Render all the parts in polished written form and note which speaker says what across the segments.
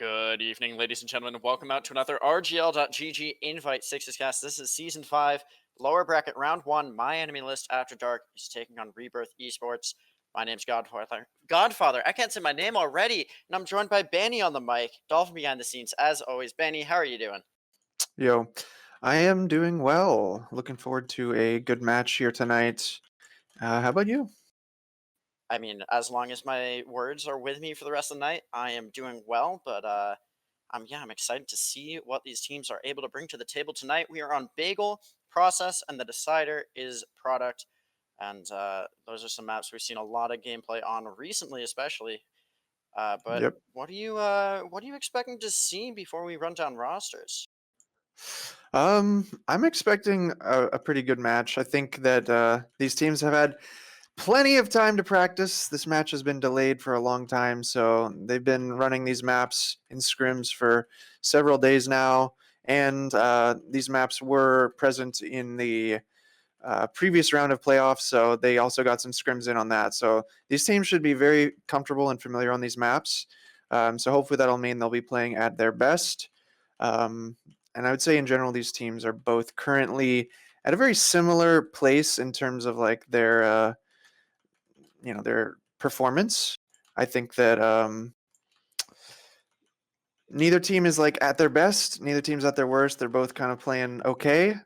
Speaker 1: Good evening, ladies and gentlemen, and welcome out to another RGL.GG Invite Sixes cast. This is Season 5, lower bracket, Round 1. My enemy list after dark is taking on Rebirth eSports. My name's Godfather, I can't say my name already, and I'm joined by Benny on the mic. Dolphin behind the scenes, as always. Benny, how are you doing?
Speaker 2: Yo, I am doing well. Looking forward to a good match here tonight. How about you?
Speaker 1: I mean, as long as my words are with me for the rest of the night, I am doing well, but I'm excited to see what these teams are able to bring to the table tonight. We are on Bagel, Process, and the decider is Product, and those are some maps we've seen a lot of gameplay on recently, especially. But
Speaker 2: Yep.
Speaker 1: what are you expecting to see before we run down rosters?
Speaker 2: I'm expecting a pretty good match. I think that these teams have had plenty of time to practice. This match has been delayed for a long time, so they've been running these maps in scrims for several days now. And these maps were present in the previous round of playoffs, so they also got some scrims in on that. So these teams should be very comfortable and familiar on these maps. So hopefully that'll mean they'll be playing at their best. And I would say in general, these teams are both currently at a very similar place in terms of like their performance. I think that neither team is like at their best, neither team's at their worst. They're both kind of playing okay,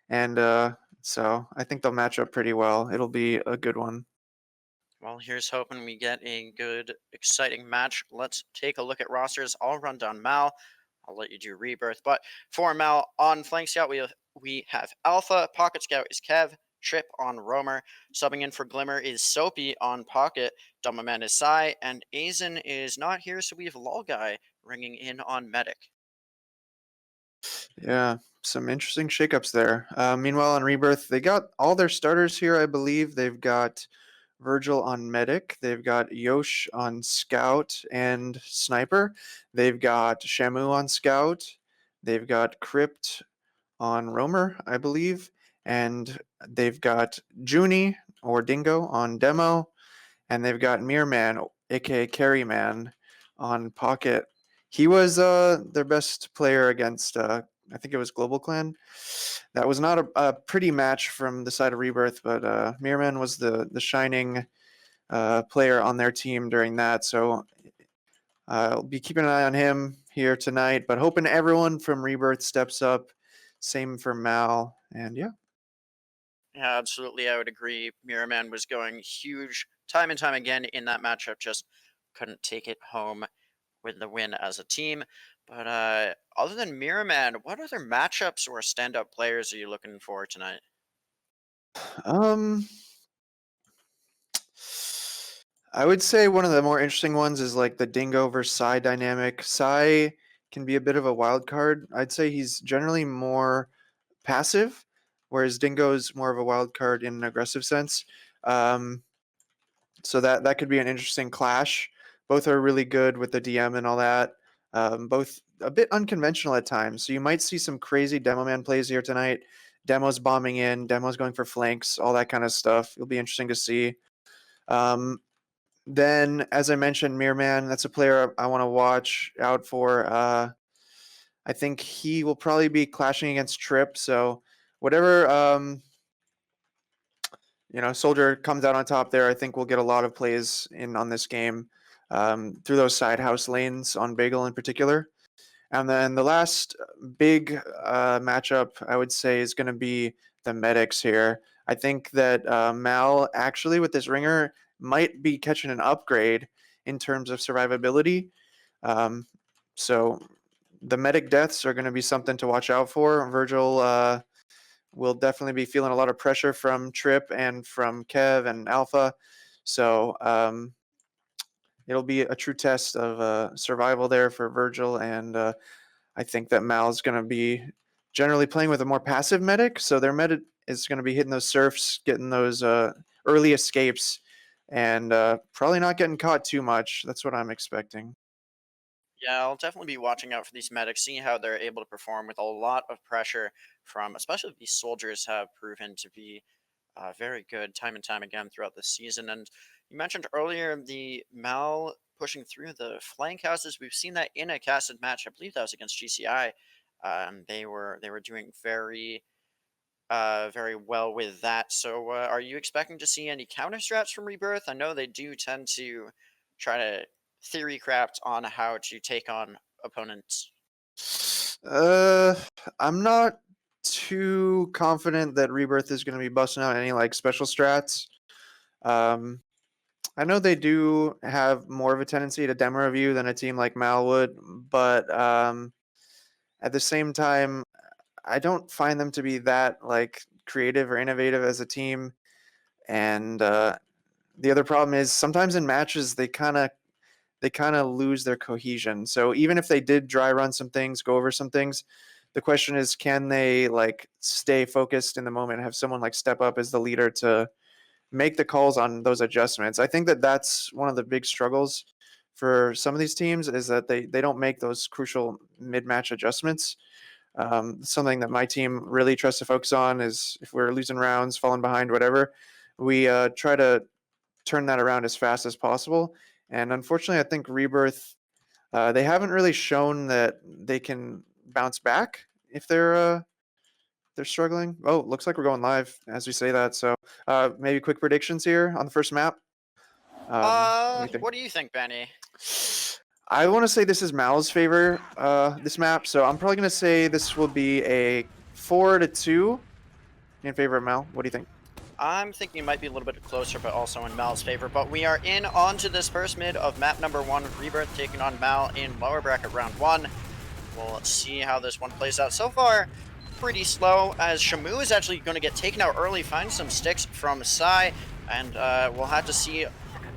Speaker 2: and so I think they'll match up pretty well. It'll be a good one.
Speaker 1: Well, here's hoping we get a good, exciting match. Let's take a look at rosters. I'll run down Mal. I'll let you do Rebirth. But for Mal, on Flank Scout, we have Alpha. Pocket Scout is Kev. Trip on Roamer. Subbing in for Glimmer is Soapy on Pocket. Dumbaman is Sai. And Azen is not here, so we have Lol Guy ringing in on Medic.
Speaker 2: Yeah, some interesting shakeups there. Meanwhile, on Rebirth, they got all their starters here, I believe. They've got Virgil on Medic. They've got Yosh on Scout and Sniper. They've got Shamu on Scout. They've got Crypt on Roamer, I believe. And they've got Junie or Dingo on Demo. And they've got Mirrorman, aka Carryman, on Pocket. He was their best player against, I think it was Global Clan. That was not a pretty match from the side of Rebirth, but Mirrorman was the shining player on their team during that. So I'll be keeping an eye on him here tonight, but hoping everyone from Rebirth steps up. Same for Mal. And yeah.
Speaker 1: Yeah, absolutely. I would agree. Mirrorman was going huge time and time again in that matchup, just couldn't take it home with the win as a team. But other than Mirrorman, what other matchups or standout players are you looking for tonight?
Speaker 2: Um, I would say one of the more interesting ones is like the Dingo versus Psy dynamic. Psy can be a bit of a wild card. I'd say he's generally more passive, whereas Dingo is more of a wild card in an aggressive sense. Um, so that could be an interesting clash. Both are really good with the DM and all that. Both a bit unconventional at times. So you might see some crazy demo man plays here tonight. Demos bombing in, demos going for flanks, all that kind of stuff. It'll be interesting to see. Um, then, as I mentioned, Mirman, that's a player I want to watch out for. I think he will probably be clashing against Trip. So, whatever Soldier comes out on top there, I think we'll get a lot of plays in on this game through those side house lanes on Bagel in particular. And then the last big matchup I would say is going to be the medics here. I think that Mal actually with this ringer might be catching an upgrade in terms of survivability. Um, so the medic deaths are going to be something to watch out for. Virgil will definitely be feeling a lot of pressure from Trip and from Kev and Alpha. So it'll be a true test of survival there for Virgil and I think that Mal's going to be generally playing with a more passive medic, so their medic is going to be hitting those surfs, getting those early escapes, and probably not getting caught too much. That's what I'm expecting.
Speaker 1: Yeah, I'll definitely be watching out for these medics, seeing how they're able to perform with a lot of pressure from, especially these soldiers have proven to be very good time and time again throughout the season. And You mentioned earlier the Mal pushing through the flank houses. We've seen that in a casted match. I believe that was against GCI. They were doing very well with that. So, are you expecting to see any counter strats from Rebirth? I know they do tend to try to theory craft on how to take on opponents.
Speaker 2: Uh, I'm not too confident that Rebirth is going to be busting out any like special strats. Um, I know they do have more of a tendency to demo review than a team like Mal would, but at the same time, I don't find them to be that like creative or innovative as a team. And the other problem is sometimes in matches they kind of lose their cohesion. So even if they did dry run some things, go over some things, the question is, can they like stay focused in the moment, have someone like step up as the leader to make the calls on those adjustments? I think that that's one of the big struggles for some of these teams is that they don't make those crucial mid-match adjustments. Something that my team really tries to focus on is if we're losing rounds, falling behind, whatever, we try to turn that around as fast as possible. And unfortunately, I think Rebirth, they haven't really shown that they can bounce back if they're struggling. Oh, looks like we're going live as we say that. So maybe quick predictions here on the first map. What do you think?
Speaker 1: What do you think, Benny?
Speaker 2: I want to say this is Mal's favor, this map. So I'm probably going to say this will be a 4-2 in favor of Mal. What do you think?
Speaker 1: I'm thinking it might be a little bit closer, but also in Mal's favor. But we are in onto this first mid of map number 1, Rebirth taking on Mal in lower bracket round 1. We'll see how this one plays out. So far, pretty slow, as Shamu is actually going to get taken out early, find some sticks from Sai, and we'll have to see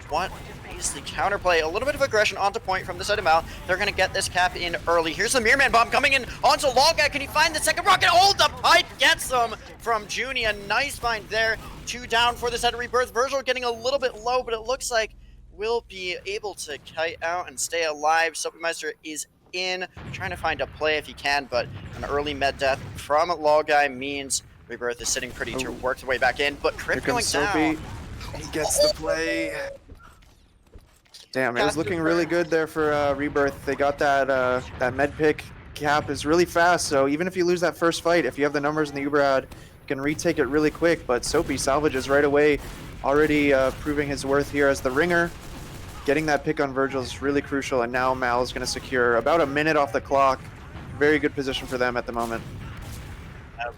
Speaker 1: what is the counterplay. A little bit of aggression onto point from the side of Mal. They're going to get this cap in early. Here's the Mirrorman bomb coming in onto RGLgg. Can he find the second rocket? Oh, the pipe gets them from Junie. A nice find there. 2 down for the set of Rebirth. Virgil getting a little bit low, but it looks like we'll be able to kite out and stay alive. Soapmeister is in, trying to find a play if he can, but an early med death from RGLgg means Rebirth is sitting pretty to work the way back in, but Trip going down.
Speaker 2: He gets the play. Damn, it was looking really good there for Rebirth. They got that that med pick. Cap is really fast, so even if you lose that first fight, if you have the numbers in the Uberad, you can retake it really quick. But Soapy salvages right away, already proving his worth here as the ringer. Getting that pick on Virgil is really crucial, and now Mal is going to secure about a minute off the clock. Very good position for them at the moment.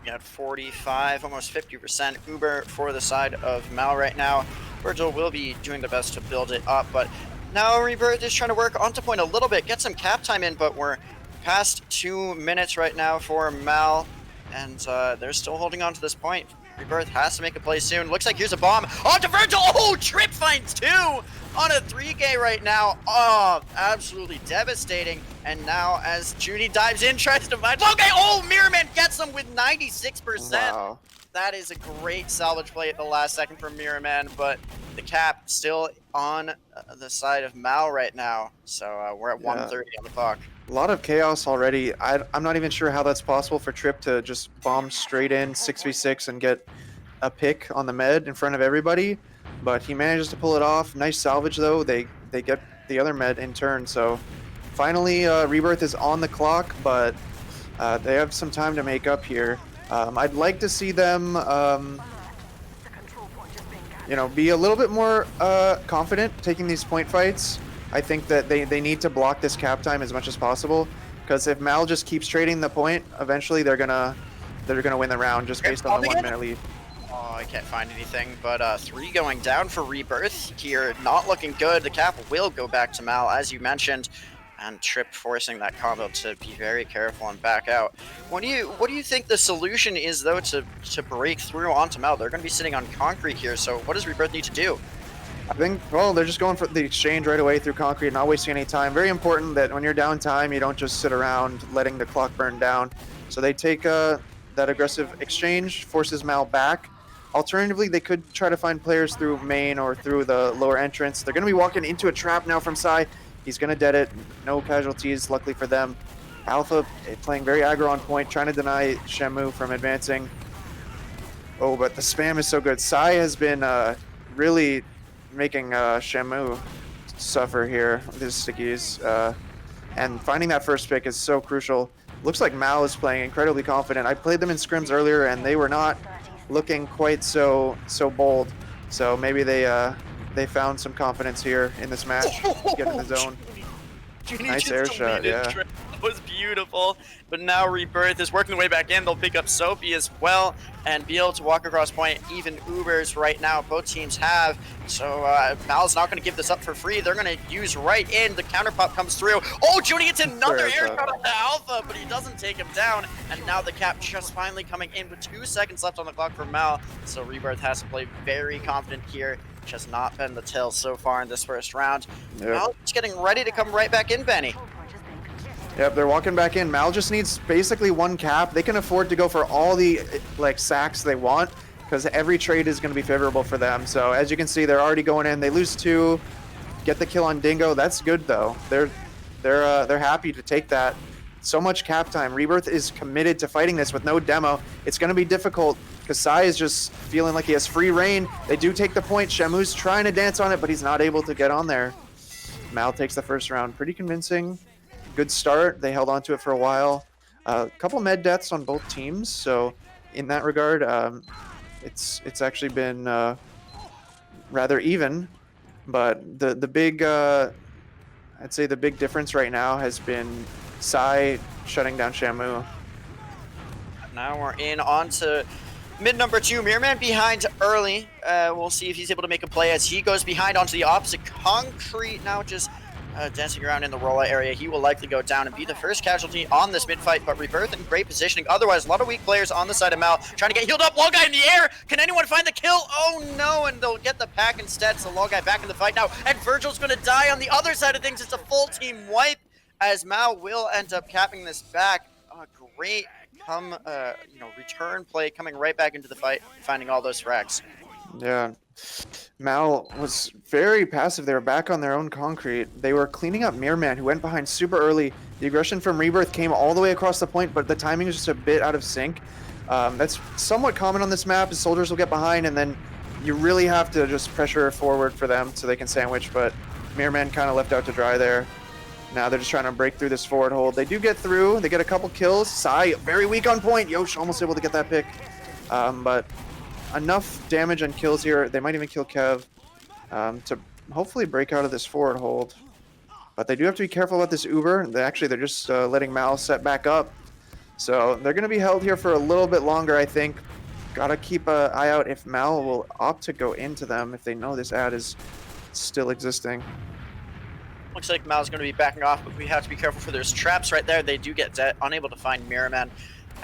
Speaker 1: We got 45, almost 50% Uber for the side of Mal right now. Virgil will be doing the best to build it up, but now Rebirth is trying to work onto point a little bit, get some cap time in, but we're past 2 minutes right now for Mal, and they're still holding on to this point. Rebirth has to make a play soon. Looks like here's a bomb onto Virgil. Oh, Trip finds 2 on a 3K right now. Oh, absolutely devastating. And now as Junie dives in, tries to find okay. Oh, Mirrorman gets him with 96%.
Speaker 2: Wow.
Speaker 1: That is a great salvage play at the last second from Mirrorman, but the cap still on the side of Mal right now. So we're at 1:30 on the clock.
Speaker 2: A lot of chaos already. I'm not even sure how that's possible for Trip to just bomb straight in 6v6 and get a pick on the med in front of everybody, but he manages to pull it off. Nice salvage though. They get the other med in turn. So finally, Rebirth is on the clock, but they have some time to make up here. I'd like to see them, be a little bit more confident taking these point fights. I think that they need to block this cap time as much as possible, because if Mal just keeps trading the point, eventually they're gonna win the round just based on the 1 minute lead.
Speaker 1: Oh, I can't find anything, but 3 going down for Rebirth here. Not looking good. The cap will go back to Mal, as you mentioned, and Trip forcing that combo to be very careful and back out. What do you think the solution is though to break through onto Mal? They're going to be sitting on concrete here, so what does Rebirth need to do?
Speaker 2: I think, well, they're just going for the exchange right away through concrete, not wasting any time. Very important that when you're down time, you don't just sit around letting the clock burn down. So they take that aggressive exchange, forces Mal back. Alternatively, they could try to find players through main or through the lower entrance. They're going to be walking into a trap now from Sai. He's going to dead it. No casualties, luckily for them. Alpha playing very aggro on point, trying to deny Shamu from advancing. Oh, but the spam is so good. Sai has been really making Shamu suffer here with his stickies. And finding that first pick is so crucial. Looks like Mal is playing incredibly confident. I played them in scrims earlier, and they were not looking quite so bold. So maybe they found some confidence here in this match to get in the zone. Nice air shot, yeah.
Speaker 1: That was beautiful. But now Rebirth is working their way back in. They'll pick up Sophie as well and be able to walk across point. Even Ubers right now, both teams have. So Mal's not going to give this up for free. They're going to use right in. The counter pop comes through. Oh, Junie gets another air shot on the Alpha, but he doesn't take him down. And now the cap just finally coming in with 2 seconds left on the clock for Mal. So Rebirth has to play very confident here, which has not been the tale so far in this first round.
Speaker 2: Yep.
Speaker 1: Mal's getting ready to come right back in, Benny.
Speaker 2: Yep, they're walking back in. Mal just needs basically 1 cap. They can afford to go for all the sacks they want because every trade is going to be favorable for them. So as you can see, they're already going in. They lose 2, get the kill on Dingo. That's good though. They're happy to take that. So much cap time. Rebirth is committed to fighting this with no demo. It's going to be difficult because Sai is just feeling like he has free reign. They do take the point. Shamu's trying to dance on it, but he's not able to get on there. Mal takes the first round. Pretty convincing. Good start. They held on to it for a while. A couple med deaths on both teams, so in that regard, it's actually been rather even. But the big, I'd say the big difference right now has been Sai shutting down Shamu.
Speaker 1: Now we're in on to mid number 2. Mirrorman behind early. We'll see if he's able to make a play as he goes behind onto the opposite concrete. Now just dancing around in the rollout area. He will likely go down and be the first casualty on this mid-fight, but Rebirth in great positioning. Otherwise, a lot of weak players on the side of Mal trying to get healed up. Lol guy in the air. Can anyone find the kill? Oh no, and they'll get the pack instead. So Lol guy back in the fight now, and Virgil's going to die on the other side of things. It's a full team wipe as Mal will end up capping this back. Great return play coming right back into the fight, finding all those frags.
Speaker 2: Yeah. Mal was very passive. They were back on their own concrete. They were cleaning up Mirrorman, who went behind super early. The aggression from Rebirth came all the way across the point, but the timing was just a bit out of sync. That's somewhat common on this map, as soldiers will get behind, and then you really have to just pressure forward for them so they can sandwich, but Mirrorman kind of left out to dry there. Now they're just trying to break through this forward hold. They do get through. They get a couple kills. Sai, very weak on point. Yosh almost able to get that pick. But enough damage and kills here. They might even kill Kev to hopefully break out of this forward hold. But they do have to be careful about this Uber. They're just letting Mal set back up. So they're going to be held here for a little bit longer, I think. Gotta keep an eye out if Mal will opt to go into them if they know this ad is still existing.
Speaker 1: Looks like Mal's going to be backing off, but we have to be careful for those traps right there. They do get unable to find Mirrorman.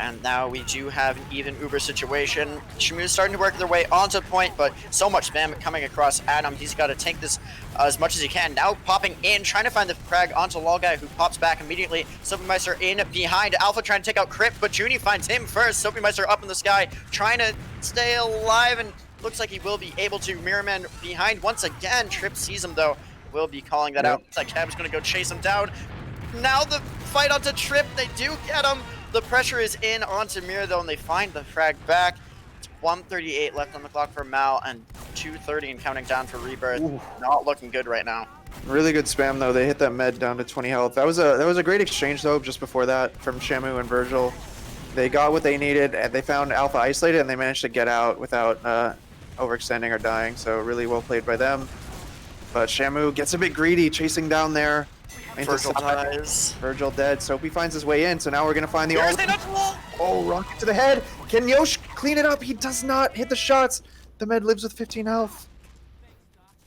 Speaker 1: And now we do have an even Uber situation. Shamu's starting to work their way onto point, but so much spam coming across Adam. He's got to tank this as much as he can. Now popping in, trying to find the frag onto Lol guy, who pops back immediately. Soapymeister in behind. Alpha trying to take out Crypt, but Junie finds him first. Soapymeister up in the sky, trying to stay alive, and looks like he will be able to. Mirrorman behind once again. Trip sees him though. Will be calling that out. Looks like Cab's going to go chase him down. Now the fight onto Trip. They do get him. The pressure is in onto Mir though, and they find the frag back. It's 1:38 left on the clock for Mal and 2:30 and counting down for Rebirth. Ooh. Not looking good right now.
Speaker 2: Really good spam though. They hit that med down to 20 health. That was a great exchange though. Just before that, from Shamu and Virgil, they got what they needed and they found Alpha isolated and they managed to get out without overextending or dying. So really well played by them. But Shamu gets a bit greedy, chasing down there.
Speaker 1: Virgil dies.
Speaker 2: Virgil dead. Soapy finds his way in, so now we're going to find the...
Speaker 1: Oh,
Speaker 2: rocket to the head. Can Yosh clean it up? He does not hit the shots. The med lives with 15 health.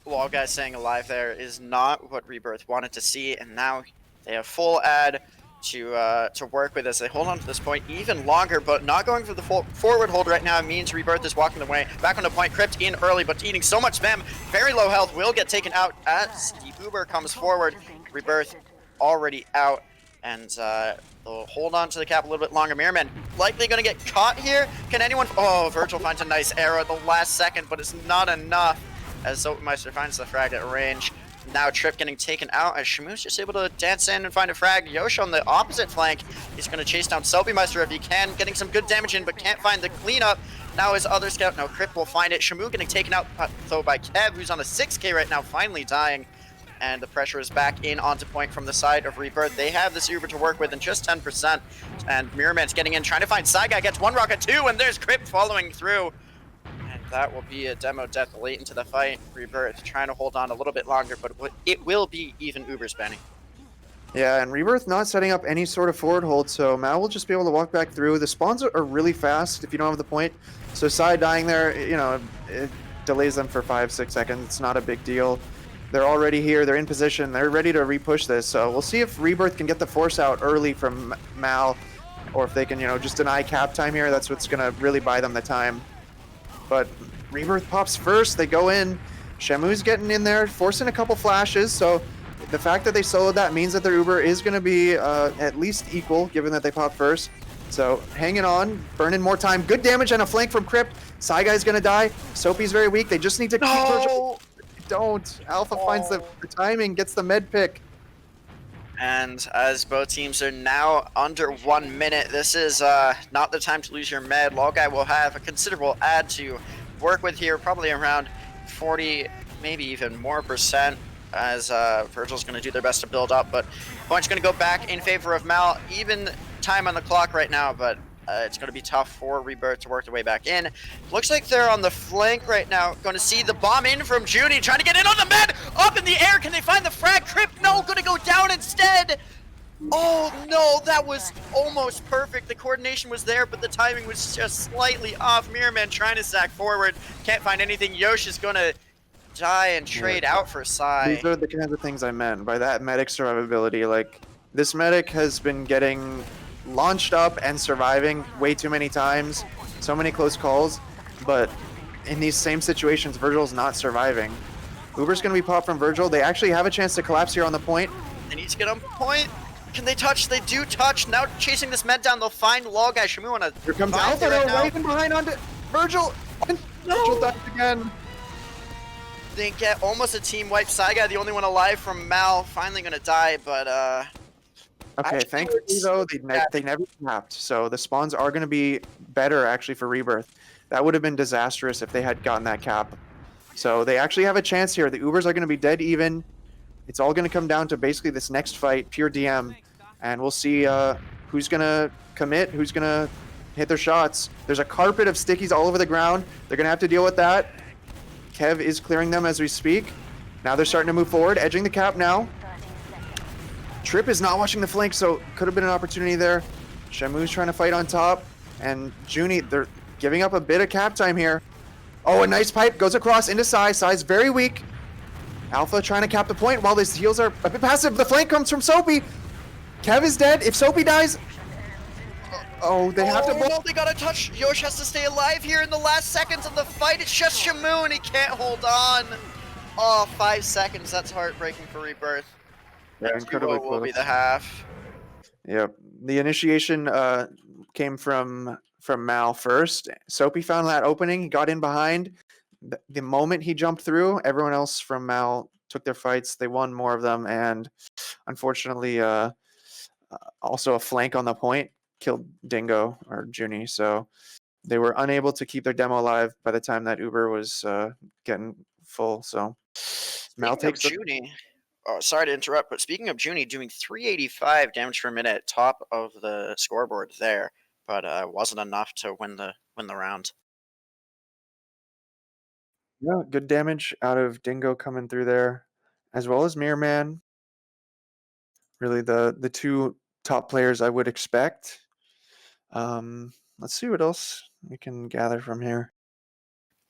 Speaker 1: Lol guy staying alive there is not what Rebirth wanted to see, and now they have full ad to work with as they hold on to this point even longer, but not going for the full forward hold right now. It means Rebirth is walking the way back on the point. Crypt in early, but eating so much spam. Very low health, will get taken out as the Uber comes forward. Rebirth already out, and they'll hold on to the cap a little bit longer. Mirrorman likely going to get caught here. Can anyone... Oh, Virgil finds a nice arrow at the last second, but it's not enough as Soapymeister finds the frag at range. Now Trip getting taken out as Shamu's just able to dance in and find a frag. Yosh on the opposite flank. He's going to chase down Soapymeister if he can, getting some good damage in, but can't find the cleanup. Now his other scout, no, Crip will find it. Shamu getting taken out though by Kev, who's on a 6K right now, finally dying. And the pressure is back in onto point from the side of Rebirth. They have this Uber to work with in just 10%. And Mirrorman's getting in, trying to find Saigai, gets one rocket, two, and there's Crip following through. And that will be a demo death late into the fight. Rebirth trying to hold on a little bit longer, but it will be even Uber spanning.
Speaker 2: Yeah, and Rebirth not setting up any sort of forward hold, so Mal will just be able to walk back through. The spawns are really fast if you don't have the point. So Sai dying there, it delays them for 5-6 seconds. It's not a big deal. They're already here. They're in position. They're ready to repush this. So we'll see if Rebirth can get the force out early from Mal, or if they can, just deny cap time here. That's what's going to really buy them the time. But Rebirth pops first. They go in. Shamu's getting in there, forcing a couple flashes. So the fact that they soloed that means that their Uber is going to be at least equal, given that they popped first. So hanging on, burning more time. Good damage and a flank from Crypt. Saigai's going to die. Soapy's very weak. They just need to keep Virgil. Don't. Alpha finds the timing, gets the med pick.
Speaker 1: And as both teams are now under 1 minute, this is not the time to lose your med. RGLgg will have a considerable ad to work with here, probably around 40, maybe even more percent, as Virgil's going to do their best to build up. But points going to go back in favor of Mal. Even time on the clock right now, but it's going to be tough for Rebirth to work their way back in. Looks like they're on the flank right now. Going to see the bomb in from Junie, trying to get in on the med. Up in the air, can they find the frag? Crip, no, going to go down instead. Oh no, that was almost perfect. The coordination was there, but the timing was just slightly off. Mirrorman trying to sack forward. Can't find anything. Yosh is going to die and trade out for Sai.
Speaker 2: These are the kinds of things I meant by that medic survivability. Like, this medic has been getting launched up and surviving way too many times, so many close calls, but in these same situations, Virgil's not surviving. Uber's going to be popped from Virgil. They actually have a chance to collapse here on the point.
Speaker 1: They need to get on point. Can they touch? They do touch. Now chasing this med down, they'll find RGLgg. Shamu on a
Speaker 2: Here comes Alpha, right in behind onto Virgil. And Virgil dies again.
Speaker 1: They get almost a team wipe. Saigai, the only one alive from Mal, finally going to die, but
Speaker 2: okay, thankfully though, they never snapped, so the spawns are going to be better actually for Rebirth. That would have been disastrous if they had gotten that cap. So they actually have a chance here. The Ubers are going to be dead even. It's all going to come down to basically this next fight, pure DM, and we'll see who's going to commit, who's going to hit their shots. There's a carpet of stickies all over the ground. They're going to have to deal with that. Kev is clearing them as we speak. Now they're starting to move forward, edging the cap now. Trip is not watching the flank, so could have been an opportunity there. Shamu's trying to fight on top, and Junie, they're giving up a bit of cap time here. Oh, a nice pipe goes across into Sai. Sai's very weak. Alpha trying to cap the point while his heals are a bit passive. The flank comes from Soapy. Kev is dead. If Soapy dies... Oh, they have to...
Speaker 1: No, they gotta touch. Yosh has to stay alive here in the last seconds of the fight. It's just Shamu, and he can't hold on. Oh, 5 seconds. That's heartbreaking for Rebirth.
Speaker 2: Yeah, incredibly close.
Speaker 1: Will be the half.
Speaker 2: Yep. The initiation came from Mal first. Soapy found that opening. He got in behind. The moment he jumped through, everyone else from Mal took their fights. They won more of them, and unfortunately, also a flank on the point killed Dingo or Junie. So they were unable to keep their demo alive by the time that Uber was getting full. So Mal takes
Speaker 1: Junie. Oh, sorry to interrupt, but speaking of Junie, doing 385 damage per minute, top of the scoreboard there, but wasn't enough to win the round.
Speaker 2: Yeah, good damage out of Dingo coming through there, as well as Mirrorman. Really, the two top players I would expect. Let's see what else we can gather from here.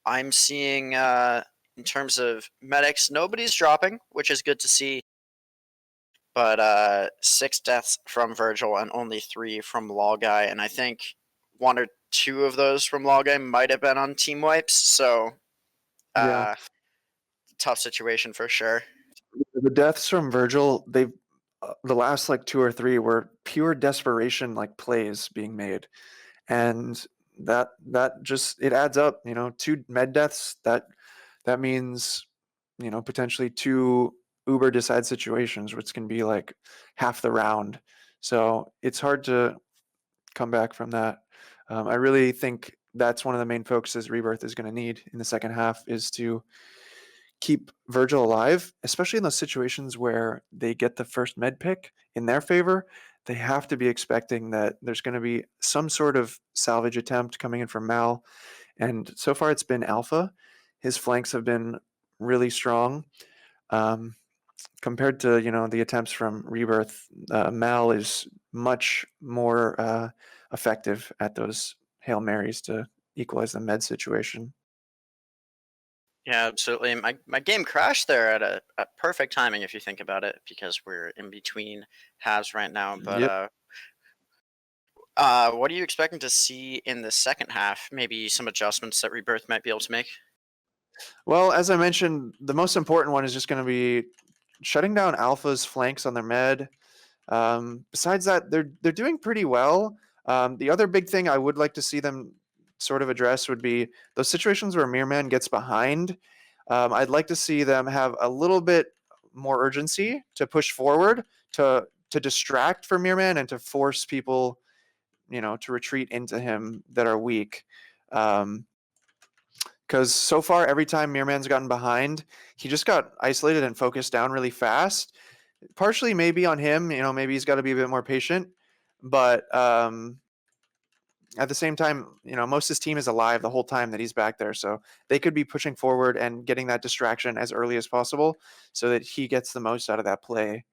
Speaker 1: I'm seeing, in terms of medics, nobody's dropping, which is good to see. But 6 deaths from Virgil and only 3 from RGLgg, and I think 1 or 2 of those from RGLgg might have been on team wipes. So,
Speaker 2: Yeah.
Speaker 1: tough situation for sure.
Speaker 2: The deaths from Virgil, they've the last like 2 or 3 were pure desperation, like plays being made, and that just it adds up. 2 med deaths. That means potentially 2 Uber decide situations, which can be like half the round. So it's hard to come back from that. I really think that's one of the main focuses Rebirth is going to need in the second half, is to keep Virgil alive, especially in those situations where they get the first med pick in their favor. They have to be expecting that there's going to be some sort of salvage attempt coming in from Mal. And so far it's been Alpha. His flanks have been really strong. Compared to, the attempts from Rebirth, Mal is much more effective at those Hail Marys to equalize the med situation.
Speaker 1: Yeah, absolutely. My game crashed there at a perfect timing if you think about it, because we're in between halves right now. But
Speaker 2: Yep.
Speaker 1: what are you expecting to see in the second half? Maybe some adjustments that Rebirth might be able to make.
Speaker 2: Well, as I mentioned, the most important one is just going to be shutting down Alpha's flanks on their med. Besides that, they're doing pretty well. The other big thing I would like to see them sort of address would be those situations where Mirman gets behind. I'd like to see them have a little bit more urgency to push forward, to distract from Mirman and to force people, to retreat into him that are weak. Because so far, every time Mirman's gotten behind, he just got isolated and focused down really fast. Partially maybe on him, maybe he's got to be a bit more patient. But at the same time, most of his team is alive the whole time that he's back there. So they could be pushing forward and getting that distraction as early as possible so that he gets the most out of that play.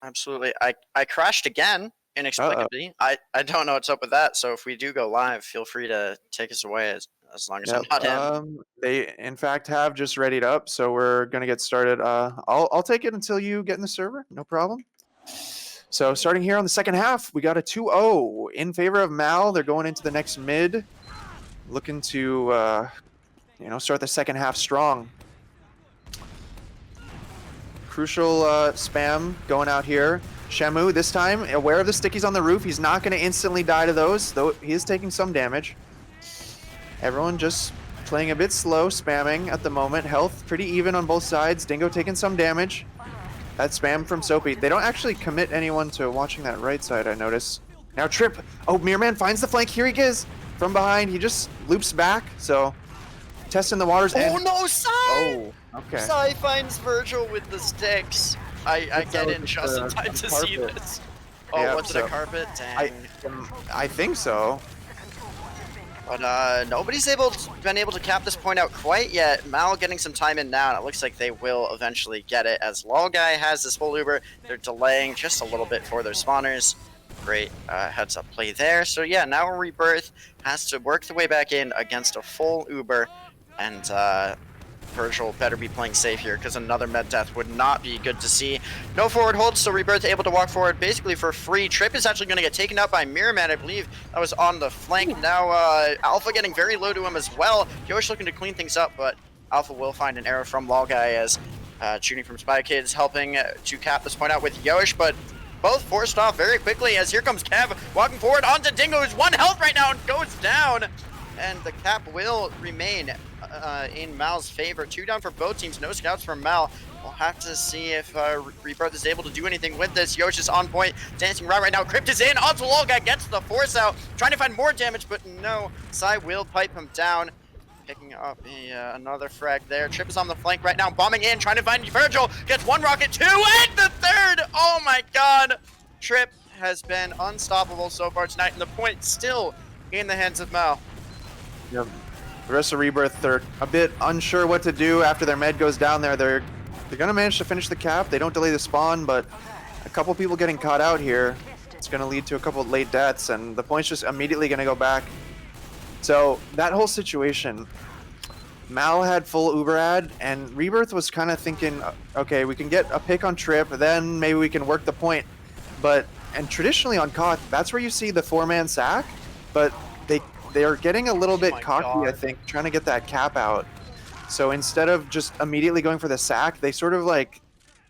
Speaker 1: Absolutely. I crashed again inexplicably. I don't know what's up with that. So if we do go live, feel free to take us away as long as I'm
Speaker 2: Yep.
Speaker 1: not in.
Speaker 2: They in fact have just readied up, so we're gonna get started. I'll take it until you get in the server, no problem. So starting here on the second half, we got a 2-0 in favor of Mal. They're going into the next mid, looking to start the second half strong. Crucial spam going out here. Shamu this time aware of the stickies on the roof. He's not going to instantly die to those, though he is taking some damage. Everyone just playing a bit slow, spamming at the moment. Health pretty even on both sides. Dingo taking some damage. That spam from Soapy. They don't actually commit anyone to watching that right side, I notice. Now Trip. Oh, Mirman finds the flank. Here he is from behind. He just loops back. So testing the waters.
Speaker 1: Oh no, Sai!
Speaker 2: Oh, okay.
Speaker 1: Sai finds Virgil with the sticks. I get in just in time to see this. Oh,
Speaker 2: Yep,
Speaker 1: was it a carpet? Dang.
Speaker 2: I think so.
Speaker 1: But nobody's been able to cap this point out quite yet. Mal getting some time in now, and it looks like they will eventually get it, as RGLgg has this full Uber. They're delaying just a little bit for their spawners. Great heads up play there. So yeah, now Rebirth has to work the way back in against a full Uber, and Virgil better be playing safe here, because another med death would not be good to see. No forward hold, so Rebirth able to walk forward basically for free. Trip is actually going to get taken out by Mirman, I believe. That was on the flank. Now Alpha getting very low to him as well. Yosh looking to clean things up, but Alpha will find an arrow from RGLgg, as shooting from Spy Kids helping to cap this point out with Yosh, but both forced off very quickly, as here comes Kev walking forward onto Dingo, who's 1 health right now and goes down. And the cap will remain in Mal's favor. 2 down for both teams. No scouts from Mal. We'll have to see if Rebirth is able to do anything with this. Yosh is on point, dancing right now. Crypt is in. Onto RGLgg, gets the force out, trying to find more damage, but no. Sai will pipe him down. Picking up another frag there. Trip is on the flank right now, bombing in, trying to find Virgil. Gets 1 rocket, 2, and the 3rd. Oh my god. Trip has been unstoppable so far tonight, and the point still in the hands of Mal.
Speaker 2: Yep. The rest of Rebirth, they're a bit unsure what to do after their med goes down there. They're going to manage to finish the cap. They don't delay the spawn, but a couple people getting caught out here. It's going to lead to a couple of late deaths, and the point's just immediately going to go back. So that whole situation, Mal had full Uber ad, and Rebirth was kind of thinking, okay, we can get a pick on Trip, then maybe we can work the point. And traditionally on Koth, that's where you see the 4-man sack, but they are getting a little bit cocky, I think, trying to get that cap out. So instead of just immediately going for the sack, they sort of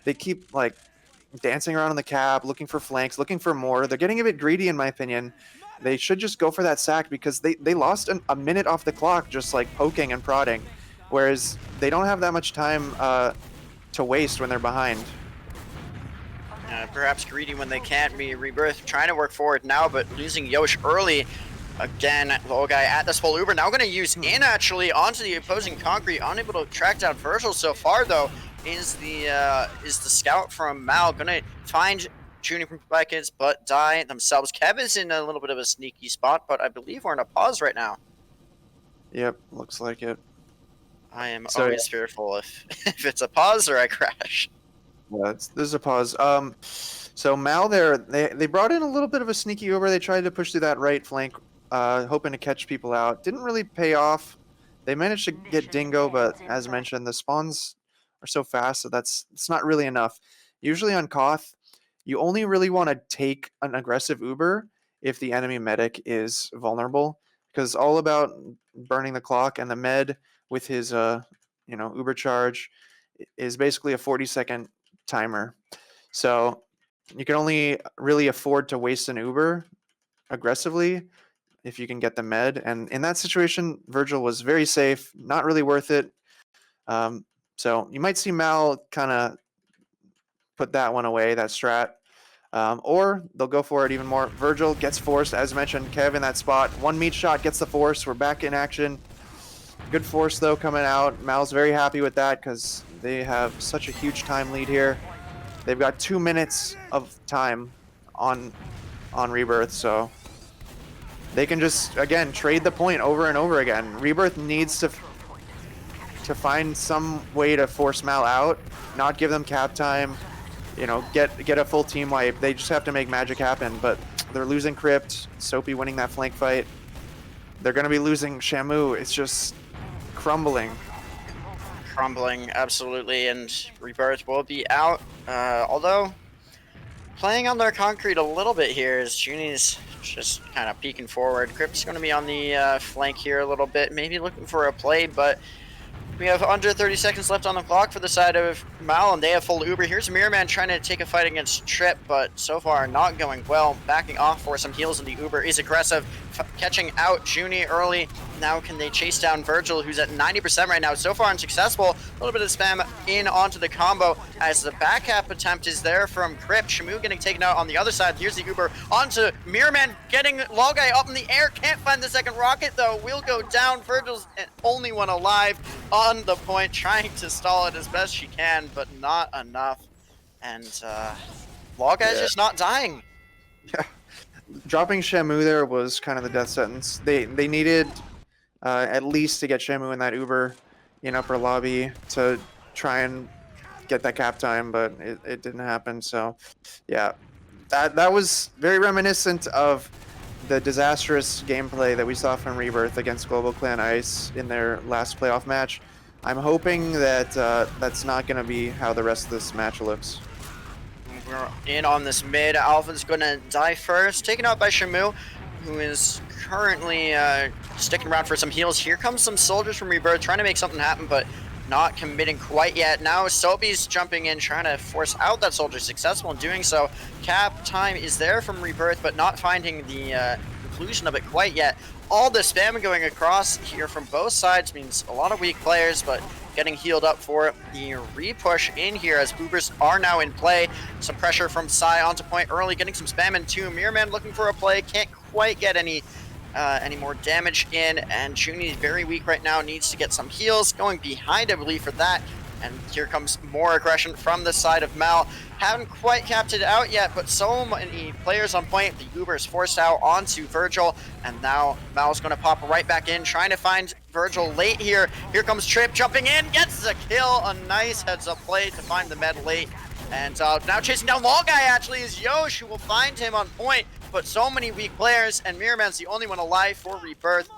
Speaker 2: they keep dancing around on the cap, looking for flanks, looking for more. They're getting a bit greedy, in my opinion. They should just go for that sack, because they lost a minute off the clock just poking and prodding, whereas they don't have that much time to waste when they're behind.
Speaker 1: Perhaps greedy when they can't be. Rebirth trying to work forward now, but losing Yosh early. Again, low guy at this full Uber. Now going to use in actually onto the opposing concrete. Unable to track down Virgil so far though. Is the scout from Mal going to find Junior from Buckets, but die themselves. Kev is in a little bit of a sneaky spot, but I believe we're in a pause right now.
Speaker 2: Yep, looks like it.
Speaker 1: I am always fearful if it's a pause or I crash.
Speaker 2: Yeah, there's a pause. So Mal there, they brought in a little bit of a sneaky Uber. They tried to push through that right flank, hoping to catch people out. Didn't really pay off. They managed to get Dingo, but as mentioned, the spawns are so fast, so it's not really enough. Usually on Koth, you only really want to take an aggressive Uber if the enemy medic is vulnerable, because all about burning the clock, and the med with his Uber charge is basically a 40-second timer. So you can only really afford to waste an Uber aggressively if you can get the med. And in that situation, Virgil was very safe, not really worth it. So you might see Mal kind of put that one away, that strat. Or they'll go for it even more. Virgil gets forced, as mentioned, Kev in that spot. One meat shot gets the force. We're back in action. Good force, though, coming out. Mal's very happy with that because they have such a huge time lead here. They've got 2 minutes of time on Rebirth, so they can just, again, trade the point over and over again. Rebirth needs to find some way to force Mal out, not give them cap time, get a full team wipe. They just have to make magic happen, but they're losing Crypt, Soapy winning that flank fight. They're going to be losing Shamu. It's just crumbling.
Speaker 1: Crumbling, absolutely, and Rebirth will be out. Although, playing on their concrete a little bit here is Junie's just kind of peeking forward. Crypt's going to be on the flank here a little bit, maybe looking for a play, but we have under 30 seconds left on the clock for the side of Mal, and they have full Uber. Here's Mirror Man trying to take a fight against Trip, but so far not going well. Backing off for some heals, and the Uber is aggressive, catching out Junie early. Now can they chase down Virgil, who's at 90% right now? So far unsuccessful. A little bit of spam in onto the combo as the back half attempt is there from Crypt. Shamu getting taken out on the other side. Here's the Uber onto Mirror Man, getting Lolguy up in the air. Can't find the second rocket though. Will go down. Virgil's only one alive on the point, trying to stall it as best she can, but not enough. And Lolguy's just not dying.
Speaker 2: Yeah. Dropping Shamu there was kind of the death sentence. They needed at least to get Shamu in that Uber in upper lobby to try and get that cap time, but it didn't happen. So yeah, that was very reminiscent of the disastrous gameplay that we saw from Rebirth against Global Clan Ice in their last playoff match. I'm hoping that that's not going to be how the rest of this match looks.
Speaker 1: We're in on this mid. Alpha's going to die first, taken out by Shamu, who is currently sticking around for some heals. Here comes some soldiers from Rebirth trying to make something happen, but not committing quite yet. Now Soapy's jumping in, trying to force out that soldier, successful in doing so. Cap time is there from Rebirth, but not finding the conclusion of it quite yet. All the spam going across here from both sides means a lot of weak players, but getting healed up for the repush in here as Ubers are now in play. Some pressure from Psy onto point early, getting some spam in too. Mirror Man looking for a play, can't quite get any more damage in, and Junie is very weak right now, needs to get some heals. Going behind, I believe, for that. And here comes more aggression from the side of Mal. Haven't quite capped it out yet, but so many players on point. The Uber is forced out onto Virgil, and now Mal's going to pop right back in, trying to find Virgil late here. Here comes Trip jumping in, gets the kill. A nice heads-up play to find the med late. And now chasing down Lolguy actually is Yosh, who will find him on point, but so many weak players, and Mirror Man's the only one alive for Rebirth.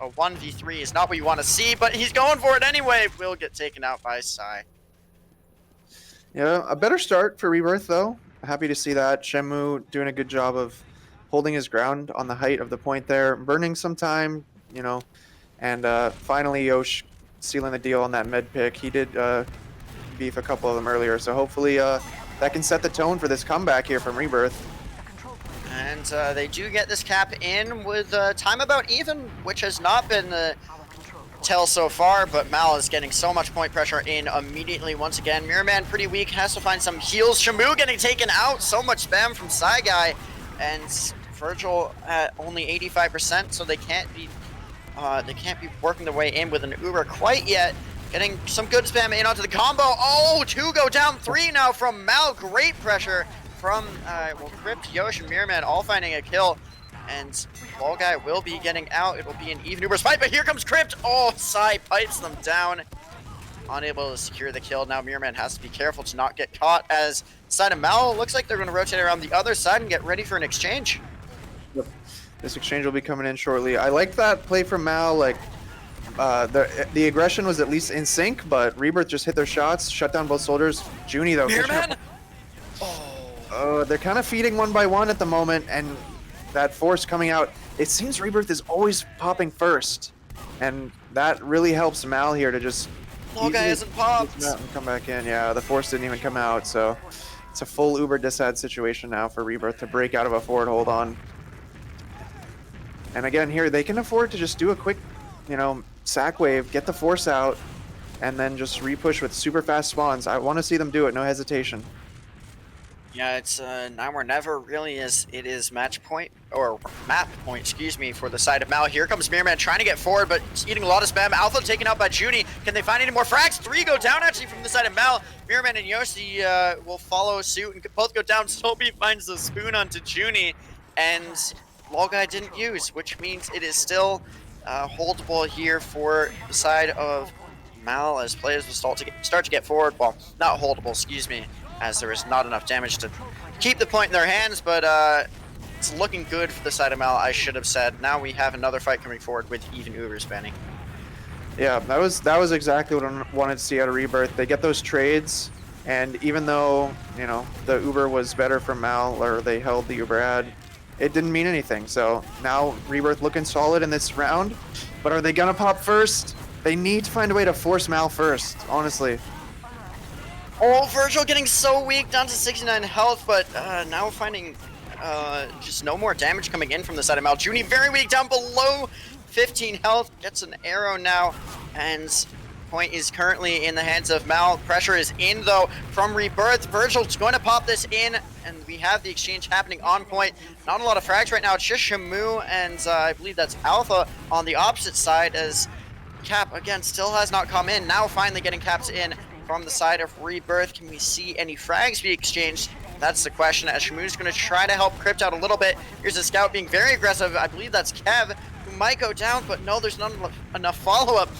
Speaker 1: A 1v3 is not what you want to see, but he's going for it anyway. Will get taken out by Psy.
Speaker 2: Yeah, a better start for Rebirth, though. Happy to see that. Shamu doing a good job of holding his ground on the height of the point there, burning some time, and finally Yosh sealing the deal on that med pick. He did beef a couple of them earlier, so hopefully that can set the tone for this comeback here from Rebirth.
Speaker 1: And they do get this cap in with time about even, which has not been the tell so far, but Mal is getting so much point pressure in immediately once again. Mirrorman pretty weak, has to find some heals. Shamu getting taken out, so much spam from Psy Guy, and Virgil at only 85%, so they can't be working their way in with an Uber quite yet. Getting some good spam in onto the combo. Oh, 2 go down, 3 now from Mal. Great pressure from Crypt, Yosh, and Mirrorman all finding a kill. And Ball Guy will be getting out. It will be an even Uber fight, but here comes Crypt. Oh, Psy pipes them down. Unable to secure the kill. Now Mirrorman has to be careful to not get caught as side of Mal looks like they're going to rotate around the other side and get ready for an exchange.
Speaker 2: Yep. This exchange will be coming in shortly. I like that play from Mal. Like, the aggression was at least in sync, but Rebirth just hit their shots, shut down both soldiers. Junie, though.
Speaker 1: Mirrorman!
Speaker 2: They're kind of feeding one by one at the moment, and that force coming out, it seems Rebirth is always popping first, and that really helps Mal here to just
Speaker 1: Ball Guy hasn't popped
Speaker 2: and come back in. Yeah, the force didn't even come out, so it's a full Uber disad situation now for Rebirth to break out of a forward hold on. And again here, they can afford to just do a quick, sack wave, get the force out, and then just repush with super fast spawns. I want to see them do it, no hesitation.
Speaker 1: Yeah, it's now or never really, as it is match point, or map point, excuse me, for the side of Mal. Here comes Mirrorman trying to get forward, but it's eating a lot of spam. Alpha taken out by Junie. Can they find any more frags? 3 go down actually from the side of Mal. Mirrorman and Yoshi will follow suit and both go down. Soapy finds the spoon onto Junie, and Ball Guy didn't use, which means it is still holdable here for the side of Mal as players will start to get forward. Well, not holdable, excuse me, as there is not enough damage to keep the point in their hands, but it's looking good for the side of Mal, I should have said. Now we have another fight coming forward with even Uber spanning.
Speaker 2: Yeah, that was exactly what I wanted to see out of Rebirth. They get those trades, and even though, the Uber was better from Mal, or they held the Uber ad, it didn't mean anything. So now Rebirth looking solid in this round, but are they gonna pop first? They need to find a way to force Mal first, honestly.
Speaker 1: Oh, Virgil getting so weak, down to 69 health, but now finding just no more damage coming in from the side of Mal. Junie very weak, down below 15 health, gets an arrow now, and point is currently in the hands of Mal. Pressure is in, though, from Rebirth. Virgil's going to pop this in, and we have the exchange happening on point. Not a lot of frags right now. It's just Shamu, and I believe that's Alpha on the opposite side, as Cap, again, still has not come in. Now finally getting caps in from the side of Rebirth. Can we see any frags be exchanged? That's the question, as Shamu's going to try to help Crypt out a little bit. Here's a scout being very aggressive. I believe that's Kev, who might go down, but no, there's not enough follow-up.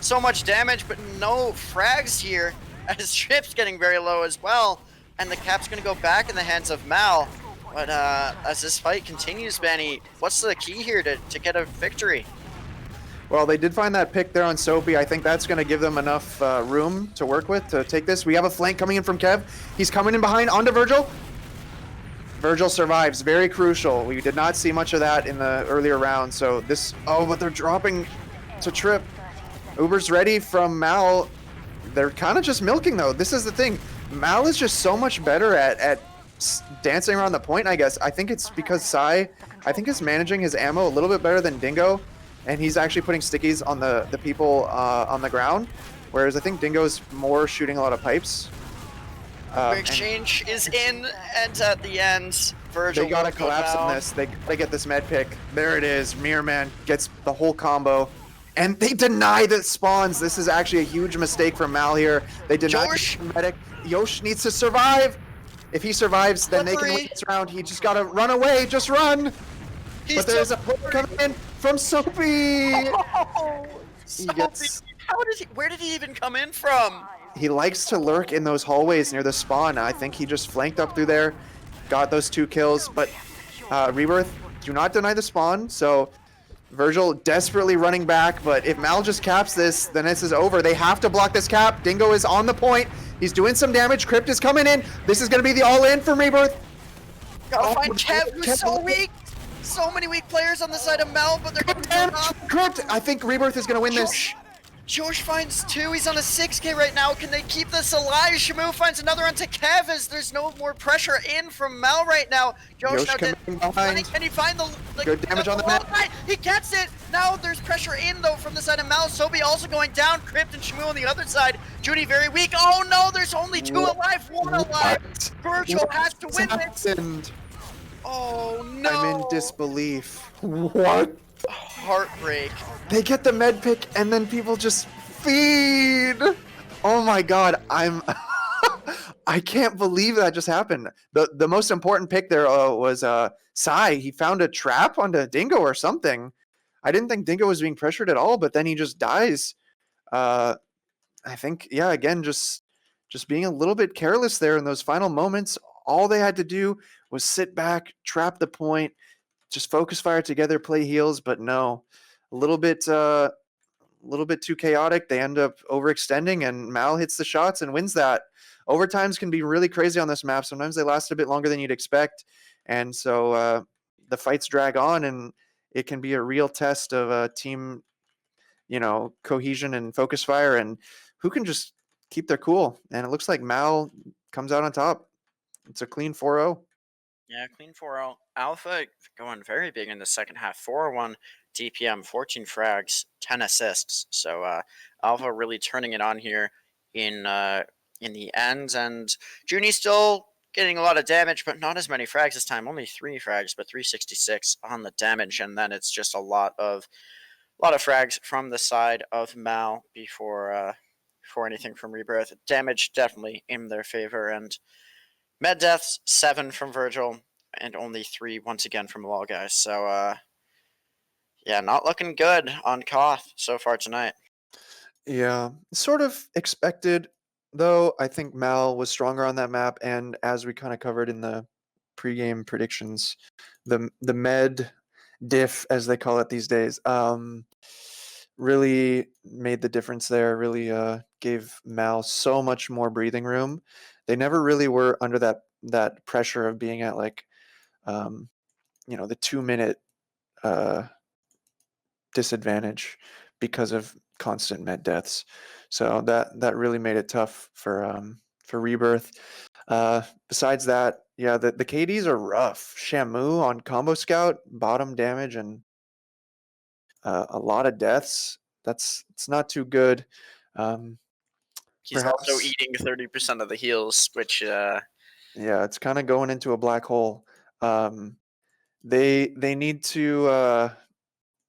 Speaker 1: So much damage, but no frags here, as Trip's getting very low as well. And the cap's going to go back in the hands of Mal. But as this fight continues, Benny, what's the key here to get a victory?
Speaker 2: Well, they did find that pick there on Soapy. I think that's going to give them enough room to work with to take this. We have a flank coming in from Kev. He's coming in behind onto Virgil. Virgil survives, very crucial. We did not see much of that in the earlier round. So this, but they're dropping to Trip. Uber's ready from Mal. They're kind of just milking, though. This is the thing. Mal is just so much better at dancing around the point, I guess. I think it's because Psy, I think, is managing his ammo a little bit better than Dingo, and he's actually putting stickies on the people on the ground, whereas I think Dingo's more shooting a lot of pipes.
Speaker 1: Exchange is in, and at the end, Virgil
Speaker 2: they gotta collapse on this. They get this med pick. There it is. Mirrorman gets the whole combo. And they deny the spawns. This is actually a huge mistake from Mal here. They deny the medic. Yosh needs to survive. If he survives, then they can win this round. He just gotta run away. Just run. But there's a hook coming in from Soapy.
Speaker 1: Oh, Soapy. Where did he even come in from?
Speaker 2: He likes to lurk in those hallways near the spawn. I think he just flanked up through there, got those 2 kills. But Rebirth, do not deny the spawn. So Virgil desperately running back, but if Mal just caps this, then this is over. They have to block this cap. Dingo is on the point. He's doing some damage. Crypt is coming in. This is going to be the all-in for Rebirth.
Speaker 1: Gotta find Kev, who's so weak. So many weak players on the side of Mal, but they're going to
Speaker 2: Crypt, I think Rebirth is going to win this.
Speaker 1: Josh finds 2. He's on a 6K right now. Can they keep this alive? Shamu finds another onto Kev as there's no more pressure in from Mal right now. Josh
Speaker 2: Yosh
Speaker 1: now
Speaker 2: coming behind.
Speaker 1: can he find the
Speaker 2: Good damage on the
Speaker 1: low
Speaker 2: map.
Speaker 1: guy? He gets it. Now there's pressure in though from the side of Mal. Sobi also going down. Crypt and Shamu on the other side. Judy very weak. Oh no, there's only 2 alive, 1 alive.
Speaker 2: What?
Speaker 1: Virgil has to win this.
Speaker 2: Happened?
Speaker 1: Oh no.
Speaker 2: I'm in disbelief. What?
Speaker 1: Heartbreak.
Speaker 2: They get the med pick and then people just feed. Oh my god, I can't believe that just happened. The most important pick there was Sai. He found a trap onto Dingo or something. I didn't think Dingo was being pressured at all, but then he just dies. I think, yeah, again, just being a little bit careless there in those final moments. All they had to do was sit back, trap the point, just focus fire together, play heals. But no, a little bit too chaotic. They end up overextending, and Mal hits the shots and wins that. Overtimes can be really crazy on this map. Sometimes they last a bit longer than you'd expect, and so the fights drag on, and it can be a real test of team, cohesion and focus fire, and who can just keep their cool. And it looks like Mal comes out on top. It's a clean 4-0.
Speaker 1: Yeah, clean 4-0. Alpha going very big in the second half. 4-1 DPM, 14 frags, 10 assists. So Alpha really turning it on here in the end. And Junie still getting a lot of damage, but not as many frags this time. Only 3 frags, but 366 on the damage. And then it's just a lot of frags from the side of Mal before anything from Rebirth. Damage definitely in their favor, and med deaths 7 from Virgil and only 3 once again from Lol guys. So yeah, not looking good on Koth so far tonight.
Speaker 2: Yeah, sort of expected, though. I think Mal was stronger on that map, and as we kind of covered in the pregame predictions, the med diff, as they call it these days, really made the difference there. Really gave Mal so much more breathing room. They never really were under that pressure of being at like, the 2-minute disadvantage because of constant med deaths. So that really made it tough for Rebirth. Besides that, yeah, the KDs are rough. Shamu on Combo Scout, bottom damage, and a lot of deaths. It's not too good.
Speaker 1: He's also
Speaker 2: Perhaps,
Speaker 1: eating 30% of the heals, which
Speaker 2: yeah, it's kind of going into a black hole. They need to.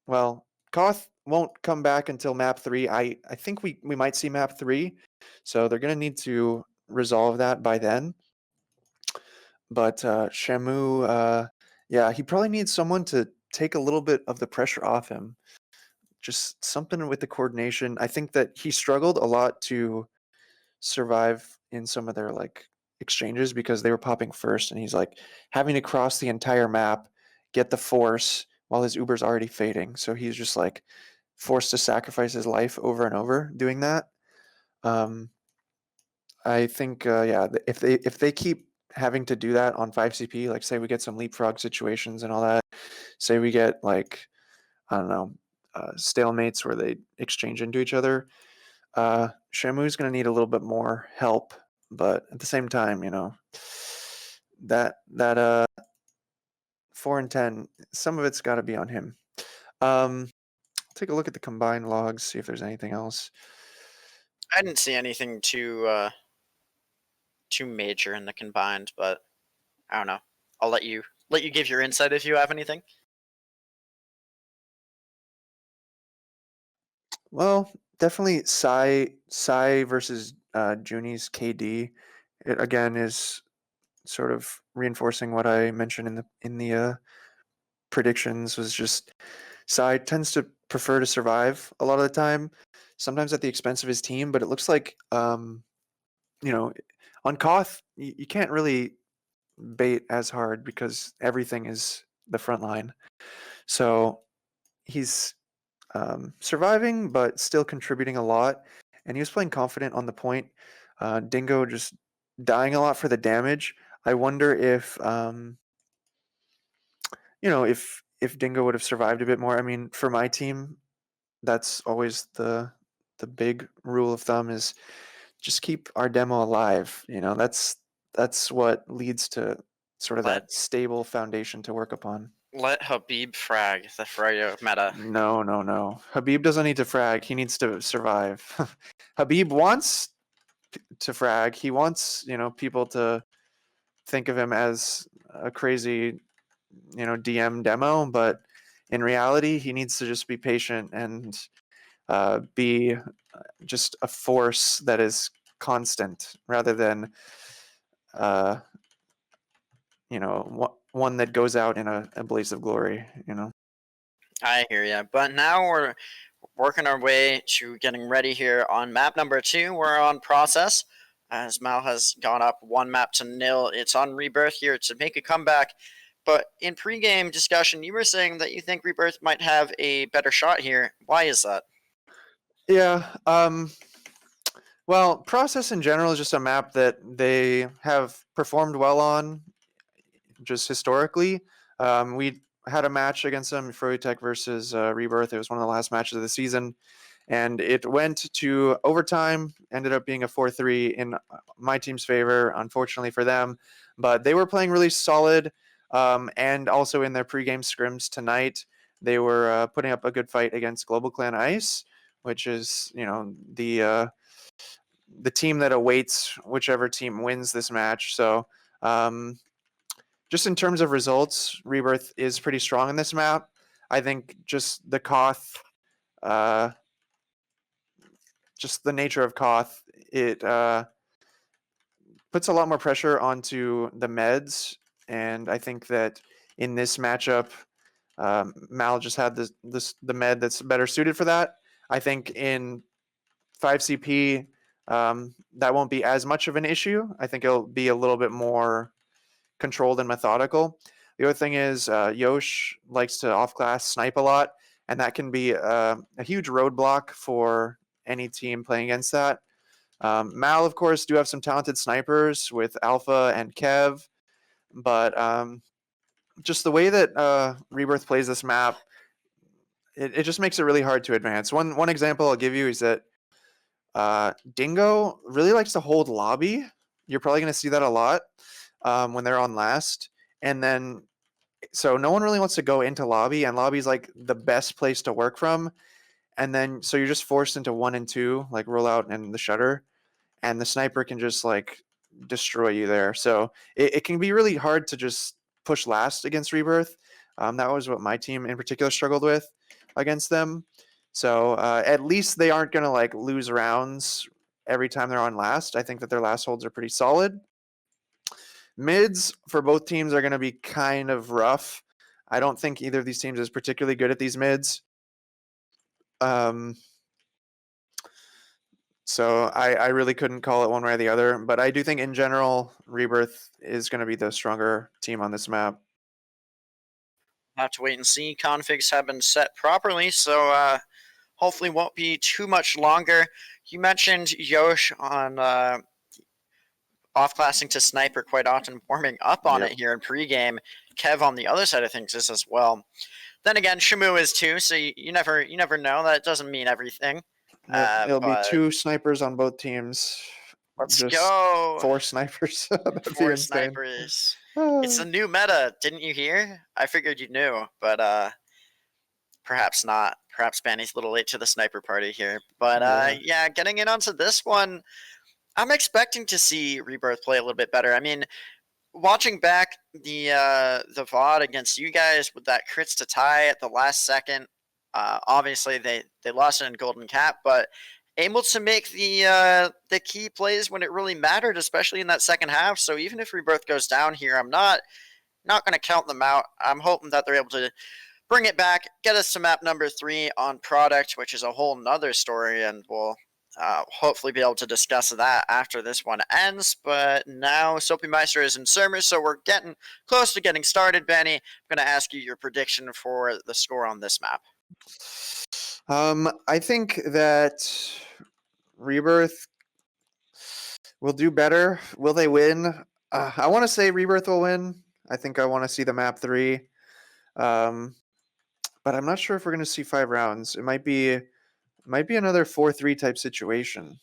Speaker 2: Well, Koth won't come back until map 3. I think we might see map 3, so they're gonna need to resolve that by then. But Shamu, yeah, he probably needs someone to take a little bit of the pressure off him. Just something with the coordination. I think that he struggled a lot to survive in some of their like exchanges because they were popping first, and he's like having to cross the entire map, get the force while his Uber's already fading. So he's just like forced to sacrifice his life over and over doing that. Um, I think, yeah, if they keep having to do that on 5CP, like say we get some leapfrog situations and all that, say we get like, I don't know, stalemates where they exchange into each other, Shamu's going to need a little bit more help. But at the same time, that 4 and 10, some of it's got to be on him. Take a look at the combined logs, see if there's anything else.
Speaker 1: I didn't see anything too major in the combined, but I don't know. I'll let you give your insight if you have anything.
Speaker 2: Well, definitely Sai versus Junie's KD. It again is sort of reinforcing what I mentioned in the predictions. Was just Sai tends to prefer to survive a lot of the time, sometimes at the expense of his team. But it looks like on Koth you can't really bait as hard because everything is the front line. So he's surviving, but still contributing a lot. And he was playing confident on the point. Dingo just dying a lot for the damage. I wonder if Dingo would have survived a bit more. I mean, for my team, that's always the the big rule of thumb is just keep our demo alive. That's what leads to sort of
Speaker 1: Let
Speaker 2: that stable foundation to work upon.
Speaker 1: let Habib frag the Freyo meta.
Speaker 2: No, no, no. Habib doesn't need to frag. He needs to survive. Habib wants to frag. He wants, people to think of him as a crazy, DM demo, but in reality, he needs to just be patient and be just a force that is constant rather than, uh, one that goes out in a blaze of glory.
Speaker 1: I hear ya. But now we're working our way to getting ready here on map number 2. We're on process as Mal has gone up 1-0. It's on Rebirth here to make a comeback. But in pregame discussion, you were saying that you think Rebirth might have a better shot here. Why is that?
Speaker 2: Yeah. Well, Process in general is just a map that they have performed well on, just historically. We had a match against them, Tech versus Rebirth. It was one of the last matches of the season, and it went to overtime. Ended up being a 4-3 in my team's favor, unfortunately for them. But they were playing really solid, and also in their pregame scrims tonight, they were putting up a good fight against Global Clan Ice, which is the team that awaits whichever team wins this match. So, just in terms of results, Rebirth is pretty strong in this map. I think just the Koth, just the nature of Koth, it puts a lot more pressure onto the meds, and I think that in this matchup, Mal just had the med that's better suited for that. I think in 5CP, that won't be as much of an issue. I think it'll be a little bit more controlled and methodical. The other thing is Yosh likes to off-class snipe a lot, and that can be a huge roadblock for any team playing against that. Mal, of course, do have some talented snipers with Alpha and Kev, but just the way that Rebirth plays this map, it just makes it really hard to advance. One example I'll give you is that Dingo really likes to hold lobby. You're probably going to see that a lot when they're on last. And then, so no one really wants to go into lobby, and lobby is like the best place to work from. And then, so you're just forced into 1 and 2, like roll out and the shutter, and the sniper can just like destroy you there. So it can be really hard to just push last against Rebirth. That was what my team in particular struggled with against them. So at least they aren't going to like lose rounds every time they're on last. I think that their last holds are pretty solid. Mids for both teams are going to be kind of rough. I don't think either of these teams is particularly good at these mids. So I really couldn't call it one way or the other, but I do think in general, Rebirth is going to be the stronger team on this map.
Speaker 1: Have to wait and see. Configs have been set properly, so hopefully won't be too much longer. You mentioned Yosh on off-classing to sniper quite often, warming up on it here in pregame. Kev on the other side of things is as well. Then again, Shamu is too, so you never know. That doesn't mean everything.
Speaker 2: It'll be 2 snipers on both teams.
Speaker 1: Let's
Speaker 2: just
Speaker 1: go.
Speaker 2: 4 snipers. That'd
Speaker 1: 4
Speaker 2: be insane.
Speaker 1: snipers. It's a new meta. Didn't you hear? I figured you knew, but perhaps not. Perhaps Banny's a little late to the sniper party here. But yeah, getting in onto this one, I'm expecting to see Rebirth play a little bit better. I mean, watching back the VOD against you guys with that crits to tie at the last second, obviously they lost it in Golden Cap, but able to make the key plays when it really mattered, especially in that second half. So even if Rebirth goes down here, I'm not going to count them out. I'm hoping that they're able to bring it back, get us to map number 3 on product, which is a whole nother story, and we'll hopefully be able to discuss that after this one ends. But now Soapy Meister is in servers, so we're getting close to getting started. Benny, I'm going to ask you your prediction for the score on this map.
Speaker 2: I think that Rebirth will do better. Will they win? I want to say Rebirth will win. I think I want to see the map 3. But I'm not sure if we're going to see 5 rounds. It might be Might be another 4-3 type situation.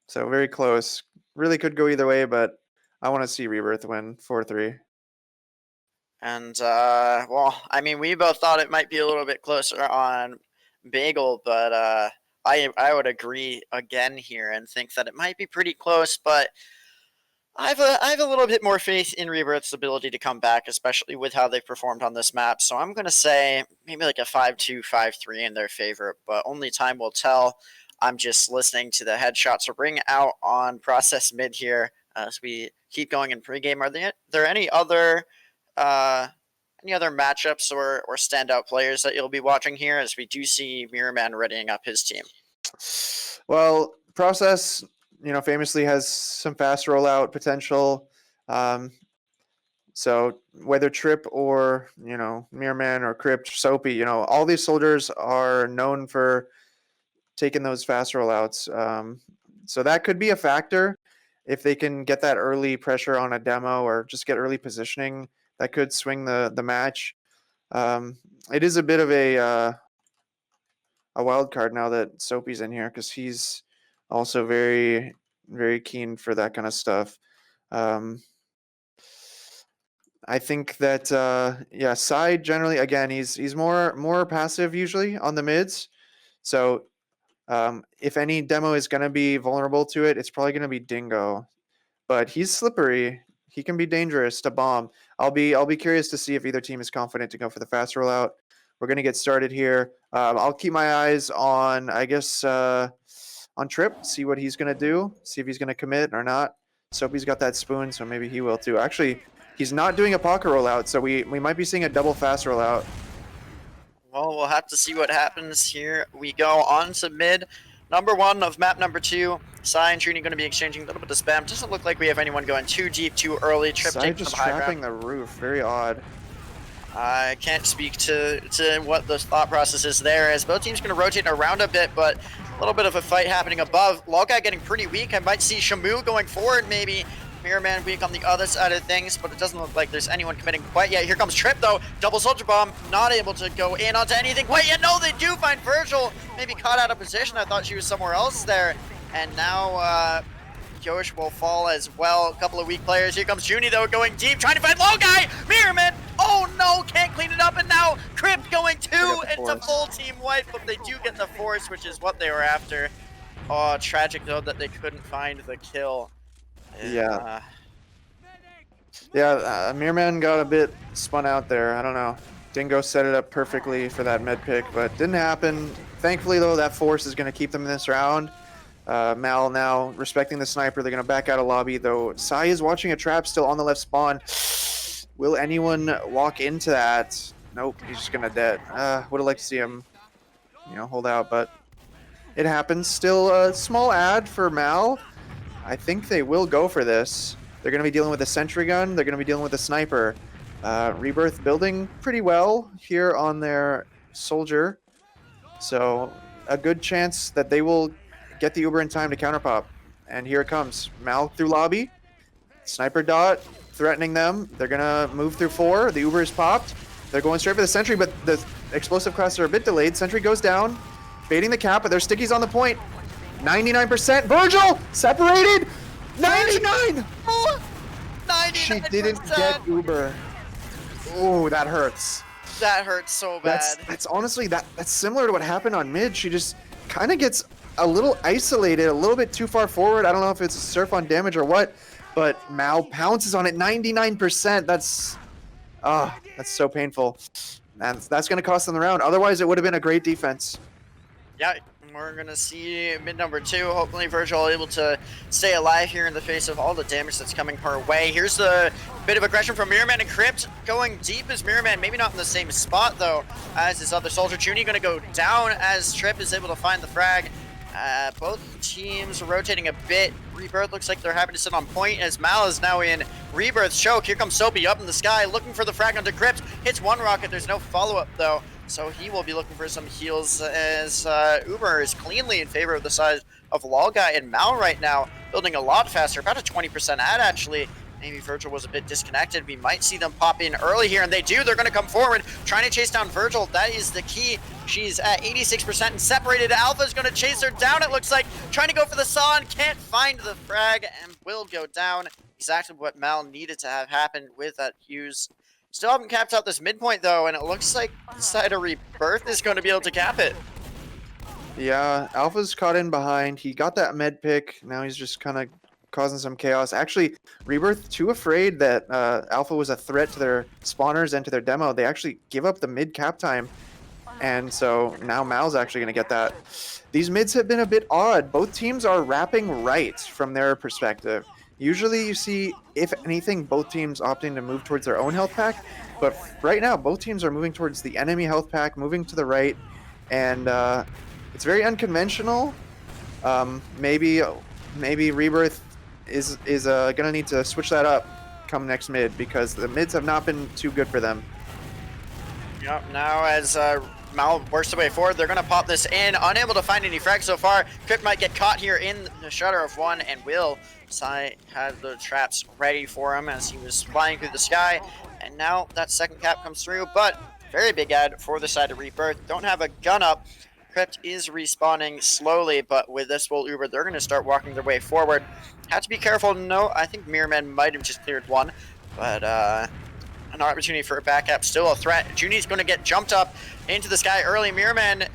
Speaker 2: So very close. Really could go either way, but I want to see Rebirth win 4-3.
Speaker 1: And well, I mean, we both thought it might be a little bit closer on Bagel, but I would agree again here and think that it might be pretty close. But I have a little bit more faith in Rebirth's ability to come back, especially with how they've performed on this map. So I'm gonna say maybe like a 5-2, 5-3 in their favor, but only time will tell. I'm just listening to the headshots ring out on process mid here as we keep going in pregame. Are there uh, any other matchups or standout players that you'll be watching here, as we do see Mirrorman readying up his team?
Speaker 2: Well, Process, famously has some fast rollout potential. So whether Trip or, Mirrorman or Crypt, Soapy, all these soldiers are known for taking those fast rollouts. So that could be a factor if they can get that early pressure on a demo or just get early positioning. That could swing the match. It is a bit of a wild card now that Soapy's in here, because he's also very, very keen for that kind of stuff. I think that Side generally, again, he's more passive usually on the mids. So if any demo is going to be vulnerable to it, it's probably going to be Dingo. But he's slippery. He can be dangerous to bomb. I'll be curious to see if either team is confident to go for the fast rollout. We're going to get started here. I'll keep my eyes on, I guess, on Trip, see what he's going to do, see if he's going to commit or not. Soapy's got that spoon, so maybe he will too. Actually, he's not doing a pocket rollout, so we might be seeing a double fast rollout.
Speaker 1: Well, we'll have to see what happens here. We go on to mid. Number 1 of map number 2. Sai and Trini going to be exchanging a little bit of spam. Doesn't look like we have anyone going too deep, too early. Trip
Speaker 2: Sai
Speaker 1: taking
Speaker 2: just
Speaker 1: some high
Speaker 2: trapping
Speaker 1: ground.
Speaker 2: the roof. Very odd.
Speaker 1: I can't speak to what the thought process is there, as both teams going to rotate around a bit, but a little bit of a fight happening above. RGLgg getting pretty weak. I might see Shamu going forward, maybe. Mirrorman weak on the other side of things, but it doesn't look like there's anyone committing quite yet. Here comes Trip, though. Double Soldier Bomb, not able to go in onto anything quite yet. No, they do find Virgil. Maybe caught out of position. I thought she was somewhere else there. And now Yosh will fall as well. A couple of weak players. Here comes Junie, though, going deep, trying to find Low Guy. Mirrorman, oh no, can't clean it up. And now Crypt going 2 into full team wipe, but they do get the force, which is what they were after. Oh, tragic, though, that they couldn't find the kill.
Speaker 2: Yeah. Mirrorman got a bit spun out there. I don't know. Dingo set it up perfectly for that med pick, but didn't happen. Thankfully, though, that force is going to keep them in this round. Mal now respecting the sniper. They're going to back out of lobby, though. Sai is watching a trap still on the left spawn. Will anyone walk into that? Nope, he's just going to dead. Would have liked to see him, hold out, but it happens. Still a small ad for Mal. I think they will go for this. They're going to be dealing with a sentry gun. They're going to be dealing with a sniper. Rebirth building pretty well here on their soldier. So a good chance that they will get the Uber in time to counterpop. And here it comes. Mal through lobby. Sniper dot threatening them. They're going to move through 4. The Uber is popped. They're going straight for the sentry, but the explosive classes are a bit delayed. Sentry goes down. Baiting the cap, but there's stickies on the point. 99%. Virgil separated. 99.
Speaker 1: 99%.
Speaker 2: She didn't get Uber. Oh, that hurts.
Speaker 1: That hurts so bad.
Speaker 2: That's honestly that's similar to what happened on mid. She just kind of gets a little isolated, a little bit too far forward. I don't know if it's a surf on damage or what, but Mal pounces on it. 99%. That's so painful. And that's going to cost them the round. Otherwise, it would have been a great defense.
Speaker 1: Yeah, we're going to see mid number 2. Hopefully Virgil able to stay alive here in the face of all the damage that's coming her way. Here's the bit of aggression from Mirrorman and Crypt. Going deep as Mirrorman, maybe not in the same spot, though, as his other soldier. Junie going to go down as Trip is able to find the frag. Both teams rotating a bit. Rebirth looks like they're happy to sit on point, as Mal is now in Rebirth's choke. Here comes Soapy up in the sky, looking for the frag onto Crypt. Hits one rocket. There's no follow-up, though. So he will be looking for some heals, as Uber is cleanly in favor of the side of RGLgg and Mal right now, building a lot faster, about a 20% ad actually. Maybe Virgil was a bit disconnected. We might see them pop in early here, and they do. They're going to come forward, trying to chase down Virgil. That is the key. She's at 86% and separated. Alpha's going to chase her down, it looks like. Trying to go for the saw and can't find the frag and will go down. Exactly what Mal needed to have happen with that Hughes. Still haven't capped out this midpoint, though, and it looks like the side of Rebirth is going to be able to cap it.
Speaker 2: Yeah, Alpha's caught in behind. He got that med pick. Now he's just kind of causing some chaos. Actually, Rebirth, too afraid that Alpha was a threat to their spawners and to their demo, they actually give up the mid cap time. And so now Mal's actually going to get that. These mids have been a bit odd. Both teams are wrapping right from their perspective. Usually you see, if anything, both teams opting to move towards their own health pack. But right now, both teams are moving towards the enemy health pack, moving to the right. And it's very unconventional. Maybe Rebirth is going to need to switch that up come next mid, because the mids have not been too good for them.
Speaker 1: Yep, now as Mal works their way forward, they're going to pop this in. Unable to find any frags so far. Crypt might get caught here in the shutter of one, and will. Sai had the traps ready for him as he was flying through the sky. And now that second cap comes through, but very big ad for the side of Rebirth. Don't have a gun up. Crypt is respawning slowly, but with this full Uber, they're going to start walking their way forward. Have to be careful. No, I think Mirrorman might have just cleared one, but an opportunity for a backup. Still a threat. Junie's going to get jumped up into the sky early. Mirrorman,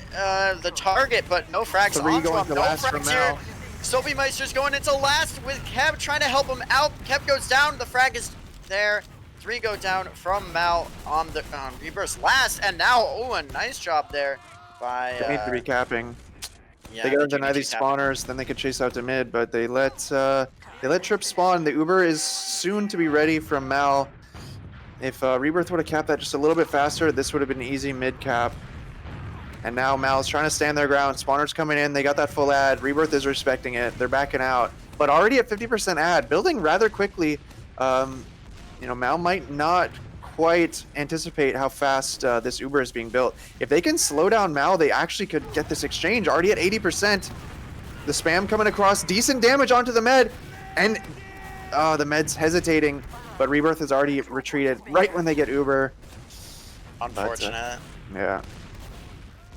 Speaker 1: the target, but no frags onto him. No frags here. Soapy Meister's going into last with Kev trying to help him out. Kev goes down. The frag is there. 3 go down from Mal on the Rebirth's last, and now, oh, a nice job there by.
Speaker 2: They need to be capping.
Speaker 1: Yeah,
Speaker 2: they gotta deny these spawners, then they could chase out to mid, but they let Trip spawn. The Uber is soon to be ready from Mal. If Rebirth would have capped that just a little bit faster, this would have been an easy mid cap. And now Mal's trying to stand their ground. Spawners coming in. They got that full ad. Rebirth is respecting it. They're backing out. But already at 50% ad, building rather quickly. You know, Mal might not quite anticipate how fast this Uber is being built. If they can slow down Mal, they actually could get this exchange. Already at 80%. The spam coming across. Decent damage onto the med. And the med's hesitating. But Rebirth has already retreated right when they get Uber.
Speaker 1: Unfortunate.
Speaker 2: Yeah.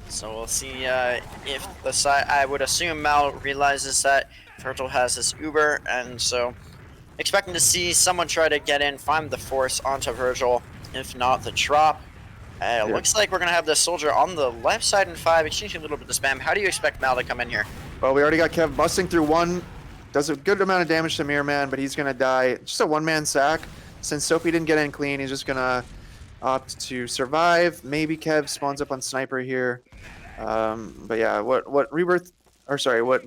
Speaker 1: So we'll see if the side. I would assume Mal realizes that Virgil has his Uber, and so expecting to see someone try to get in, find the force onto Virgil. If not, the drop. It looks like we're gonna have the soldier on the left side in 5, exchanging a little bit of spam. How do you expect Mal to come in here?
Speaker 2: Well, we already got Kev busting through one. Does a good amount of damage to Mirrorman, but he's gonna die. Just a one-man sack. Since Sophie didn't get in clean, he's just gonna opt to survive. Maybe Kev spawns up on Sniper here. But yeah, what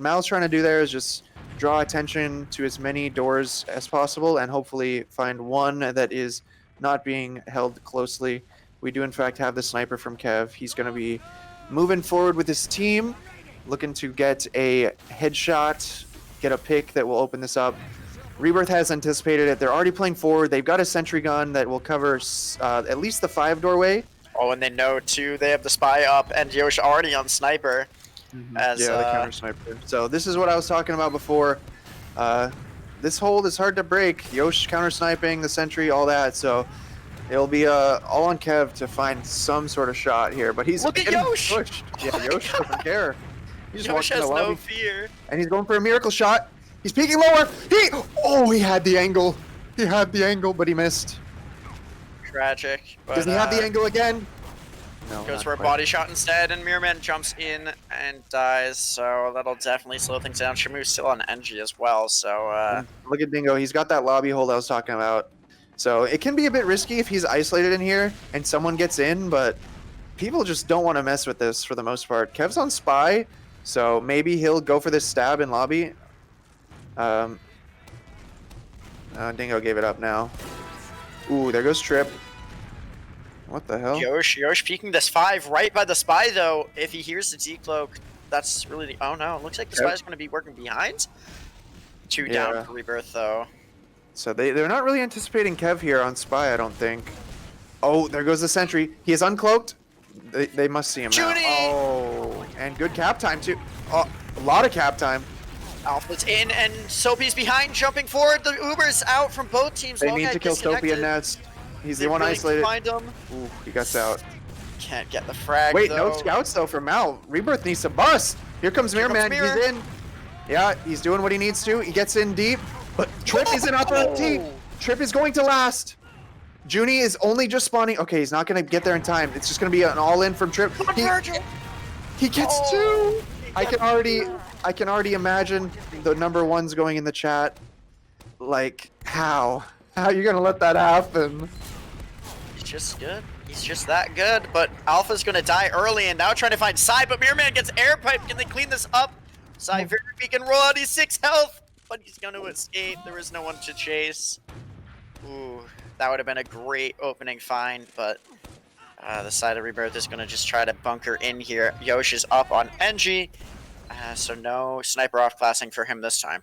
Speaker 2: Mal's trying to do there is just draw attention to as many doors as possible and hopefully find one that is not being held closely. We do in fact have the Sniper from Kev. He's going to be moving forward with his team, looking to get a headshot, get a pick that will open this up. Rebirth has anticipated it. They're already playing forward. They've got a sentry gun that will cover at least the 5 doorway.
Speaker 1: Oh, and they know too. They have the spy up, and Yosh already on Sniper. As,
Speaker 2: yeah, the counter Sniper. So this is what I was talking about before. This hold is hard to break. Yosh counter sniping, the sentry, all that. So it'll be all on Kev to find some sort of shot here. But he's
Speaker 1: look at Yosh.
Speaker 2: Pushed. Yeah, Yosh doesn't care. He just
Speaker 1: Yosh has no fear.
Speaker 2: And he's going for a miracle shot. He's peeking lower. He had the angle. He had the angle, but he missed.
Speaker 1: Tragic. But,
Speaker 2: does he have the angle again? No.
Speaker 1: Goes for a body shot instead, and Mirrorman jumps in and dies, so that'll definitely slow things down. Shamu's still on NG as well, so
Speaker 2: look at Dingo. He's got that lobby hold I was talking about. So it can be a bit risky if he's isolated in here and someone gets in, but people just don't want to mess with this for the most part. Kev's on Spy, so maybe he'll go for this stab in lobby. Dingo gave it up now. Ooh, there goes Trip. What the hell?
Speaker 1: Yosh peeking this 5 right by the Spy, though. If he hears the decloak, that's really the... Oh, no. It looks like the Spy's going to be working behind. 2 down for Rebirth, though.
Speaker 2: So they're not really anticipating Kev here on Spy, I don't think. Oh, there goes the sentry. He is uncloaked. They must see him now. Oh, and good cap time, too. Oh, a lot of cap time.
Speaker 1: Alpha's in, and Soapy's behind, jumping forward. The Uber's out from both teams.
Speaker 2: They need to kill Soapy and Nest. He's the one isolated.
Speaker 1: Find him.
Speaker 2: Ooh, he gets out.
Speaker 1: Can't get the frag,
Speaker 2: Wait,
Speaker 1: though.
Speaker 2: no scouts though for Mal. Rebirth needs to bust. Here comes
Speaker 1: Here
Speaker 2: Mirror
Speaker 1: comes
Speaker 2: Man.
Speaker 1: Mirror.
Speaker 2: He's in. Yeah, he's doing what he needs to. He gets in deep, but Trip is in upper T. Trip is going to last. Junie is only just spawning. Okay, he's not going to get there in time. It's just going to be an all-in from Trip. He gets two. I can already imagine the number ones going in the chat. Like, how? How are you going to let that happen?
Speaker 1: He's just good. He's just that good. But Alpha's going to die early and now trying to find Sai, but Mirror Man gets air pipe. Can they clean this up? Sai very weak and roll out. He's 6 health, but he's going to escape. There is no one to chase. Ooh, that would have been a great opening find, but the side of Rebirth is going to just try to bunker in here. Yosh is up on NG, so no sniper off-classing for him this time.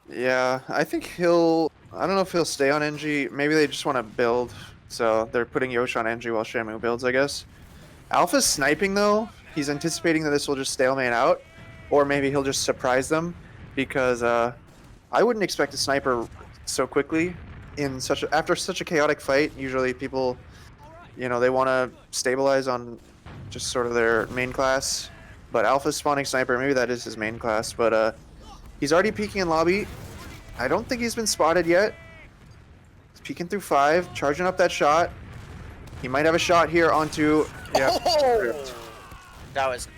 Speaker 2: Yeah, I think he'll... I don't know if he'll stay on NG. Maybe they just want to build, so they're putting Yosh on NG while Shamu builds, I guess. Alpha's sniping, though. He's anticipating that this will just stalemate out, or maybe he'll just surprise them, because I wouldn't expect a sniper so quickly in after such a chaotic fight. Usually people, you know, they want to stabilize on just sort of their main class, but Alpha's spawning sniper, maybe that is his main class, but he's already peeking in lobby. I don't think he's been spotted yet. He's peeking through 5, charging up that shot. He might have a shot here onto... Yeah.
Speaker 1: Oh! That was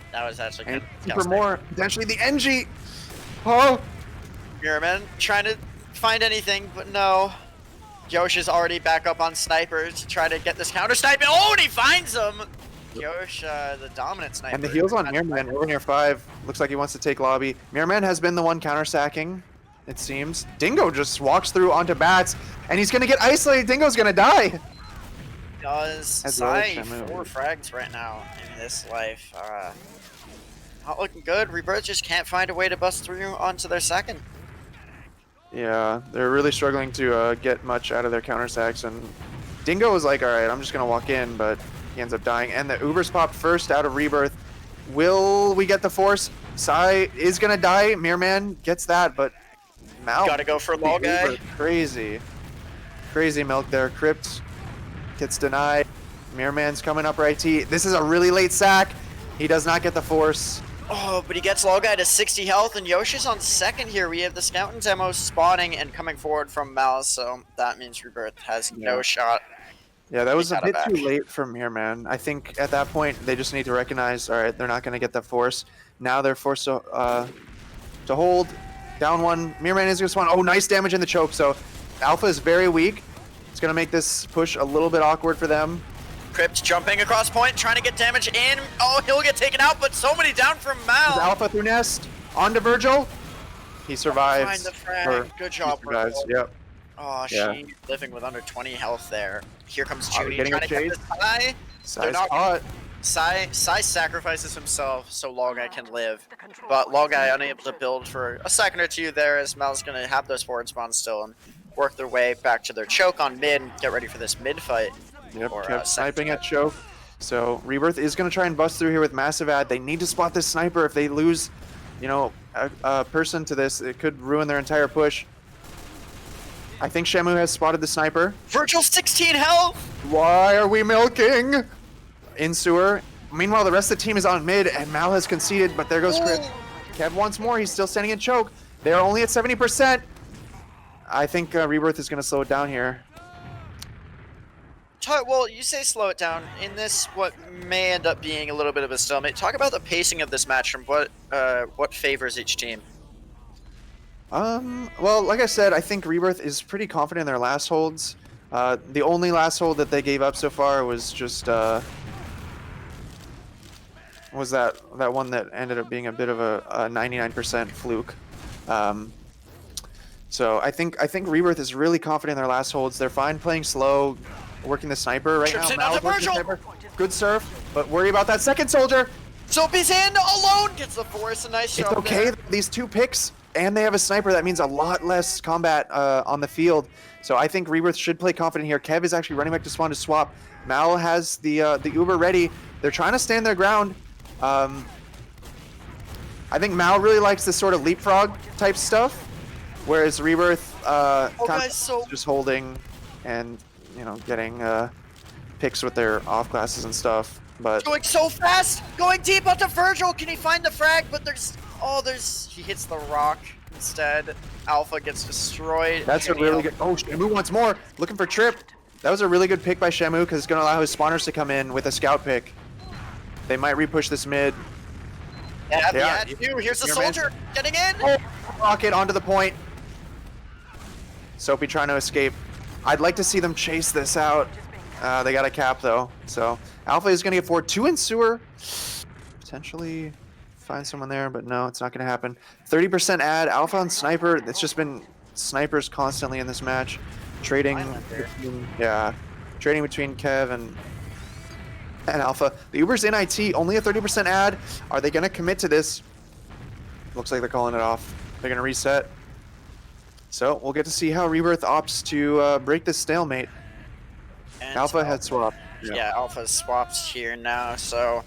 Speaker 1: actually good.
Speaker 2: And for more, potentially the NG. Oh!
Speaker 1: Mirrorman trying to find anything, but no. Yosh is already back up on sniper to try to get this counter snipe. Oh, and he finds him! Yosh, the dominant sniper.
Speaker 2: And the heals on Mirrorman over near 5. Looks like he wants to take lobby. Mirrorman has been the one counter-sacking, it seems. Dingo just walks through onto Bats, and he's going to get isolated. Dingo's going to die.
Speaker 1: Does Sai 4 frags right now in this life. Not looking good. Rebirth just can't find a way to bust through onto their second.
Speaker 2: Yeah, they're really struggling to get much out of their counter sacks, and Dingo was like, alright, I'm just going to walk in, but he ends up dying. And the Ubers popped first out of Rebirth. Will we get the force? Sai is going to die. Mirrorman gets that, but Mal...
Speaker 1: Gotta go for low guy.
Speaker 2: Crazy. Crazy milk there. Crypt gets denied. Mirrorman's coming up right T. This is a really late sack. He does not get the force.
Speaker 1: Oh, but he gets low guy to 60 health, and Yoshi's on second here. We have the Scout and Demo spawning and coming forward from Mal, so that means Rebirth has no shot.
Speaker 2: Yeah, that was a bit too late for Mirrorman. I think at that point they just need to recognize, all right, they're not going to get the force. Now they're forced to hold. Down one. Mirrorman is going to spawn. Oh, nice damage in the choke. So Alpha is very weak. It's going to make this push a little bit awkward for them.
Speaker 1: Crypt jumping across point, trying to get damage in. Oh, he'll get taken out, but so many down from Mal.
Speaker 2: Alpha through Nest. On to Virgil. He survives.
Speaker 1: Find the frag. Good job,
Speaker 2: Virgil. Yep.
Speaker 1: Oh, she living with under 20 health there. Here comes Judy
Speaker 2: getting
Speaker 1: trying to get this Sai.
Speaker 2: Sai's caught.
Speaker 1: Sai sacrifices himself so Logai can live, but Logai unable to build for a second or two there as Mal's going to have those forward spawns still and work their way back to their choke on mid and get ready for this mid fight.
Speaker 2: Yep, kept sniping at choke. So Rebirth is going to try and bust through here with massive ad. They need to spot this sniper. If they lose, you know, a person to this, it could ruin their entire push. I think Shamu has spotted the sniper.
Speaker 1: Virgil 16 health!
Speaker 2: Why are we milking? In sewer. Meanwhile, the rest of the team is on mid, and Mal has conceded, but there goes Crypt. Kev once more. He's still standing in choke. They're only at 70%. I think Rebirth is going to slow it down here.
Speaker 1: Well, you say slow it down. In this, what may end up being a little bit of a stalemate, talk about the pacing of this match from what favors each team.
Speaker 2: Well, like I said, I think Rebirth is pretty confident in their last holds. The only last hold that they gave up so far was just was that one that ended up being a bit of a 99% fluke. So I think Rebirth is really confident in their last holds. They're fine playing slow, working the sniper right now. Mal's working the sniper. Good surf, but worry about that second soldier.
Speaker 1: Soapy's in alone gets the force. A nice shot.
Speaker 2: It's okay.
Speaker 1: There.
Speaker 2: These 2 picks, and they have a sniper. That means a lot less combat on the field. So I think Rebirth should play confident here. Kev is actually running back to spawn to swap. Mal has the Uber ready. They're trying to stand their ground. I think Mal really likes this sort of leapfrog type stuff, whereas Rebirth kind of just holding and, you know, getting picks with their off classes and stuff. But
Speaker 1: Going so fast! Going deep onto Virgil! Can he find the frag? But he hits the rock instead. Alpha gets destroyed.
Speaker 2: that's a really good. Oh, Shamu wants more. Looking for Trip. That was a really good pick by Shamu because it's going to allow his spawners to come in with a scout pick. They might repush this mid.
Speaker 1: Yeah. Here's the soldier getting in.
Speaker 2: Oh, rocket onto the point. Soapy trying to escape. I'd like to see them chase this out. They got a cap though, so Alpha is going to get forward. 2 in sewer. Potentially find someone there, but no, it's not going to happen. 30% ad. Alpha on sniper. It's just been snipers constantly in this match. Trading between Kev and Alpha. The Uber's in IT, only a 30% ad. Are they going to commit to this? Looks like they're calling it off. They're going to reset. So we'll get to see how Rebirth opts to break this stalemate.
Speaker 1: And
Speaker 2: Alpha had swapped.
Speaker 1: Yeah, Alpha swaps here now, so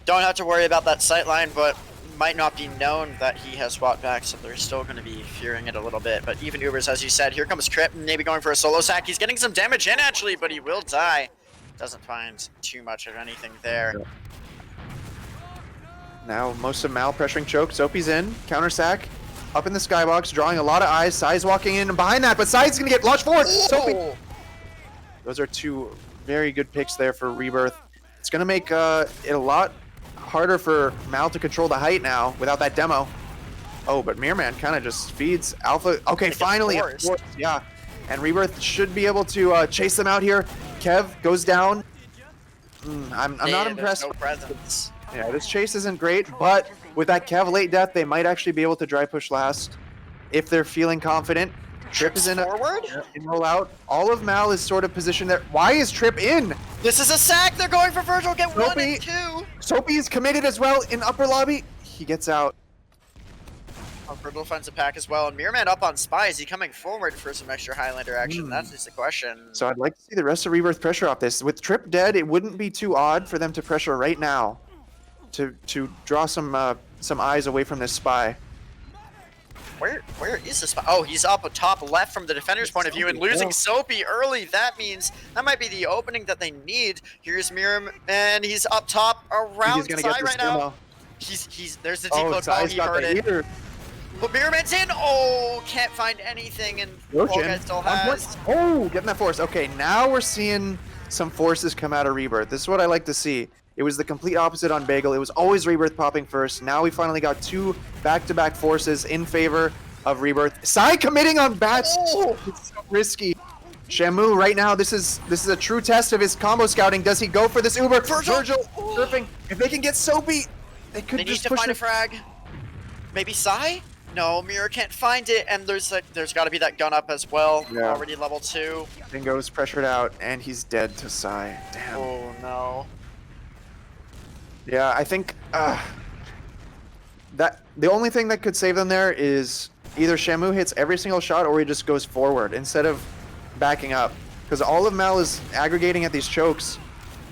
Speaker 1: don't have to worry about that sightline, but might not be known that he has swapped back, so they're still going to be fearing it a little bit. But even Ubers, as you said, here comes Trip, maybe going for a solo sack. He's getting some damage in, actually, but he will die. Doesn't find too much of anything there.
Speaker 2: Now most of Mal pressuring choke. Soapy's in. Counter sack. Up in the skybox, drawing a lot of eyes. Sai's walking in and behind that, but Sai's going to get launched forward. Soapy. Those are 2 very good picks there for Rebirth. It's going to make it a lot harder for Mal to control the height now without that demo. Oh, but Mirrorman kind of just feeds Alpha. Okay, finally. Yeah. And Rebirth should be able to chase them out here. Kev goes down. I'm not impressed.
Speaker 1: No presence.
Speaker 2: Yeah, this chase isn't great, but with that Kev late death, they might actually be able to dry push last if they're feeling confident. Trip is in
Speaker 1: forward.
Speaker 2: In rollout. All of Mal is sort of positioned there. Why is Trip in?
Speaker 1: This is a sack. They're going for Virgil. Get 1 and 2.
Speaker 2: Soapy is committed as well in upper lobby. He gets out.
Speaker 1: Virgil finds a pack as well, and Mirrorman up on Spy. Is he coming forward for some extra Highlander action? That's just the question.
Speaker 2: So I'd like to see the rest of Rebirth pressure off this. With Trip dead, it wouldn't be too odd for them to pressure right now to draw some eyes away from this Spy.
Speaker 1: Where is the Spy? Oh, he's up top left from the defender's point of view, and losing Soapy early. That means that might be the opening that they need. Here's Mirror, and he's up top around Sai right now. There's the decode ball. He heard it. But Mirrorman's in. Oh, can't find anything, and Guy still has.
Speaker 2: Oh, getting that force. Okay, now we're seeing some forces come out of Rebirth. This is what I like to see. It was the complete opposite on Bagel. It was always Rebirth popping first. Now we finally got 2 back-to-back forces in favor of Rebirth. Sai committing on bats. Oh, it's so risky. Shamu right now, this is a true test of his combo scouting. Does he go for this Uber? Virgil surfing. If they can get Soapy, they could just push
Speaker 1: find a frag. Maybe Sai? No, Mirror can't find it, and there's got to be that gun up as well. Yeah. Already level 2.
Speaker 2: Dingo's pressured out, and he's dead to Sai. Damn.
Speaker 1: Oh no.
Speaker 2: Yeah, I think that the only thing that could save them there is either Shamu hits every single shot or he just goes forward instead of backing up. Because all of Mal is aggregating at these chokes.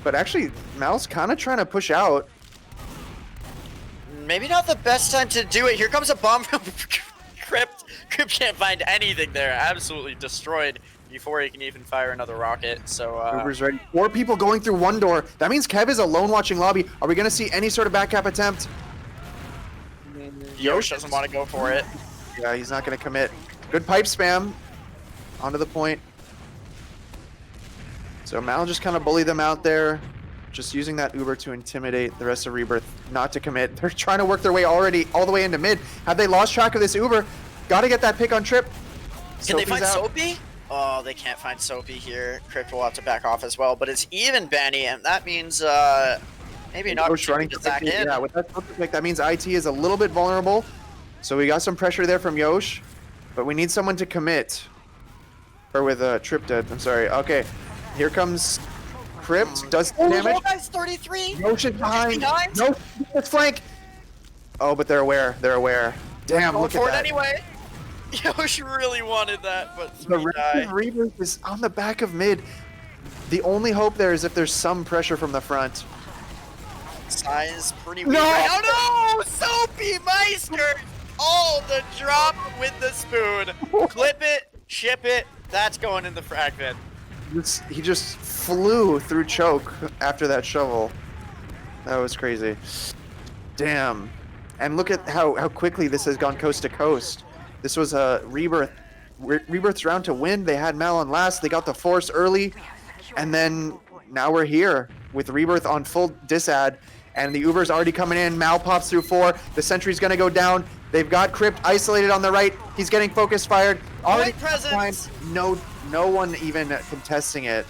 Speaker 2: But actually, Mal's kind of trying to push out.
Speaker 1: Maybe not the best time to do it. Here comes a bomb from Crypt. Crypt can't find anything there. Absolutely destroyed before he can even fire another rocket. So
Speaker 2: Uber's ready. 4 people going through 1 door. That means Kev is alone watching lobby. Are we going to see any sort of back cap attempt?
Speaker 1: Yosh doesn't want to go for it.
Speaker 2: Yeah, he's not going to commit. Good pipe spam. Onto the point. So Mal just kind of bullied them out there. Just using that Uber to intimidate the rest of Rebirth not to commit. They're trying to work their way already all the way into mid. Have they lost track of this Uber? Got to get that pick on Trip.
Speaker 1: Can they find Soapy? Oh, they can't find Soapy here. Crypt will have to back off as well, but it's even Benny, and that means maybe not
Speaker 2: trying to back in. Yeah, with that pick, that means IT is a little bit vulnerable. So we got some pressure there from Yosh, but we need someone to commit. Or with Trip dead, I'm sorry. Okay, here comes Crypt, does damage.
Speaker 1: Oh, guy's 33.
Speaker 2: Yosh is behind. No, it's flank. Oh, but they're aware. They're aware. Damn, look at that.
Speaker 1: Anyway. Yosh really wanted that, but
Speaker 2: the rest of Rebirth is on the back of mid. The only hope there is if there's some pressure from the front.
Speaker 1: Sai is pretty weak. Oh no! Soapy Meister! Oh, the drop with the spoon. Clip it, ship it. That's going in the frag bin.
Speaker 2: He just flew through choke after that shovel. That was crazy. Damn. And look at how quickly this has gone coast to coast. This was a Rebirth's round to win. They had Mal on last. They got the force early. And then now we're here with Rebirth on full disad. And the Uber's already coming in. Mal pops through 4. The sentry's going to go down. They've got Crypt isolated on the right. He's getting focus fired. Already
Speaker 1: presence.
Speaker 2: No one even contesting it.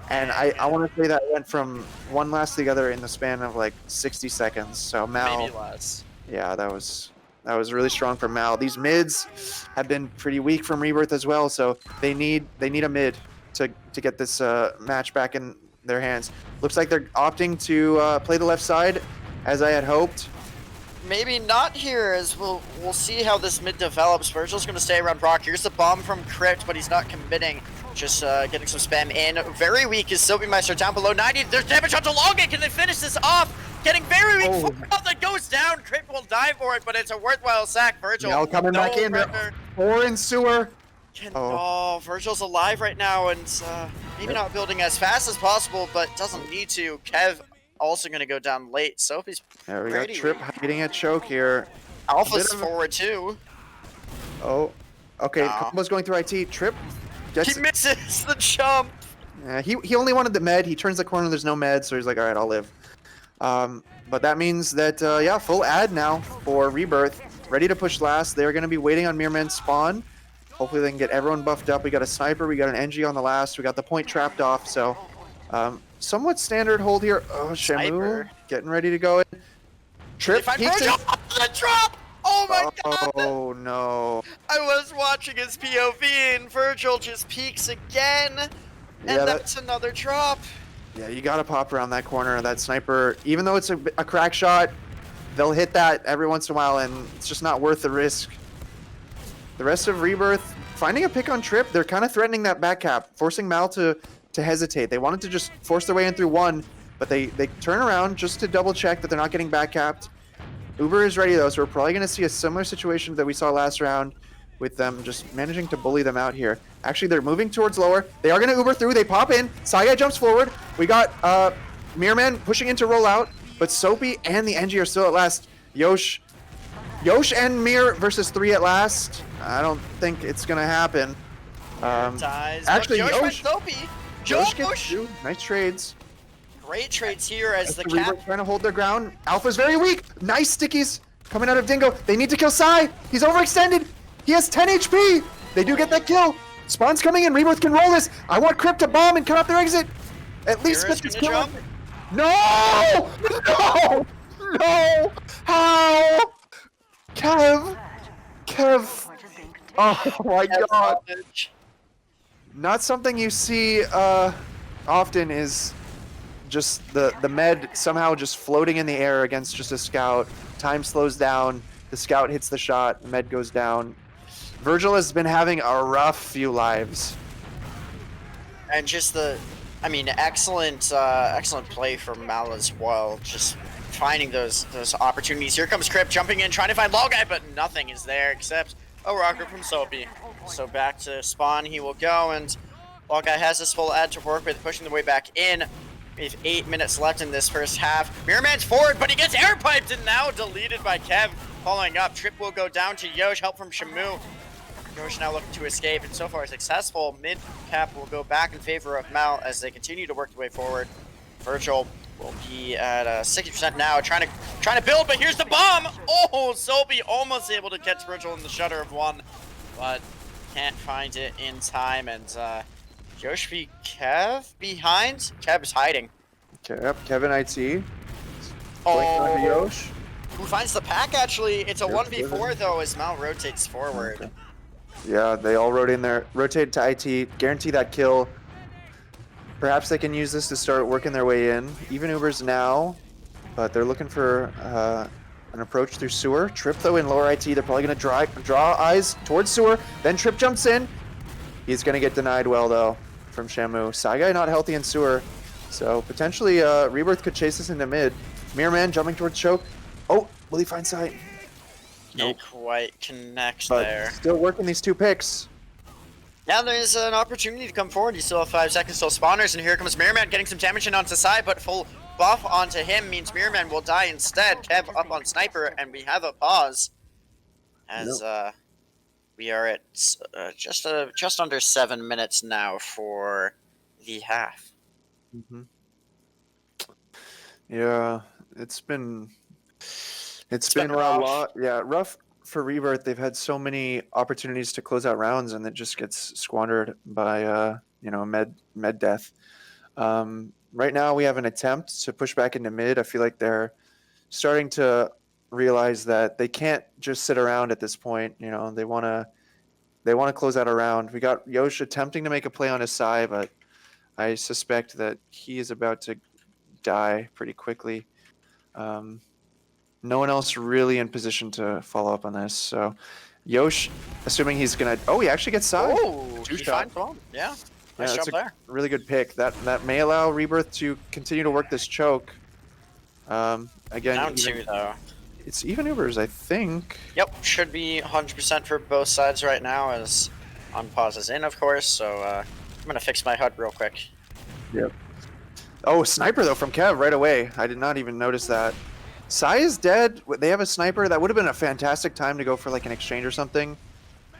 Speaker 2: And I want to say that went from one last to the other in the span of like 60 seconds. So Mal,
Speaker 1: Maybe less.
Speaker 2: yeah, that was really strong for Mal. These mids have been pretty weak from Rebirth as well, so they need a mid to get this match back in their hands. Looks like they're opting to play the left side, as I had hoped.
Speaker 1: Maybe not here, as we'll see how this mid develops. Virgil's going to stay around Brock. Here's the bomb from Crypt, but he's not committing. Just getting some spam in. Very weak is Soapymeister down below 90. There's damage onto Longit. Can they finish this off? Getting very weak.
Speaker 2: Oh.
Speaker 1: That goes down. Crypt will die for it, but it's a worthwhile sack. Virgil.
Speaker 2: Mal coming back in. 4 in sewer.
Speaker 1: Oh, Virgil's alive right now, and maybe not building as fast as possible, but doesn't need to. Kev also going to go down late. Soapy's
Speaker 2: There we got Trip hiding at choke here.
Speaker 1: Alpha's forward too.
Speaker 2: Oh, okay. Combo's going through IT. Trip gets.
Speaker 1: He misses the jump.
Speaker 2: Yeah, he only wanted the med. He turns the corner. There's no med, so he's like, all right, I'll live. But that means that yeah, full ad now for Rebirth. Ready to push last. They're going to be waiting on Mirman's spawn. Hopefully they can get everyone buffed up. We got a sniper. We got an NG on the last. We got the point trapped off. So somewhat standard hold here. Oh, Shamu
Speaker 1: Sniper.
Speaker 2: getting ready to go in. Trip peeks in.
Speaker 1: The drop! Oh my god!
Speaker 2: Oh no.
Speaker 1: I was watching his POV and Virgil just peeks again. And
Speaker 2: Yeah,
Speaker 1: that's another drop.
Speaker 2: Yeah, you gotta pop around that corner. That sniper, even though it's a crack shot, they'll hit that every once in a while, and it's just not worth the risk. The rest of Rebirth, finding a pick on Trip, they're kind of threatening that back cap, forcing Mal to hesitate. They wanted to just force their way in through 1, but they turn around just to double check that they're not getting back capped. Uber is ready though, so we're probably going to see a similar situation that we saw last round with them just managing to bully them out here. Actually, they're moving towards lower. They are going to Uber through. They pop in. Sagai jumps forward. We got Mirman pushing in to roll out, but Soapy and the NG are still at last. Yosh and Mir versus 3 at last. I don't think it's going to happen. Actually, Yosh gets 2. Nice trades.
Speaker 1: Great trades here as the
Speaker 2: Rebirth
Speaker 1: cap.
Speaker 2: trying to hold their ground. Alpha's very weak. Nice stickies coming out of Dingo. They need to kill Sai. He's overextended. He has 10 HP. They do get that kill. Spawn's coming in. Rebirth can roll this. I want Crypt to bomb and cut off their exit. At least get this kill. No! No! No! How? Kev. Oh my god. Not something you see often is just the med somehow just floating in the air against just a scout. Time slows down. The scout hits the shot. The med goes down. Virgil has been having a rough few lives.
Speaker 1: And just excellent play from Mal as well. Just finding those opportunities. Here comes Crypt jumping in, trying to find Guy, but nothing is there except a rocket from Soapy. So back to spawn he will go, and Guy has this full ad to work with, pushing the way back in. We have 8 minutes left in this first half. Mirrorman's forward, but he gets air piped and now deleted by Kev. Following up, Trip will go down to Yosh, help from Shamu. Yosh now looking to escape, and so far successful. Mid cap will go back in favor of Mal as they continue to work the way forward. Virgil will be at 60% now, trying to build, but here's the bomb! Oh, Soapy almost able to catch Virgil in the shutter of 1, but can't find it in time, and Yosh v Kev behind. Kev's hiding.
Speaker 2: Kevin IT.
Speaker 1: Oh,
Speaker 2: Yosh.
Speaker 1: Who finds the pack actually? It's a 1v4 though as Mal rotates forward.
Speaker 2: Okay. Yeah, they all rotate to IT, guarantee that kill. Perhaps they can use this to start working their way in. Even Uber's now, but they're looking for an approach through sewer. Trip though in lower IT, they're probably gonna draw eyes towards sewer. Then Trip jumps in. He's gonna get denied well though from Shamu. Sagai not healthy in sewer, so potentially Rebirth could chase this into mid. Mirrorman jumping towards choke. Oh, will he find sight?
Speaker 1: Can't quite connect
Speaker 2: But
Speaker 1: there.
Speaker 2: still working these 2 picks.
Speaker 1: Now there's an opportunity to come forward. You still have 5 seconds till spawners, and here comes Mirrorman getting some damage in onto side, but full buff onto him means Mirrorman will die instead. Kev up on Sniper, and we have a pause as we are at just under 7 minutes now for the half.
Speaker 2: Mm-hmm. Yeah, it's been
Speaker 1: rough.
Speaker 2: rough for Rebirth. They've had so many opportunities to close out rounds, and it just gets squandered by med death. Right now, we have an attempt to push back into mid. I feel like they're starting to realize that they can't just sit around at this point. You know, they want to close out a round. We got Yosh attempting to make a play on his side, but I suspect that he is about to die pretty quickly. No one else really in position to follow up on this. So Yosh, assuming he's gonna, he actually gets side.
Speaker 1: Oh, he finds one. Yeah, nice job there.
Speaker 2: Really good pick. That may allow Rebirth to continue to work this choke. Again,
Speaker 1: down 2 though.
Speaker 2: It's even Ubers, I think.
Speaker 1: Yep, should be 100% for both sides right now as unpause is in, of course. So I'm gonna fix my HUD real quick.
Speaker 2: Yep. Oh, sniper though from Kev right away. I did not even notice that. Sai is dead. They have a sniper. That would have been a fantastic time to go for like an exchange or something.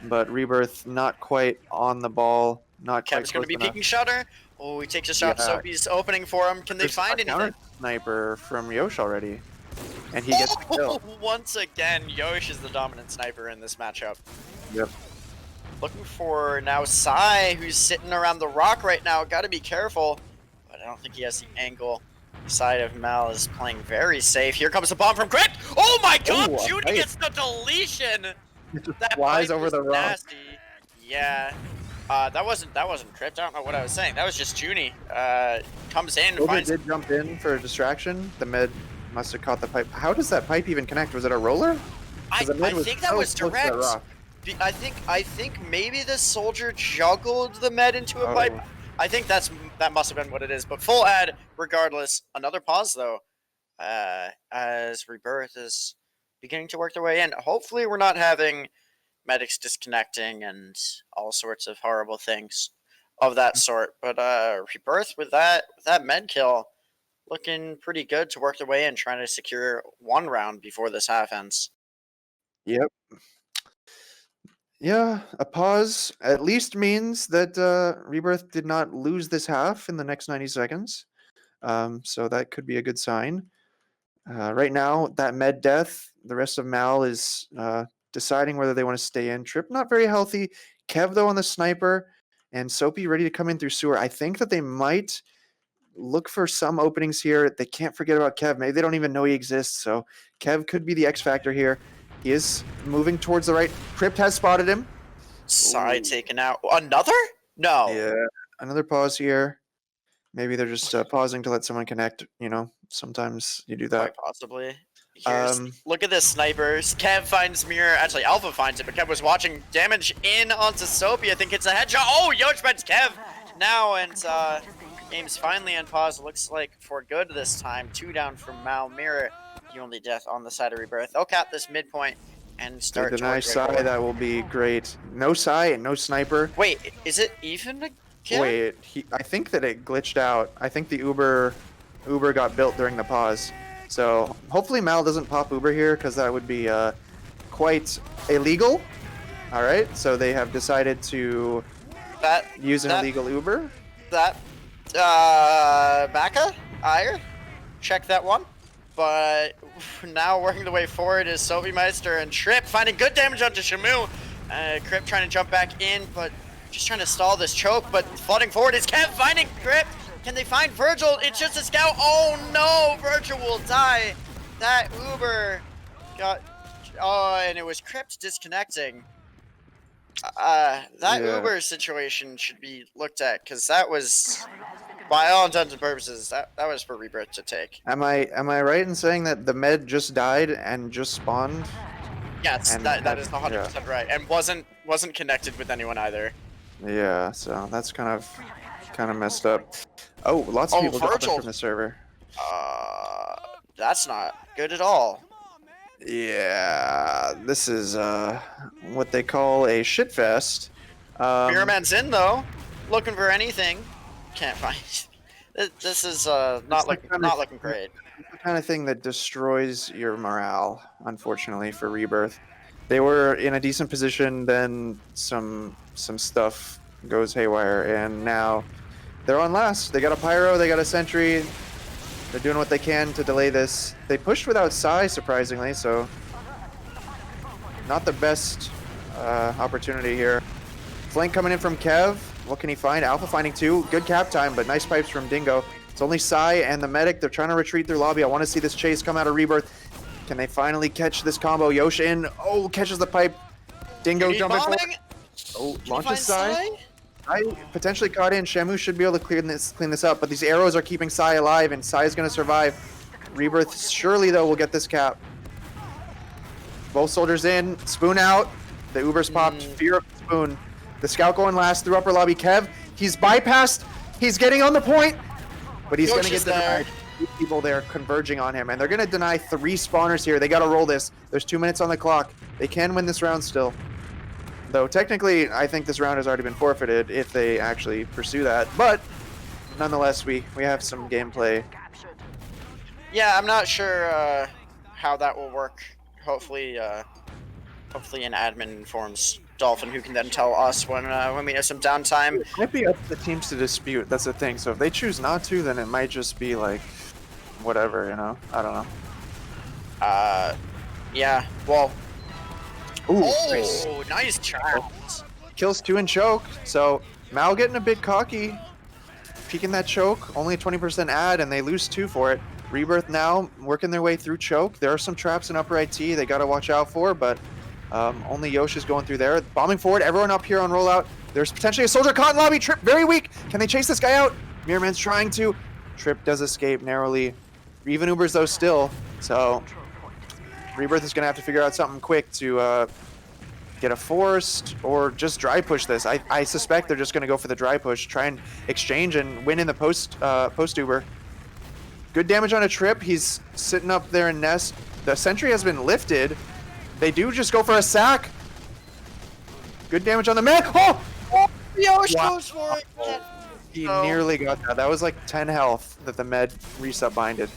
Speaker 2: But Rebirth not quite on the ball. Not quite.
Speaker 1: Kev's going to be peeking shutter. Oh, he takes a shot. Soapy's opening for him. Can they find anything?
Speaker 2: Sniper from Yosh already. And he gets the kill.
Speaker 1: Once again, Yosh is the dominant sniper in this matchup.
Speaker 2: Yep.
Speaker 1: Looking for now Sai, who's sitting around the rock right now. Got to be careful. But I don't think he has the angle. Side of Mal is playing very safe. Here comes the bomb from Crypt. Oh my god, Judy gets the deletion.
Speaker 2: It just flies over the rock.
Speaker 1: Nasty. Yeah. That wasn't Crypt. I don't know what I was saying. That was just Junie. Comes in.
Speaker 2: Did jump in for a distraction. The mid must have caught the pipe. How does that pipe even connect? Was it a roller?
Speaker 1: I think that was direct. I think maybe the soldier juggled the med into a pipe. I think that must have been what it is. But full ad, regardless. Another pause though, as Rebirth is beginning to work their way in. Hopefully, we're not having medics disconnecting and all sorts of horrible things of that sort. But Rebirth with that med kill, looking pretty good to work their way in, trying to secure one round before this half ends.
Speaker 2: Yep. Yeah, a pause at least means that Rebirth did not lose this half in the next 90 seconds. So that could be a good sign. Right now, that med death, the rest of Mal is deciding whether they want to stay in. Trip not very healthy. Kev, though, on the sniper. And Soapy ready to come in through sewer. I think that they might look for some openings here. They can't forget about Kev. Maybe they don't even know he exists. So Kev could be the X factor here. He is moving towards the right. Crypt has spotted him.
Speaker 1: Sai taken out. Another? No.
Speaker 2: Yeah, another pause here. Maybe they're just pausing to let someone connect. You know, sometimes you do that.
Speaker 1: Quite possibly. Look at this snipers. Kev finds Mirror. Actually, Alpha finds it, but Kev was watching damage in onto Soapy. I think it's a headshot. Oh, Yosh finds Kev now, and game's finally on pause. Looks like for good this time. 2 down from Mal. Mirror, the only death on the side of Rebirth. They'll cap this midpoint and start.
Speaker 2: They deny Sai. That will be great. No Sai and no sniper.
Speaker 1: Wait, is it even again?
Speaker 2: Wait, I think that it glitched out. I think the Uber got built during the pause. So hopefully Mal doesn't pop Uber here, because that would be quite illegal. All right, so they have decided to use an illegal Uber.
Speaker 1: Baka? Ire? Check that one. But now working the way forward is Soapy Meister and Trip finding good damage onto Shamu. Crypt trying to jump back in, but just trying to stall this choke. But flooding forward is Kev finding Crypt. Can they find Virgil? It's just a scout. Oh no, Virgil will die. That Uber got. Oh, and it was Crypt disconnecting. Uber situation should be looked at, because that was, by all intents and purposes, that was for Rebirth to take.
Speaker 2: Am I right in saying that the med just died and just spawned?
Speaker 1: Yes, that is 100% right, and wasn't connected with anyone either.
Speaker 2: Yeah, so that's kind of messed up. Oh, lots of people dropping from the server.
Speaker 1: That's not good at all.
Speaker 2: Yeah, this is what they call a shitfest.
Speaker 1: Beerman's in though, looking for anything. Can't find. This is not looking great.
Speaker 2: It's the kind of thing that destroys your morale, unfortunately, for Rebirth. They were in a decent position, then some stuff goes haywire, and now they're on last. They got a pyro, they got a sentry. They're doing what they can to delay this. They pushed without Psy, surprisingly, so not the best opportunity here. Flank coming in from Kev. What can he find? Alpha finding 2. Good cap time, but nice pipes from Dingo. It's only Psy and the medic. They're trying to retreat through lobby. I want to see this chase come out of Rebirth. Can they finally catch this combo? Yosh in. Oh, catches the pipe. Dingo jumping forward. Oh, launches Psy. I potentially caught in. Shamu should be able to clean this up, but these arrows are keeping Psy alive, and Psy is going to survive. Rebirth surely, though, will get this cap. Both soldiers in. Spoon out. The Uber's popped. Fear of the Spoon. The scout going last through upper lobby. Kev, he's bypassed. He's getting on the point, but he's going to get denied. People there converging on him, and they're going to deny 3 spawners here. They got to roll this. There's 2 minutes on the clock. They can win this round still. Though technically, I think this round has already been forfeited if they actually pursue that. But nonetheless, we have some gameplay.
Speaker 1: Yeah, I'm not sure how that will work. Hopefully an admin informs Dolphin, who can then tell us when we have some downtime.
Speaker 2: It might be up to the teams to dispute. That's the thing. So if they choose not to, then it might just be like whatever, you know. I don't know.
Speaker 1: Yeah. Well.
Speaker 2: Ooh,
Speaker 1: nice shot.
Speaker 2: Kills 2 in choke. So Mal getting a bit cocky, peeking that choke. Only a 20% ad, and they lose 2 for it. Rebirth now working their way through choke. There are some traps in upper IT they got to watch out for, but only Yosh is going through there. Bombing forward, everyone up here on rollout. There's potentially a soldier caught in lobby. Trip very weak. Can they chase this guy out? Mirrorman's trying to. Trip does escape narrowly. Even Ubers though still. So Rebirth is going to have to figure out something quick to get a forced or just dry push this. I suspect they're just going to go for the dry push, try and exchange and win in the post Uber. Good damage on a Trip. He's sitting up there in nest. The sentry has been lifted. They do just go for a sack. Good damage on the med. Oh!
Speaker 1: Yosh goes for it.
Speaker 2: He nearly got that. That was like 10 health that the med reset binded.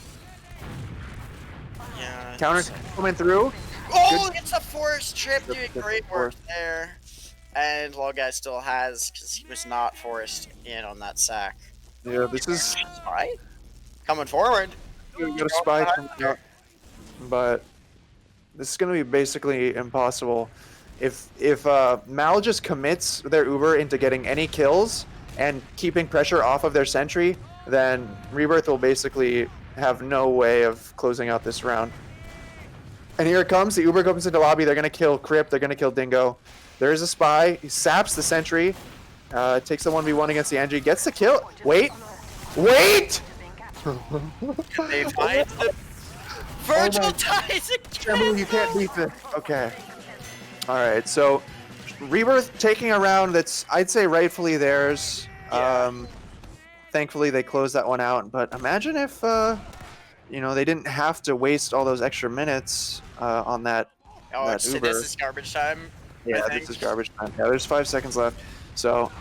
Speaker 1: Yeah.
Speaker 2: Counter coming through.
Speaker 1: Oh, it's a forced Trip doing great work there. And Logai still has, because he was not forced in on that sack.
Speaker 2: Yeah, this is...
Speaker 1: Spy? Coming forward.
Speaker 2: You got a spy coming out. But this is going to be basically impossible. If Mal just commits their Uber into getting any kills and keeping pressure off of their sentry, then Rebirth will basically have no way of closing out this round. And here it comes. The Uber comes into lobby. They're going to kill Crypt. They're going to kill Dingo. There is a spy. He saps the sentry. Takes the 1v1 against the Angie. Gets the kill. Wait! Wait!
Speaker 1: They find the Virgil dies again!
Speaker 2: You can't beat this. Okay. Alright, so Rebirth taking a round that's, I'd say, rightfully theirs.
Speaker 1: Yeah.
Speaker 2: Thankfully, they closed that one out. But imagine if, you know, they didn't have to waste all those extra minutes on that, that Uber.
Speaker 1: This is garbage time.
Speaker 2: Yeah, this is garbage time. Yeah, there's 5 seconds left. So,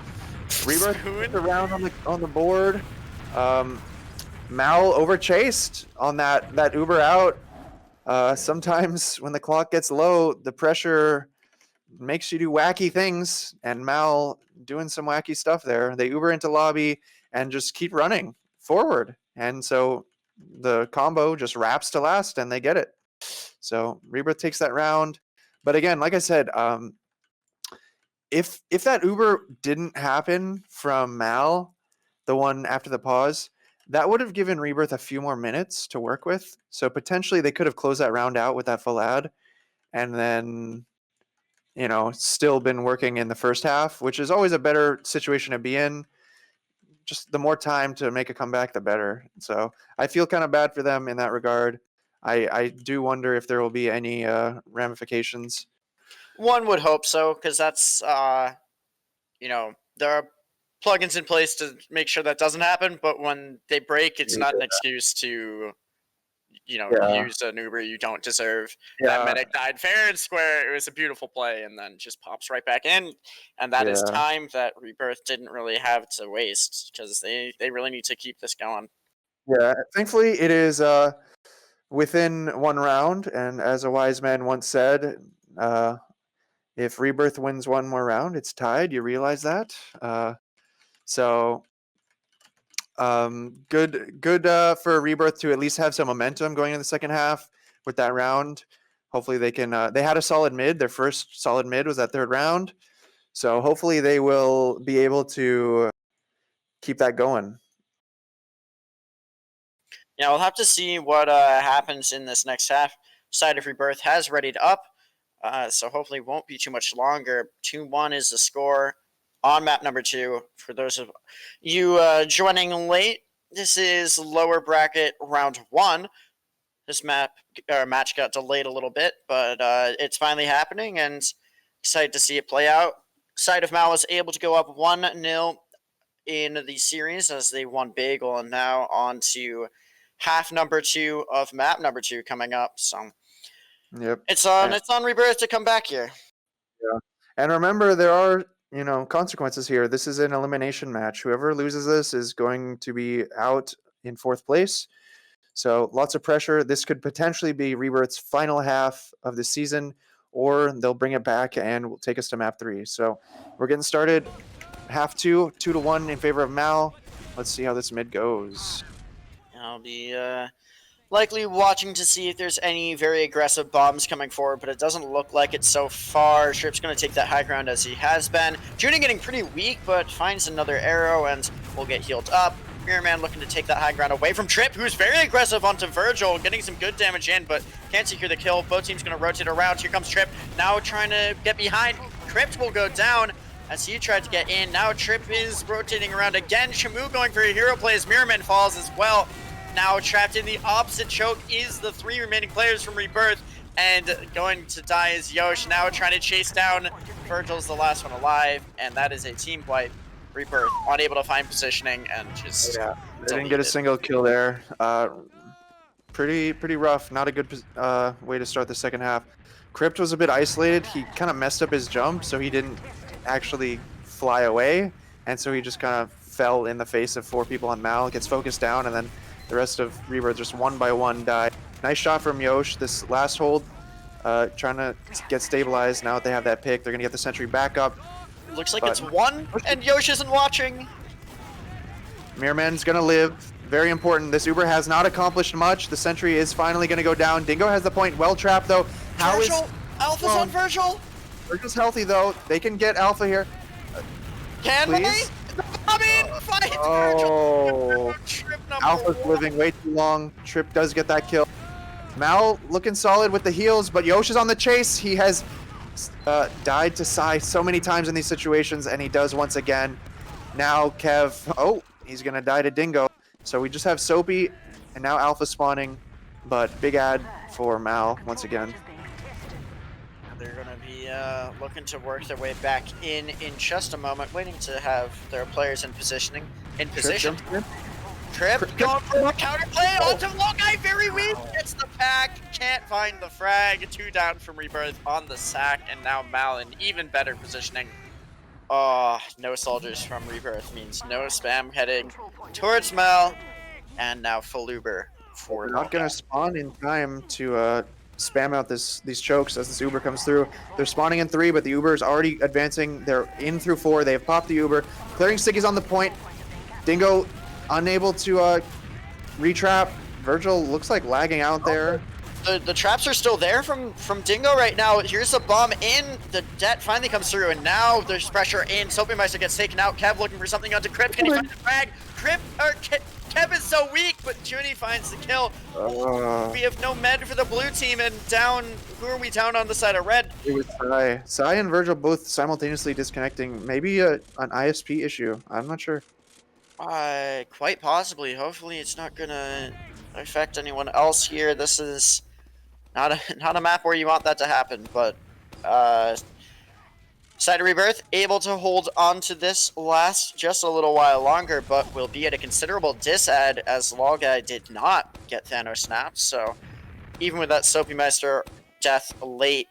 Speaker 2: Rebirth put the round on the board. Mal overchased on that Uber out. Sometimes when the clock gets low, the pressure makes you do wacky things, and Mal doing some wacky stuff there. They Uber into lobby and just keep running forward, and so the combo just wraps to last, and they get it. So Rebirth takes that round. But again, like I said, if that Uber didn't happen from Mal, the one after the pause, that would have given Rebirth a few more minutes to work with. So potentially they could have closed that round out with that full ad, and then, you know, still been working in the first half, which is always a better situation to be in. Just the more time to make a comeback, the better. So I feel kind of bad for them in that regard. I do wonder if there will be any ramifications.
Speaker 1: One would hope so, because that's, you know, there are plugins in place to make sure that doesn't happen, but when they break, it's not an excuse to,
Speaker 2: Yeah.
Speaker 1: use an Uber you don't deserve. That
Speaker 2: Yeah.
Speaker 1: medic died fair and square. It was a beautiful play, and then just pops right back in. And that is
Speaker 2: Yeah.
Speaker 1: time that Rebirth didn't really have to waste because they really need to keep this going.
Speaker 2: Yeah. Thankfully, it is within one round, and as a wise man once said, uh, if Rebirth wins one more round, it's tied. You realize that? So good for Rebirth to at least have some momentum going in the second half with that round. Hopefully they can. They had a solid mid. Their first solid mid was that third round. So hopefully they will be able to keep that going.
Speaker 1: Yeah, we'll have to see what happens in this next half. Side of Rebirth has readied up, so hopefully it won't be too much longer. 2-1 is the score on map number 2. For those of you joining late, this is lower bracket round 1. This match got delayed a little bit, but it's finally happening, and excited to see it play out. Side of Mal was able to go up 1-0 in the series as they won Bagel, and now on to half number 2 of map number 2 coming up. So
Speaker 2: Yep.
Speaker 1: it's on Rebirth to come back here.
Speaker 2: Yeah. And remember, there are consequences here. This is an elimination match. Whoever loses this is going to be out in fourth place. So lots of pressure. This could potentially be Rebirth's final half of the season, or they'll bring it back and will take us to map 3. So we're getting started. Half 2, 2-1 in favor of Mal. Let's see how this mid goes.
Speaker 1: I'll be likely watching to see if there's any very aggressive bombs coming forward, but it doesn't look like it so far. Trip's going to take that high ground as he has been. Junie getting pretty weak, but finds another arrow and will get healed up. Mirrorman looking to take that high ground away from Trip, who's very aggressive onto Virgil, getting some good damage in, but can't secure the kill. Both teams going to rotate around. Here comes Trip, now trying to get behind. Crypt will go down as he tried to get in. Now Trip is rotating around again. Shamu going for a hero play as Mirrorman falls as well. Now trapped in the opposite choke is the 3 remaining players from Rebirth, and going to die is Yosh, now trying to chase down Virgil's the last one alive, and that is a team wipe. Rebirth unable to find positioning and just
Speaker 2: They didn't get a single kill there. Pretty rough. Not a good way to start the second half. Crypt was a bit isolated. He kind of messed up his jump, so he didn't actually fly away, and so he just kind of fell in the face of 4 people on Mal. Gets focused down, and then the rest of Rebirth just one by one die. Nice shot from Yosh. This last hold, trying to get stabilized. Now that they have that pick, they're gonna get the sentry back up.
Speaker 1: Looks like it's 1, and Yosh isn't watching.
Speaker 2: Mirrorman's gonna live. Very important. This Uber has not accomplished much. The sentry is finally gonna go down. Dingo has the point. Well trapped though. How
Speaker 1: Virgil,
Speaker 2: is
Speaker 1: Alpha's on Virgil.
Speaker 2: Virgil's healthy though. They can get Alpha here.
Speaker 1: Can
Speaker 2: Please?
Speaker 1: they? I mean, fight
Speaker 2: Oh,
Speaker 1: Virgil.
Speaker 2: Alpha's living way too long. Trip does get that kill. Mal looking solid with the heals, but Yosh is on the chase. He has died to Sai so many times in these situations, and he does once again. Now Kev, he's gonna die to Dingo. So we just have Soapy, and now Alpha spawning, but big ad for Mal once again.
Speaker 1: They're going to be looking to work their way back in just a moment, waiting to have their players in position. Trip going for a counter play onto Lokai, very weak. Gets the pack, can't find the frag. 2 down from Rebirth on the sack, and now Mal in even better positioning. Oh, no soldiers from Rebirth means no spam heading towards Mal, and now full Uber for
Speaker 2: They're not gonna spawn in time to spam out these chokes as this Uber comes through. They're spawning in 3, but the Uber is already advancing. They're in through 4. They have popped the Uber. Clearing Sticky's on the point. Dingo unable to retrap. Virgil looks like lagging out there.
Speaker 1: The traps are still there from Dingo right now. Here's a bomb in. The det finally comes through, and now there's pressure in. Soapy Meister gets taken out. Kev looking for something onto Crypt. Can he find the frag? Kev is so weak, but Junie finds the kill. We have no med for the blue team, and down. Who are we down on the side of red?
Speaker 2: It was Sai. Sai and Virgil both simultaneously disconnecting. Maybe an ISP issue. I'm not sure.
Speaker 1: Quite possibly. Hopefully, it's not gonna affect anyone else here. This is not a map where you want that to happen, but Side of Rebirth able to hold on to this last just a little while longer, but will be at a considerable disad as RGLgg did not get Thanos snapped. So even with that Soapy Meister death late,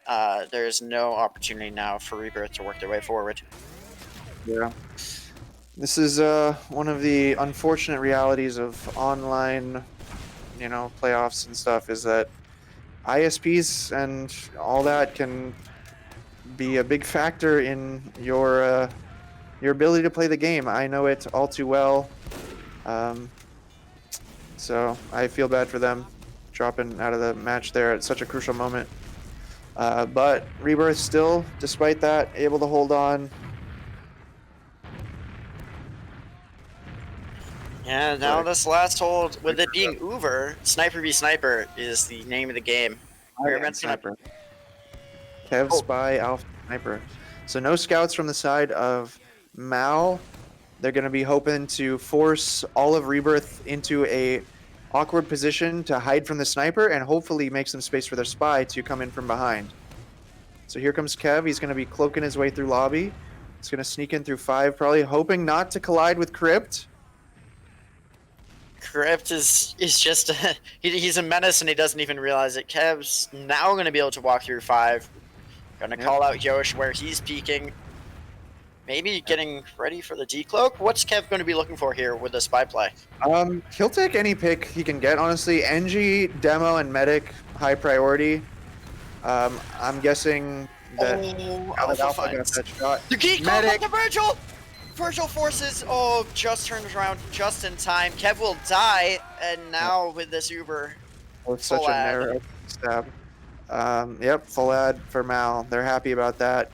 Speaker 1: there is no opportunity now for Rebirth to work their way forward.
Speaker 2: Yeah. This is one of the unfortunate realities of online, playoffs and stuff, is that ISPs and all that can be a big factor in your ability to play the game. I know it all too well. So I feel bad for them dropping out of the match there at such a crucial moment. But Rebirth still, despite that, able to hold on.
Speaker 1: Yeah, now this last hold, with it being Uber, Sniper v Sniper is the name of the game.
Speaker 2: Sniper. Kev Spy, Alpha Sniper. So no scouts from the side of Mal. They're going to be hoping to force all of Rebirth into a awkward position to hide from the sniper and hopefully make some space for their spy to come in from behind. So here comes Kev. He's going to be cloaking his way through lobby. He's going to sneak in through 5, probably hoping not to collide with Crypt.
Speaker 1: Crypt is just he's a menace and he doesn't even realize it. Kev's now going to be able to walk through 5. Going to call out Yosh where he's peeking. Maybe getting ready for the decloak. What's Kev going to be looking for here with the spy play?
Speaker 2: He'll take any pick he can get, honestly. NG, Demo, and Medic, high priority. I'm guessing that Alpha got that shot.
Speaker 1: The geek Medic. To Virgil! Virgil forces, just turns around just in time. Kev will die, and now with this Uber.
Speaker 2: With such a narrow stab. Yep, full ad for Mal. They're happy about that.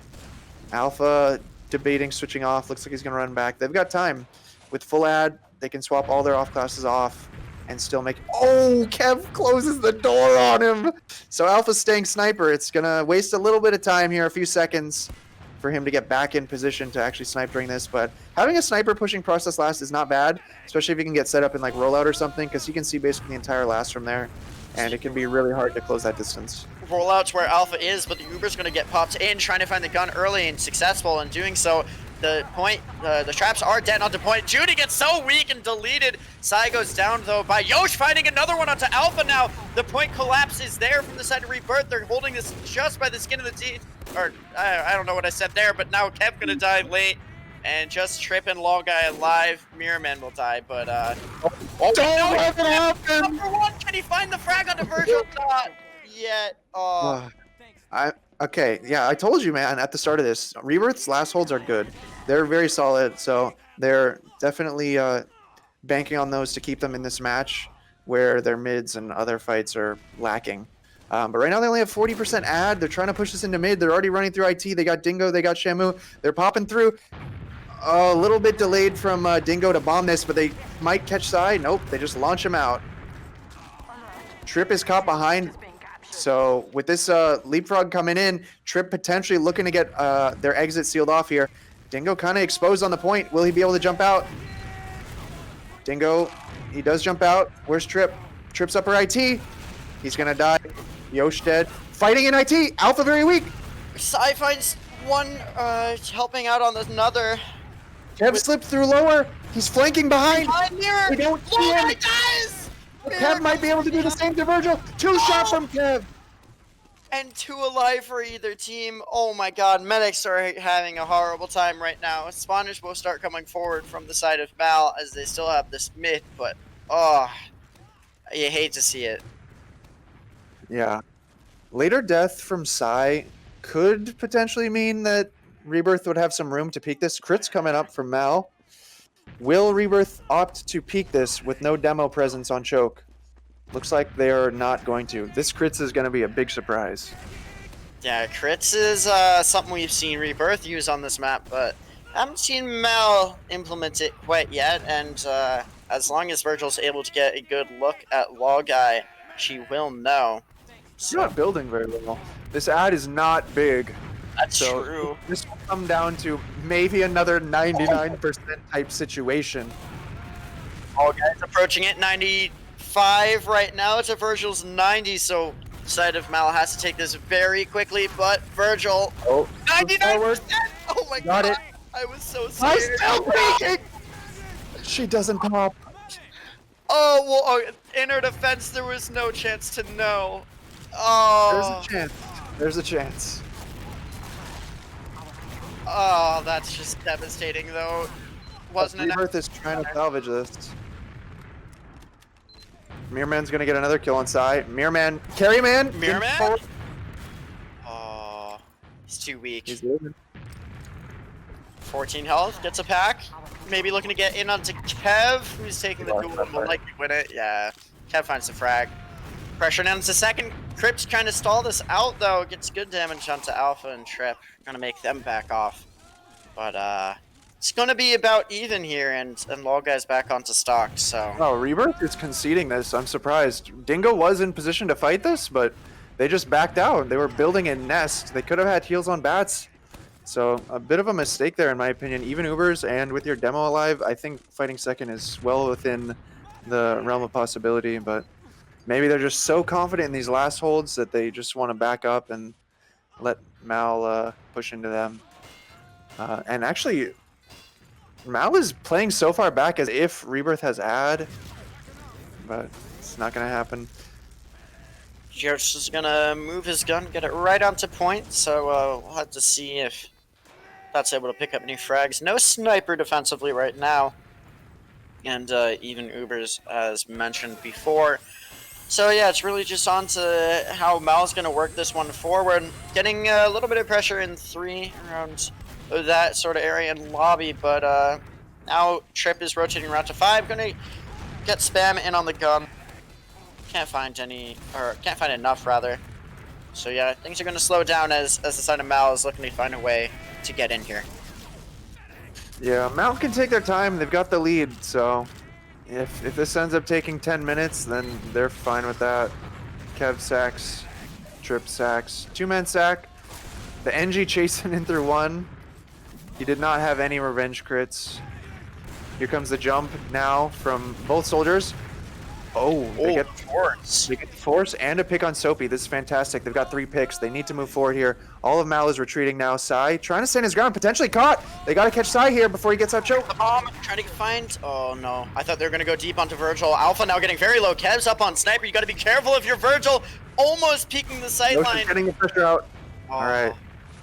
Speaker 2: Alpha debating switching off. Looks like he's going to run back. They've got time. With full ad, they can swap all their off classes off and still make... Oh, Kev closes the door on him. So Alpha's staying sniper. It's going to waste a little bit of time here, a few seconds, for him to get back in position to actually snipe during this. But having a sniper pushing process last is not bad, especially if you can get set up in like rollout or something, because you can see basically the entire last from there. And it can be really hard to close that distance.
Speaker 1: Rollouts where Alpha is, but the Uber's going to get popped in, trying to find the gun early and successful in doing so. The point, the traps are dead onto point. Judy gets so weak and deleted. Sai goes down though by Yosh, finding another one onto Alpha now. The point collapse is there from the side of Rebirth. They're holding this just by the skin of the teeth. Or, I don't know what I said there, but now Kev going to die late. And just tripping RGLgg alive. Mirrorman will die, but
Speaker 2: don't let it happen!
Speaker 1: Number 1, can he find the frag onto Virgil? Not yet.
Speaker 2: Okay, yeah, I told you, man, at the start of this, Rebirth's last holds are good. They're very solid, so they're definitely banking on those to keep them in this match where their mids and other fights are lacking. But right now they only have 40% ad. They're trying to push this into mid. They're already running through IT. They got Dingo. They got Shamu. They're popping through. A little bit delayed from Dingo to bomb this, but they might catch Sai. Nope, they just launch him out. Trip is caught behind. So with this leapfrog coming in, Trip potentially looking to get their exit sealed off here. Dingo kind of exposed on the point. Will he be able to jump out? Dingo, he does jump out. Where's Trip? Trip's upper IT. He's going to die. Yosh dead. Fighting in IT. Alpha very weak.
Speaker 1: Sai finds one helping out on another.
Speaker 2: Kev slipped through lower. He's flanking behind.
Speaker 1: Mirror.
Speaker 2: We don't see him.
Speaker 1: Dies.
Speaker 2: Kev might be able to do the same to Virgil. 2 shots from Kev.
Speaker 1: And 2 alive for either team. Oh my god, medics are having a horrible time right now. Spawners will start coming forward from the side of Mal as they still have this mid, but you hate to see it.
Speaker 2: Yeah. Later death from Sai could potentially mean that Rebirth would have some room to peek this. Crit's coming up from Mal. Will Rebirth opt to peek this with no demo presence on choke? Looks like they are not going to. This crits is going to be a big surprise.
Speaker 1: Yeah, crits is something we've seen Rebirth use on this map, but haven't seen Mal implement it quite yet. And as long as Virgil's able to get a good look at RGLgg, she will know.
Speaker 2: She's not building very well. This ad is not big.
Speaker 1: That's true.
Speaker 2: This will come down to maybe another 99% type situation.
Speaker 1: RGLgg approaching it, 95 right now to Virgil's 90, so side of Mal has to take this very quickly, but Virgil,
Speaker 2: Oh,
Speaker 1: 99%! Oh my
Speaker 2: Got
Speaker 1: god!
Speaker 2: it.
Speaker 1: I was so
Speaker 2: I
Speaker 1: scared.
Speaker 2: still peeking. She doesn't pop.
Speaker 1: Oh, well, in her defense, there was no chance to know.
Speaker 2: There's a
Speaker 1: Oh,
Speaker 2: chance. There's a chance.
Speaker 1: oh, that's just devastating, though. Wasn't enough.
Speaker 2: Rebirth is trying to salvage this. Mirrorman's gonna get another kill on side. Mirrorman, carry man.
Speaker 1: Mirrorman? Oh, he's too weak.
Speaker 2: He's losing.
Speaker 1: 14 health, gets a pack. Maybe looking to get in onto Kev, who's taking the duel and will likely win it. Yeah, Kev finds the frag. Pressure down to second. Crypt trying to stall this out, though. Gets good damage onto Alpha and Trip. Gonna make them back off. But, it's gonna be about even here, and Lolguy's back onto stock, so...
Speaker 2: Oh, Rebirth is conceding this. I'm surprised. Dingo was in position to fight this, but they just backed out. They were building a nest. They could have had heals on bats. So a bit of a mistake there, in my opinion. Even Ubers, and with your demo alive, I think fighting second is well within the realm of possibility. But maybe they're just so confident in these last holds that they just want to back up and let Mal push into them. And actually, Mal is playing so far back as if Rebirth has ad, but it's not going to happen.
Speaker 1: Josh is gonna move his gun, get it right onto point, so we'll have to see if that's able to pick up any frags. No sniper defensively right now, and even Ubers, as mentioned before. So yeah, it's really just on to how Mal's gonna work this one forward. Getting a little bit of pressure in 3 around that sort of area in lobby, but now Trip is rotating around to 5, gonna get spam in on the gun. Can't find any, or can't find enough rather. So yeah, things are going to slow down as the side of Mal is looking to find a way to get in here.
Speaker 2: Yeah, Mal can take their time. They've got the lead, so if this ends up taking 10 minutes, then they're fine with that. Kev sacks, Trip sacks, 2-man sack. The NG chasing in through 1. He did not have any revenge crits. Here comes the jump now from both soldiers. Oh, they get
Speaker 1: force.
Speaker 2: They get the force and a pick on Soapy. This is fantastic. They've got 3 picks. They need to move forward here. All of Mal is retreating now. Sai trying to stand his ground, potentially caught. They got to catch Sai here before he gets out choked.
Speaker 1: The bomb, trying to find. Oh no, I thought they were going to go deep onto Virgil. Alpha now getting very low. Kev's up on Sniper. You got to be careful if you're Virgil. Almost peeking the sight line.
Speaker 2: Getting the pressure out.
Speaker 1: Oh,
Speaker 2: all right.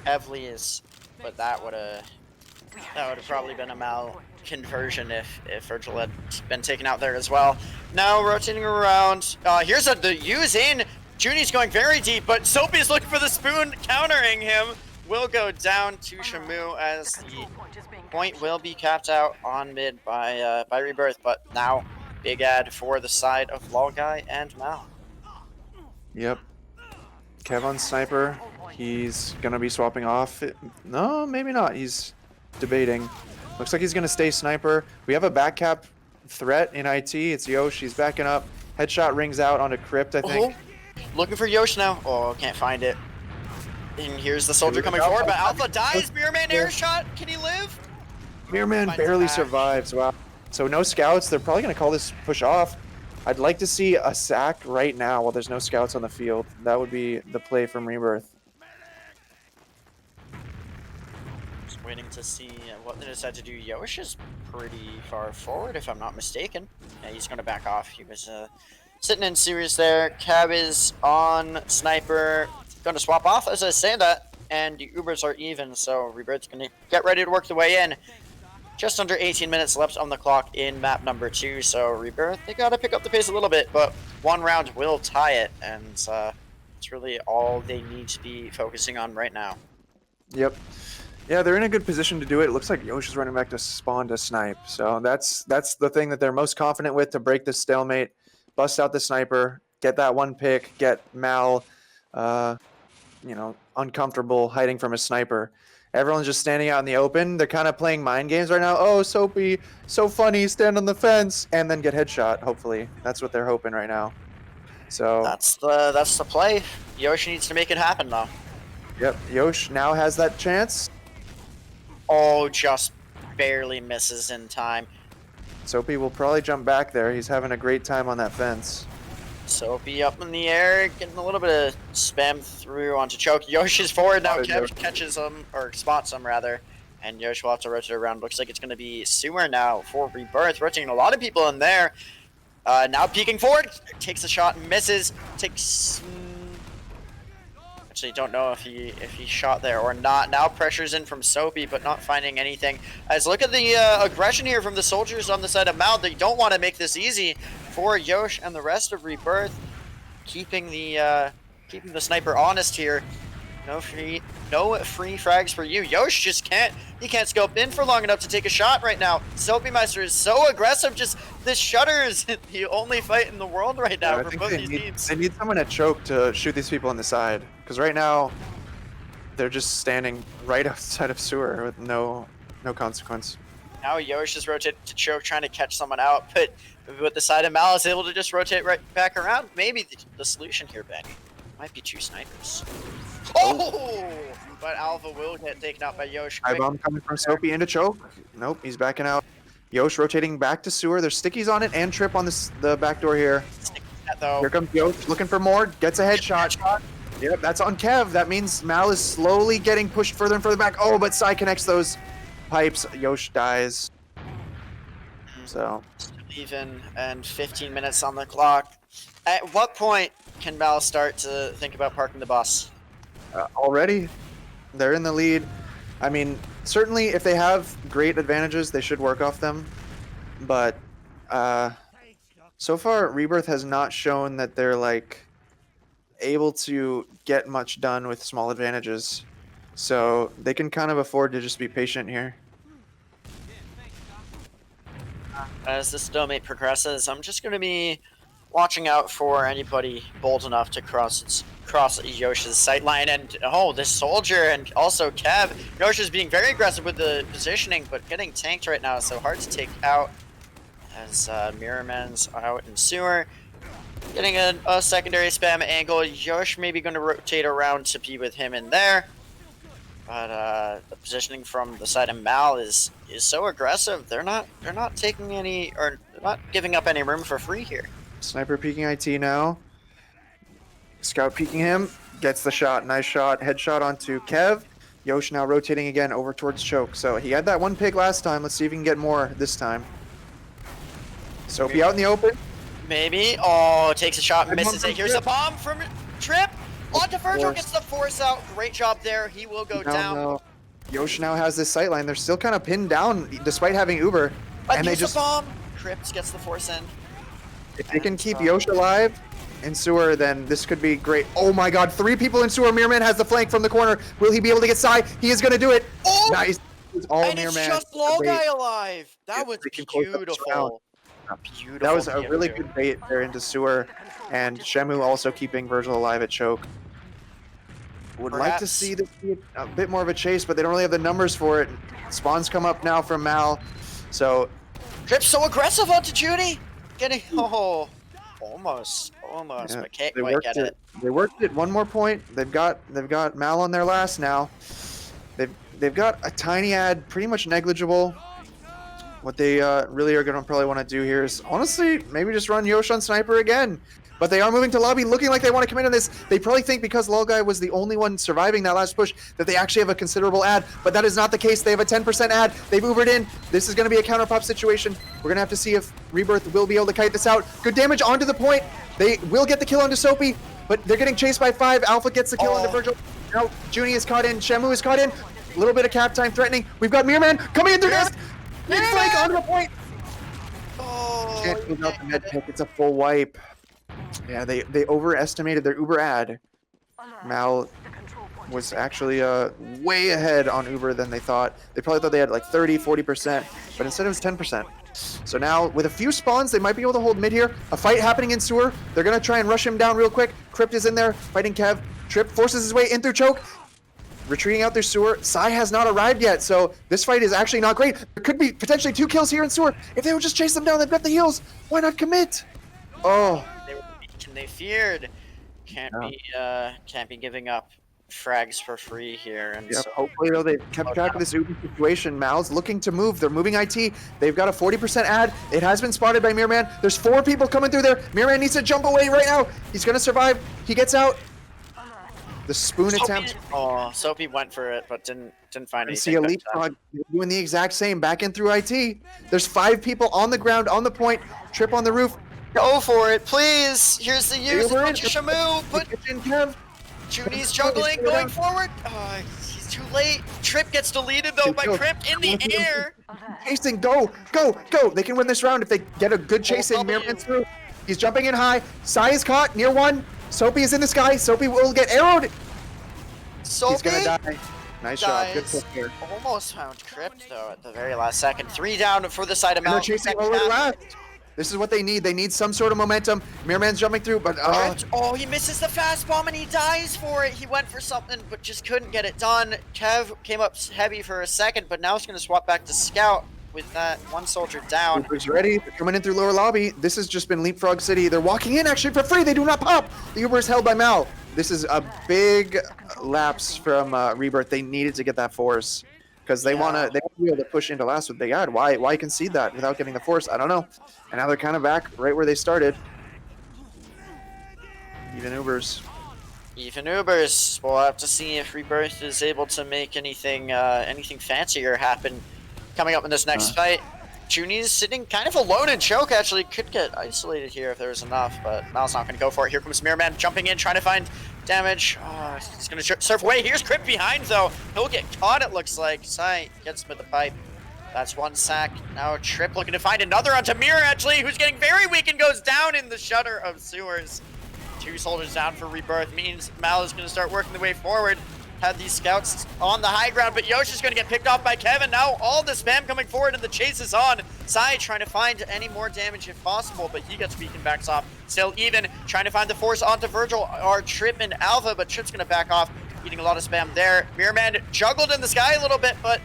Speaker 1: Heavily is, but that would have probably been a Mal conversion if Virgil had been taken out there as well. Now rotating around. Here's the use in. Junie's going very deep, but Soapy's looking for the spoon, countering him. Will go down to Shamu as the point will be capped out on mid by Rebirth, but now big ad for the side of Lolguy and Mal.
Speaker 2: Yep. Kev on Sniper. He's gonna be swapping off. No, maybe not. He's debating. Looks like he's gonna stay Sniper. We have a back cap threat in IT. It's Yosh. He's backing up. Headshot rings out onto Crypt, I think.
Speaker 1: Looking for Yosh now. Oh, can't find it. And here's the soldier coming forward, but Alpha dies. Mirrorman air shot. Can he live?
Speaker 2: Mirrorman barely survives. Wow. So no scouts. They're probably gonna call this push off. I'd like to see a sack right now while there's no scouts on the field. That would be the play from Rebirth.
Speaker 1: Waiting to see what they decide to do. Yosh is pretty far forward, if I'm not mistaken. Yeah, he's going to back off. He was sitting in series there. Cab is on Sniper. Going to swap off as I say that. And the Ubers are even, so Rebirth's going to get ready to work the way in. Just under 18 minutes left on the clock in map number 2. So Rebirth, they got to pick up the pace a little bit, but one round will tie it. And it's really all they need to be focusing on right now.
Speaker 2: Yep. Yeah, they're in a good position to do it. It looks like Yosh is running back to spawn to snipe. So that's the thing that they're most confident with, to break this stalemate, bust out the Sniper, get that 1 pick, get Mal, uncomfortable hiding from a Sniper. Everyone's just standing out in the open. They're kind of playing mind games right now. Oh, Soapy, so funny, stand on the fence, and then get headshot, hopefully. That's what they're hoping right now. So
Speaker 1: that's the play. Yosh needs to make it happen, though.
Speaker 2: Yep, Yosh now has that chance.
Speaker 1: Oh, just barely misses in time.
Speaker 2: Soapy will probably jump back there. He's having a great time on that fence.
Speaker 1: Soapy up in the air, getting a little bit of spam through onto Choke. Yosh is forward now. Kev catches him, or spots him rather. And Yosh will have to rotate around. Looks like it's going to be Sewer now for Rebirth. Rotating a lot of people in there. Now peeking forward. Takes a shot, misses. Takes... Actually, don't know if he shot there or not. Now pressures in from Soapy, but not finding anything. As look at the aggression here from the soldiers on the side of Mal. They don't want to make this easy for Yosh and the rest of Rebirth. Keeping the sniper honest here. No free frags for you. Yosh just can't. He can't scope in for long enough to take a shot right now. Soapy Meister is so aggressive. Just this Shutter is the only fight in the world right now for both these teams.
Speaker 2: They need someone at Choke to shoot these people on the side, because right now they're just standing right outside of Sewer with no consequence.
Speaker 1: Now Yosh is rotated to Choke, trying to catch someone out, but with the side of Mal is able to just rotate right back around. Maybe the solution here, Benny, might be 2 snipers. Oh! But Alpha will get taken out by Yosh.
Speaker 2: High bomb coming from Soapy into Choke. Nope, he's backing out. Yosh rotating back to Sewer. There's stickies on it and Trip on the back door here. Here comes Yosh looking for more. Gets a headshot. Yep, that's on Kev. That means Mal is slowly getting pushed further and further back. Oh, but Sai connects those pipes. Yosh dies. So
Speaker 1: even and 15 minutes on the clock. At what point can Mal start to think about parking the bus?
Speaker 2: Already, they're in the lead. I mean, certainly if they have great advantages, they should work off them. But so far, Rebirth has not shown that they're like able to get much done with small advantages. So they can kind of afford to just be patient here.
Speaker 1: As the stalemate progresses, I'm just going to be watching out for anybody bold enough to cross Yosh's sightline. And oh, this soldier and also Kev. Yosh is being very aggressive with the positioning, but getting tanked right now, so hard to take out. As Mirrorman's out in Sewer, getting a secondary spam angle. Yosh maybe going to rotate around to be with him in there. But the positioning from the side of Mal is so aggressive. They're not taking any, or not giving up any room for free here.
Speaker 2: Sniper peeking IT now. Scout peeking him. Gets the shot. Nice shot. Headshot onto Kev. Yosh now rotating again over towards Choke. So he had that one pig last time. Let's see if he can get more this time. Soapy out in the open.
Speaker 1: Maybe. Oh, takes a shot, misses it. Here's a bomb from Trip. Onto Virgil, gets the force out. Great job there. He will go down.
Speaker 2: No. Yosh now has this sightline. They're still kind of pinned down despite having Uber.
Speaker 1: And they just bomb. Crypt gets the force in.
Speaker 2: If they can keep Yosh alive in Sewer, then this could be great. Oh my god, 3 people in Sewer. Mirrorman has the flank from the corner. Will he be able to get Sai? He is going to do it.
Speaker 1: Oh!
Speaker 2: Nice. It's all
Speaker 1: and
Speaker 2: Mirrorman.
Speaker 1: It's just Low Guy alive. That was beautiful. Beautiful.
Speaker 2: That was a really good bait there into Sewer. And Shemu also keeping Virgil alive at Choke. Would like to see this be a bit more of a chase, but they don't really have the numbers for it. Spawns come up now from Mal. So
Speaker 1: Trip's so aggressive onto Judy. Getting almost,
Speaker 2: yeah,
Speaker 1: but can't quite get it.
Speaker 2: They worked it one more point. They've got Mal on their last now. They've got a tiny ad, pretty much negligible. What they really are gonna probably want to do here is honestly maybe just run Yosh on Sniper again. But they are moving to lobby, looking like they want to commit on this. They probably think because Lol Guy was the only one surviving that last push that they actually have a considerable ad, but that is not the case. They have a 10% ad. They've Ubered in. This is going to be a counter pop situation. We're going to have to see if Rebirth will be able to kite this out. Good damage onto the point. They will get the kill onto Soapy, but they're getting chased by 5. Alpha gets the kill onto Virgil. Now Junie is caught in. Shemu is caught in. A little bit of cap time threatening. We've got Mirrorman coming in through this. Mid flank onto the point. Can't close out the med pick. It's a full wipe. Yeah, they overestimated their Uber ad. Mal was actually way ahead on Uber than they thought. They probably thought they had like 30, 40%, but instead it was 10%. So now with a few spawns, they might be able to hold mid here. A fight happening in Sewer. They're going to try and rush him down real quick. Crypt is in there fighting Kev. Trip forces his way in through Choke. Retreating out their Sewer. Sai has not arrived yet, so this fight is actually not great. There could be potentially 2 kills here in Sewer. If they would just chase them down, they've got the heals. Why not commit? Oh.
Speaker 1: They feared. Can't be giving up frags for free here, and
Speaker 2: Yep.
Speaker 1: so
Speaker 2: Hopefully, though, they've kept track of this Uber situation. Mal's looking to move. They're moving IT. They've got a 40% ad. It has been spotted by Mirman. There's 4 people coming through there. Mirman needs to jump away right now. He's going to survive. He gets out. The spoon attempt.
Speaker 1: Oh, Soapy went for it, but didn't find
Speaker 2: And
Speaker 1: anything.
Speaker 2: see a leapfrog doing the exact same back in through IT. There's 5 people on the ground, on the point. Trip on the roof.
Speaker 1: Go for it, please. Here's the use. Shamu. Put
Speaker 2: Kev.
Speaker 1: Junie's juggling, going forward. Oh, he's too late. Trip gets deleted though by Crypt in the air.
Speaker 2: Chasing, go. They can win this round if they get a good chase in. Mirman's through. He's jumping in high. Sai is caught near 1. Soapy is in the sky. Soapy will get arrowed.
Speaker 1: Soapy?
Speaker 2: He's gonna die. Nice shot. Good push here.
Speaker 1: Almost found Crypt though at the very last second. 3 down for the side of Mal.
Speaker 2: They're chasing over the last. This is what they need. They need some sort of momentum. Mirman's jumping through, but
Speaker 1: oh, he misses the fast bomb and he dies for it. He went for something, but just couldn't get it done. Kev came up heavy for a second, but now he's going to swap back to Scout with that 1 soldier down.
Speaker 2: Uber's ready. They're coming in through lower lobby. This has just been Leapfrog City. They're walking in actually for free. They do not pop. The Uber is held by Mal. This is a big lapse from Rebirth. They needed to get that force because they want to be able to push into last with big ad. Why concede that without getting the force? I don't know. And now they're kind of back right where they started. Even Ubers.
Speaker 1: Even Ubers. We'll have to see if Rebirth is able to make anything fancier happen coming up in this next fight. Junie's sitting kind of alone in choke, actually. Could get isolated here if there was enough, but Mal's not going to go for it. Here comes Mirman jumping in, trying to find damage. Oh, he's going to surf away. Here's Crypt behind, though. He'll get caught, it looks like. Sai gets him with the pipe. That's 1 sack. Now Trip looking to find another onto Mirror, actually, who's getting very weak and goes down in the shutter of sewers. 2 soldiers down for Rebirth means Mal is going to start working the way forward. Had these scouts on the high ground, but Yosh is going to get picked off by Kevin. Now all the spam coming forward and the chase is on. Sai trying to find any more damage if possible, but he gets weak and backs off. Still even, trying to find the force onto Virgil or Trip and Alpha, but Trip's going to back off, eating a lot of spam there. Mirrorman juggled in the sky a little bit, but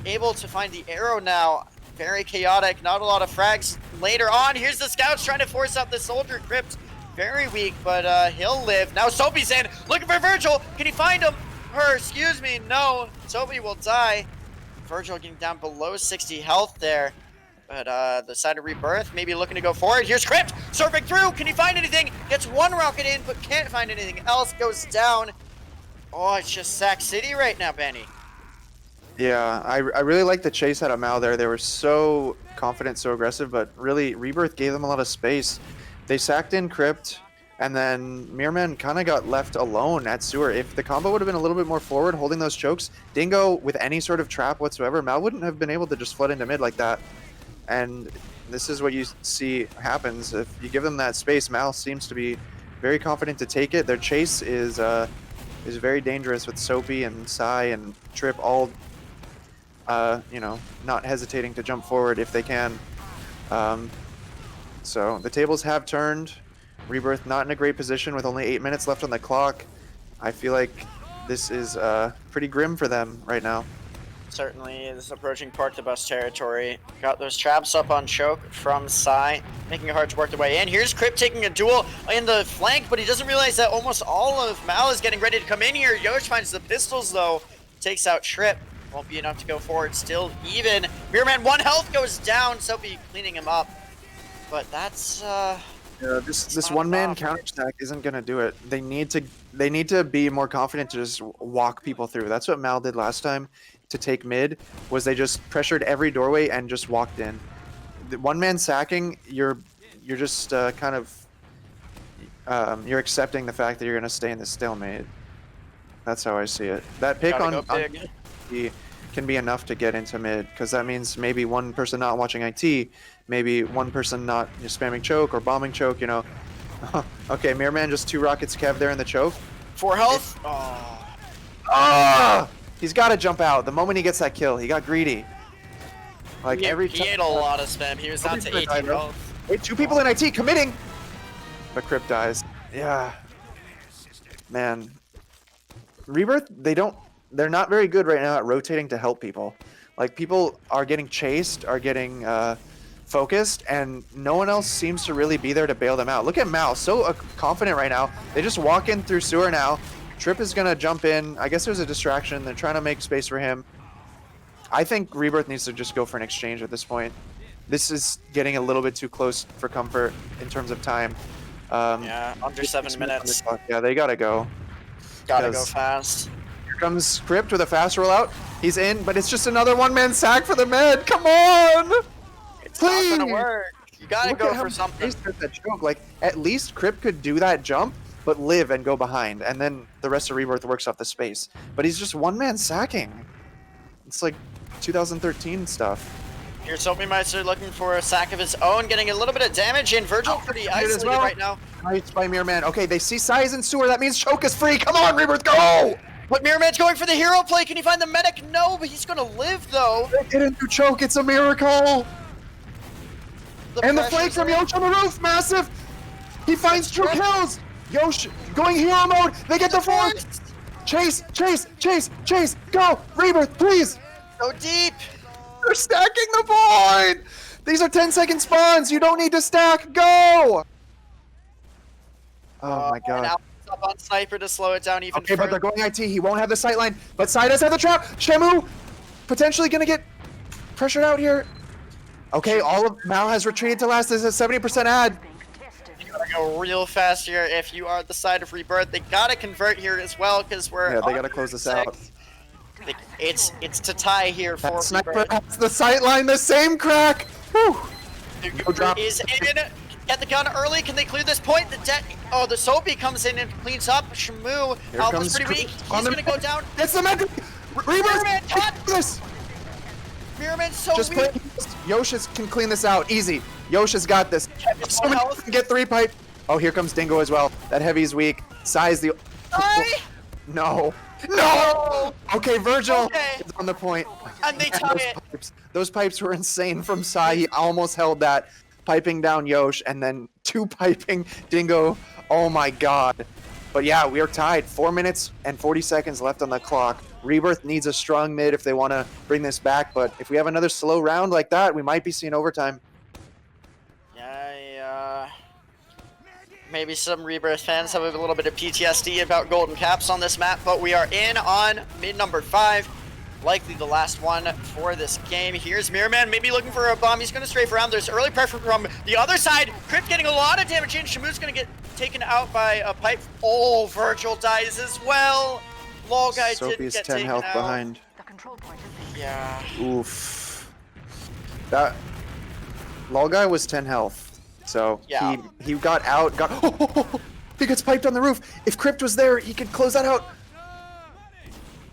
Speaker 1: able to find the arrow now. Very chaotic, not a lot of frags later on. Here's the scouts trying to force out the soldier. Crypt very weak, but he'll live. Now Soapy's in, looking for Virgil. Can he find him? Excuse me, no. Soapy will die. Virgil getting down below 60 health there. But the side of Rebirth maybe looking to go forward. Here's Crypt surfing through. Can he find anything? Gets 1 rocket in, but can't find anything else. Goes down. Oh, it's just Sac City right now, Benny.
Speaker 2: Yeah, I really like the chase out of Mal there. They were so confident, so aggressive, but really Rebirth gave them a lot of space. They sacked in Crypt, and then Mirman kind of got left alone at sewer. If the combo would have been a little bit more forward, holding those chokes, Dingo with any sort of trap whatsoever, Mal wouldn't have been able to just flood into mid like that. And this is what you see happens. If you give them that space, Mal seems to be very confident to take it. Their chase is very dangerous with Soapy and Sai and Trip all you know, not hesitating to jump forward if they can. So the tables have turned. Rebirth not in a great position with only 8 minutes left on the clock. I feel like this is pretty grim for them right now.
Speaker 1: Certainly is approaching Park the Bus territory. Got those traps up on choke from Sai, making it hard to work the way in. Here's Crypt taking a duel in the flank, but he doesn't realize that almost all of Mal is getting ready to come in here. Yosh finds the pistols though, takes out Trip. Won't be enough to go forward. Still even. Mirrorman 1 health goes down. Soapy cleaning him up. But that's
Speaker 2: yeah, this one-man counter stack isn't gonna do it. They need to be more confident to just walk people through. That's what Mal did last time to take mid. Was they just pressured every doorway and just walked in. The one-man sacking, you're just kind of you're accepting the fact that you're gonna stay in this stalemate. That's how I see it. That pick on can be enough to get into mid, because that means maybe one person not watching IT, maybe one person not spamming choke or bombing choke, you know. Okay, Mirrorman just 2 rockets Kev there in the choke.
Speaker 1: 4 health.
Speaker 2: He's got to jump out. The moment he gets that kill, he got greedy. Like
Speaker 1: he ate a lot of spam. He was down to 18 health.
Speaker 2: Wait, 2 people in IT committing, but Crypt dies. Yeah, man. Rebirth, they're not very good right now at rotating to help people. Like, people are getting chased, are getting focused, and no one else seems to really be there to bail them out. Look at Mal, so confident right now. They just walk in through sewer now. Trip is gonna jump in. I guess there's a distraction. They're trying to make space for him. I think Rebirth needs to just go for an exchange at this point. This is getting a little bit too close for comfort in terms of time.
Speaker 1: Yeah, under 7 minutes.
Speaker 2: Yeah, they gotta go.
Speaker 1: Gotta go fast.
Speaker 2: Here comes Crypt with a fast rollout. He's in, but it's just another one-man sack for the med. Come on!
Speaker 1: It's
Speaker 2: Please!
Speaker 1: not gonna work. You gotta
Speaker 2: Look
Speaker 1: go
Speaker 2: at how
Speaker 1: for something.
Speaker 2: that choke. Like, at least Crypt could do that jump, but live and go behind, and then the rest of Rebirth works off the space. But he's just one-man sacking. It's like 2013 stuff.
Speaker 1: Here's Soapmeister looking for a sack of his own, getting a little bit of damage in. Virgil pretty isolated right now.
Speaker 2: Nice by Mirrorman. Okay, they see Size and Sewer. That means choke is free. Come on, Rebirth, go!
Speaker 1: But Mirrorman's going for the hero play. Can he find the medic? No, but he's gonna live though.
Speaker 2: They didn't do choke. It's a miracle. And the flank from Yosh on the roof, massive. He finds 2 kills. Yosh going hero mode. They get the 4th. Chase, chase, chase, chase. Go, Rebirth, please.
Speaker 1: Go deep.
Speaker 2: They're stacking the point. These are 10-second spawns. You don't need to stack. Go. Oh my god.
Speaker 1: Now it's up on Sniper to slow it down even
Speaker 2: Okay,
Speaker 1: further.
Speaker 2: but they're going IT. He won't have the sight line. But Sai does have the trap. Shamu potentially going to get pressured out here. Okay, all of Mal has retreated to last. This is a 70% ad.
Speaker 1: You gotta go real fast here if you are the side of Rebirth. They gotta convert here as well because we're
Speaker 2: Yeah, they gotta close this out.
Speaker 1: It's to tie here for
Speaker 2: That Sniper
Speaker 1: Rebirth.
Speaker 2: has the sight line, the same crack. Whew.
Speaker 1: The drop is in. Get the gun early. Can they clear this point? The Soapy comes in and cleans up. Shamu.
Speaker 2: Here
Speaker 1: Alpha's
Speaker 2: comes
Speaker 1: pretty weak. He's gonna go down.
Speaker 2: It's the Mega.
Speaker 1: Mirrorman, cut!
Speaker 2: This.
Speaker 1: Mirrorman's so
Speaker 2: Just
Speaker 1: weak.
Speaker 2: play. Yosh can clean this out. Easy. Yosh has got this. Someone can get 3 pipe. Oh, here comes Dingo as well. That heavy's weak. Size the. No. No! Okay, Virgil is on the point.
Speaker 1: And they tie it.
Speaker 2: Those pipes were insane from Sai. He almost held that. Piping down Yosh and then 2 piping Dingo. Oh my god. But yeah, we are tied. 4 minutes and 40 seconds left on the clock. Rebirth needs a strong mid if they want to bring this back. But if we have another slow round like that, we might be seeing overtime.
Speaker 1: Yeah, maybe some Rebirth fans have a little bit of PTSD about golden caps on this map, but we are in on mid number 5. Likely the last one for this game. Here's Mirrorman, maybe looking for a bomb. He's going to strafe around. There's early pressure from the other side. Crypt getting a lot of damage in. Shamu's going to get taken out by a pipe. Oh, Virgil dies as well. Lol guy didn't get
Speaker 2: 10
Speaker 1: taken
Speaker 2: health
Speaker 1: out.
Speaker 2: behind.
Speaker 1: Yeah.
Speaker 2: Oof. That Lol guy was 10 health. So
Speaker 1: Yeah.
Speaker 2: he got out. He gets piped on the roof. If Crypt was there, he could close that out.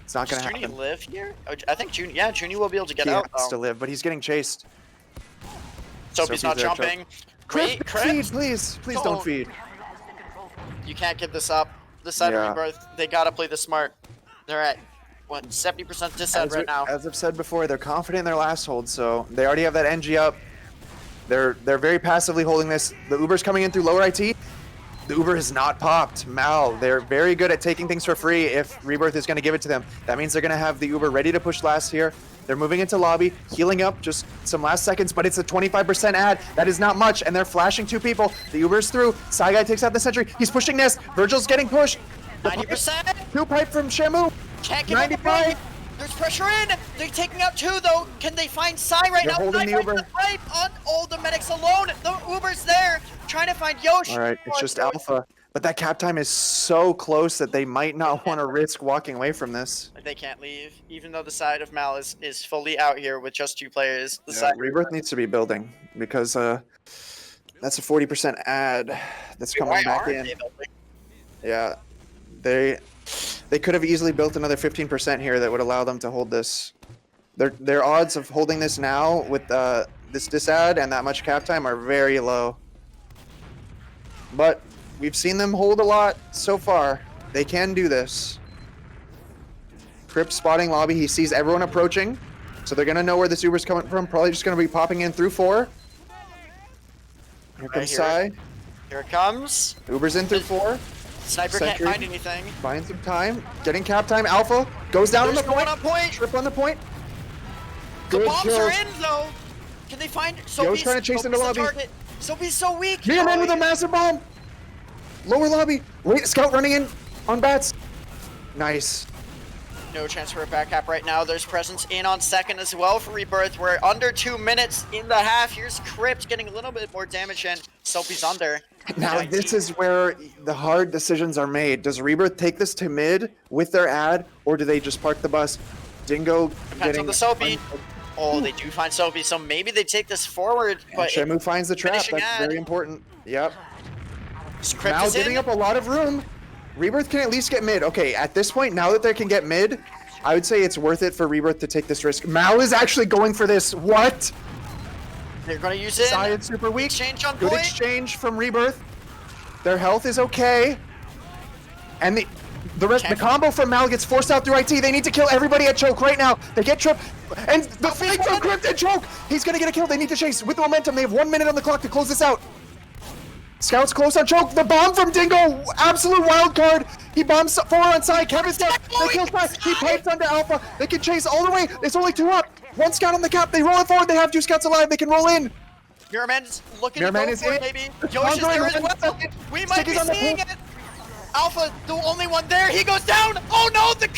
Speaker 2: It's not
Speaker 1: Does
Speaker 2: gonna
Speaker 1: Junie
Speaker 2: happen.
Speaker 1: live here? Oh, I think Junie, yeah, Junie will be able to get
Speaker 2: He
Speaker 1: out.
Speaker 2: has to live, but he's getting chased.
Speaker 1: Soapy's not
Speaker 2: there,
Speaker 1: jumping.
Speaker 2: Crypt, feed, please. Please don't feed.
Speaker 1: You can't give this up. This side
Speaker 2: Yeah.
Speaker 1: of Rebirth, they gotta play this smart. They're at, what, 70% disad right now.
Speaker 2: As I've said before, they're confident in their last hold, so they already have that NG up. They're very passively holding this. The Uber's coming in through lower IT. The Uber has not popped. Mal, they're very good at taking things for free if Rebirth is going to give it to them. That means they're going to have the Uber ready to push last here. They're moving into lobby, healing up just some last seconds, but it's a 25% ad. That is not much, and they're flashing 2 people. The Uber's through. Sai Guy takes out the sentry. He's pushing Nest. Virgil's getting pushed.
Speaker 1: 90%!
Speaker 2: 2 pipe from Shamu.
Speaker 1: Can't give up the
Speaker 2: 95.
Speaker 1: pipe! There's pressure in! They're taking out 2 though! Can they find Sai right
Speaker 2: They're
Speaker 1: now?
Speaker 2: holding
Speaker 1: Sai
Speaker 2: the
Speaker 1: finds
Speaker 2: Uber.
Speaker 1: the pipe on all the medics alone! The Uber's there! Trying to find Yosh!
Speaker 2: All right, it's just Alpha. But that cap time is so close that they might not want to risk walking away from this.
Speaker 1: They can't leave, even though the side of Mal is fully out here with just 2 players. The
Speaker 2: Yeah,
Speaker 1: side
Speaker 2: Rebirth needs to be building because that's a 40% ad that's coming back in. Yeah, they could have easily built another 15% here that would allow them to hold this. Their odds of holding this now with this disad and that much cap time are very low. But we've seen them hold a lot so far. They can do this. Crypt spotting lobby. He sees everyone approaching. So they're going to know where this Uber's coming from. Probably just going to be popping in through 4. Here comes Sai.
Speaker 1: Here it comes.
Speaker 2: Uber's in through 4.
Speaker 1: Sniper
Speaker 2: Sentry.
Speaker 1: can't find anything.
Speaker 2: Finds some time. Getting cap time. Alpha goes down
Speaker 1: There's
Speaker 2: on the
Speaker 1: no
Speaker 2: point.
Speaker 1: one on point.
Speaker 2: Trip on the point.
Speaker 1: The
Speaker 2: Good
Speaker 1: bombs
Speaker 2: kills.
Speaker 1: are in though. Can they find
Speaker 2: Yo's trying to chase into lobby.
Speaker 1: target. Soapy's so weak.
Speaker 2: Mirrorman with a massive bomb. Lower lobby. Wait, scout running in on bats. Nice.
Speaker 1: No chance for a back cap right now. There's presence in on second as well for Rebirth. We're under 2 minutes in the half. Here's Crypt getting a little bit more damage in. Soapy's under.
Speaker 2: Now this is where the hard decisions are made. Does Rebirth take this to mid with their ad, or do they just park the bus? Dingo
Speaker 1: Depends on the Soapy. Oh, they do find Soapy, so maybe they take this forward. But
Speaker 2: Shamu finds the trap. That's
Speaker 1: ad.
Speaker 2: very important. Yep.
Speaker 1: Crypt
Speaker 2: now
Speaker 1: is
Speaker 2: giving
Speaker 1: in.
Speaker 2: up a lot of room. Rebirth can at least get mid. Okay, at this point, now that they can get mid, I would say it's worth it for Rebirth to take this risk. Mal is actually going for this. What?
Speaker 1: They're going to use it.
Speaker 2: Science super weak.
Speaker 1: Exchange on
Speaker 2: Good
Speaker 1: point.
Speaker 2: exchange from Rebirth. Their health is okay. And the combo from Mal gets forced out through IT. They need to kill everybody at choke right now. They get tripped. And the fake from Crypt and choke. He's going to get a kill. They need to chase with the momentum. They have 1 minute on the clock to close this out. Scouts close on choke. The bomb from Dingo. Absolute wild card. He bombs 4 on side. Kevin's down. They kill 5. He pipes under Alpha. They can chase all the way. It's only 2 up. 1 scout on the cap. They roll it forward. They have 2 scouts alive. They can roll in.
Speaker 1: Miraman's looking
Speaker 2: to go
Speaker 1: for it, maybe. Yosh is there as well. We might be seeing it. Alpha, the only one there. He goes down. Oh no, the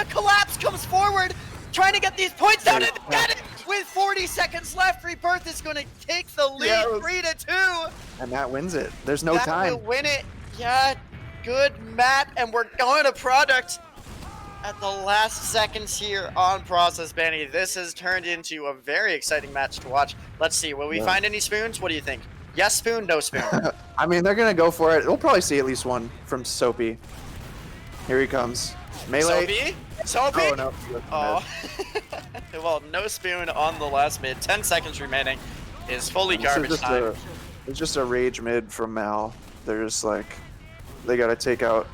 Speaker 1: collapse comes forward. Trying to get these points down and get it. With 40 seconds left, Rebirth is going to take the lead 3-2.
Speaker 2: And that wins it. There's no time.
Speaker 1: That will win it. Yeah, good, Matt. And we're going to product at the last seconds here on Process Benny. This has turned into a very exciting match to watch. Let's see, will we find any spoons? What do you think? Yes spoon, no spoon?
Speaker 2: I mean, they're going to go for it. We'll probably see at least one from Soapy. Here he comes. Melee.
Speaker 1: Soapy?
Speaker 2: Oh, no.
Speaker 1: Oh. Well, no spoon on the last mid. 10 seconds remaining is fully garbage time.
Speaker 2: It's just a rage mid from Mal. They're just like, they got to take out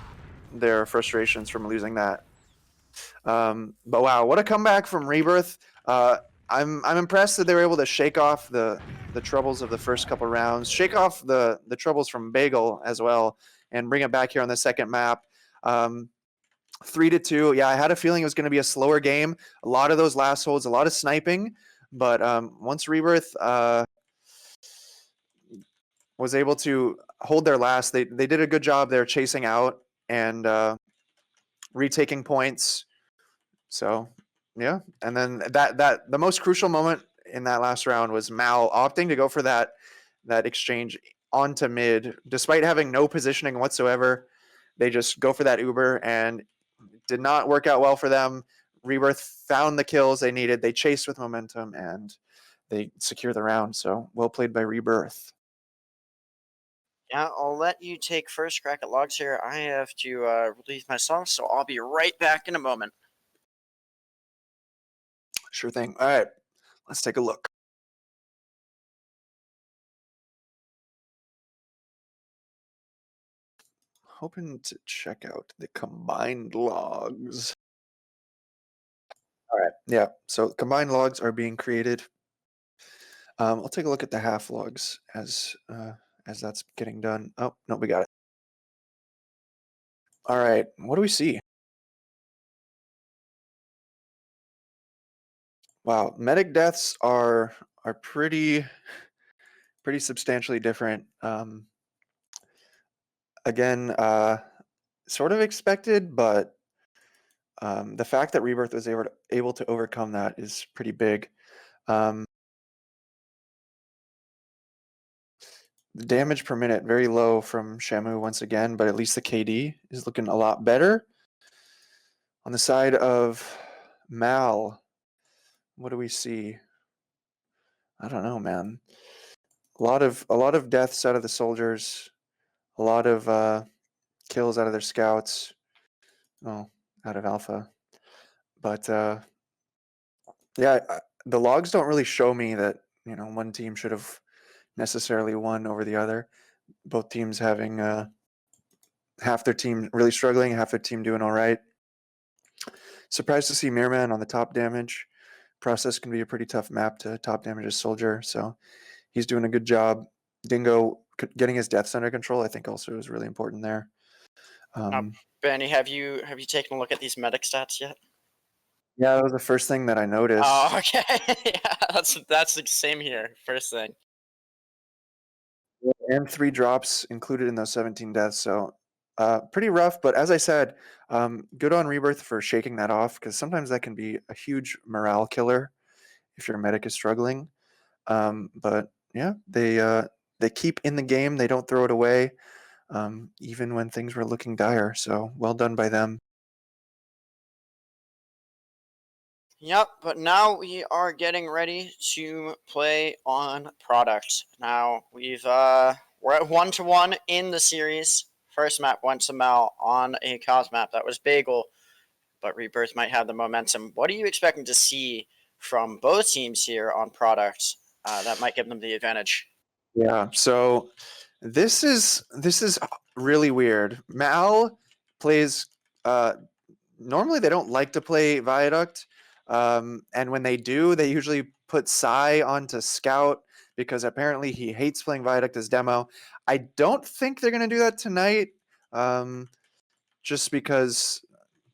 Speaker 2: their frustrations from losing that. But wow, what a comeback from Rebirth. I'm impressed that they were able to shake off the troubles of the first couple rounds, shake off the troubles from Bagel as well, and bring it back here on the second map. 3-2. Yeah, I had a feeling it was going to be a slower game. A lot of those last holds, a lot of sniping, but once Rebirth was able to hold their last, they did a good job there chasing out and retaking points. So yeah, and then that the most crucial moment in that last round was Mal opting to go for that exchange onto mid, despite having no positioning whatsoever. They just go for that Uber, and it did not work out well for them. Rebirth found the kills they needed. They chased with momentum, and they secure the round. So well played by Rebirth.
Speaker 1: Yeah, I'll let you take first crack at logs here. I have to relieve myself, so I'll be right back in a moment.
Speaker 2: Sure thing. All right, let's take a look. Hoping to check out the combined logs. All right, yeah, so combined logs are being created. I'll take a look at the half logs as that's getting done. Oh, no, we got it. All right, what do we see? Wow, medic deaths are pretty substantially different. Again, sort of expected, but the fact that Rebirth was able to overcome that is pretty big. The damage per minute very low from Shamu once again, but at least the KD is looking a lot better. On the side of Mal, what do we see? I don't know, man. A lot of deaths out of the soldiers, a lot of kills out of their scouts. Oh, out of Alpha. But yeah, the logs don't really show me that, one team should have necessarily won over the other. Both teams having half their team really struggling, half their team doing all right. Surprised to see Mirman on the top damage. Process can be a pretty tough map to top damage a soldier, so he's doing a good job. Dingo getting his deaths under control, I think, also is really important there.
Speaker 1: Benny, have you taken a look at these medic stats yet?
Speaker 2: Yeah, that was the first thing that I noticed.
Speaker 1: Oh, okay. Yeah, that's the same here. First thing.
Speaker 2: And 3 drops included in those 17 deaths, so pretty rough. But as I said, good on Rebirth for shaking that off, because sometimes that can be a huge morale killer if your medic is struggling. But yeah, they keep in the game. They don't throw it away, even when things were looking dire. So well done by them.
Speaker 1: Yep, but now we are getting ready to play on product. Now we're at 1-1 in the series. First map went to Mal on a cos map that was Bagel, but Rebirth might have the momentum. What are you expecting to see from both teams here on product that might give them the advantage?
Speaker 2: Yeah. So this is really weird. Mal plays. Normally they don't like to play Viaduct, and when they do, they usually put Psy onto Scout because apparently he hates playing Viaduct as demo. I don't think they're gonna do that tonight, um, just because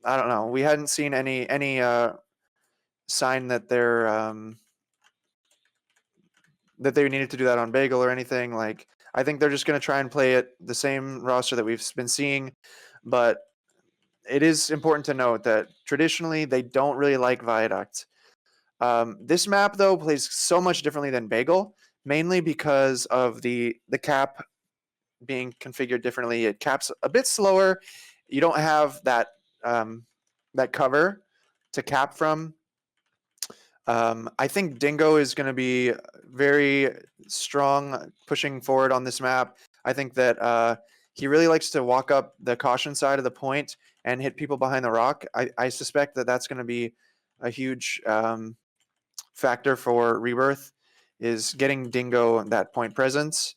Speaker 2: I don't know. We hadn't seen any sign that they needed to do that on Bagel or anything. Like, I think they're just going to try and play it the same roster that we've been seeing. But it is important to note that traditionally they don't really like Viaduct. This map though plays so much differently than Bagel, mainly because of the cap being configured differently. It caps a bit slower. You don't have that cover to cap from. I think Dingo is going to be very strong pushing forward on this map. I think that he really likes to walk up the caution side of the point and hit people behind the rock. I suspect that that's going to be a huge factor for Rebirth, is getting Dingo that point presence.